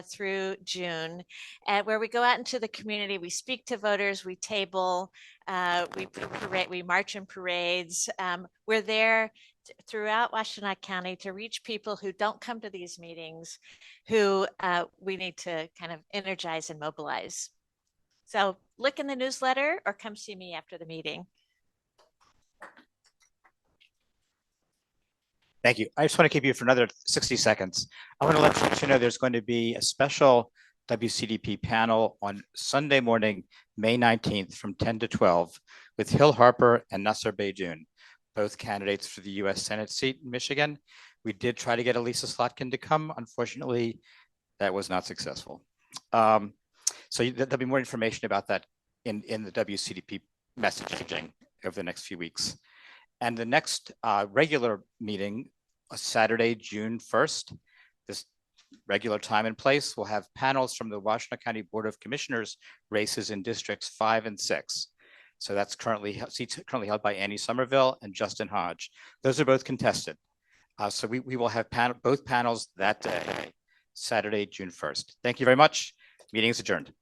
through June, where we go out into the community. We speak to voters. We table. We march in parades. We're there throughout Washtenaw County to reach people who don't come to these meetings, who we need to kind of energize and mobilize. So look in the newsletter or come see me after the meeting. Thank you. I just want to keep you for another 60 seconds. I want to let you know there's going to be a special WCDP panel on Sunday morning, May 19th from 10 to 12 with Hill Harper and Nasser Beydoun, both candidates for the US Senate seat in Michigan. We did try to get Elisa Slotkin to come. Unfortunately, that was not successful. So there'll be more information about that in the WCDP messaging over the next few weeks. And the next regular meeting, Saturday, June 1st, this regular time and place, we'll have panels from the Washtenaw County Board of Commissioners races in districts 5 and 6. So that's seats currently held by Annie Somerville and Justin Hodge. Those are both contested. So we will have both panels that day, Saturday, June 1st. Thank you very much. Meeting is adjourned.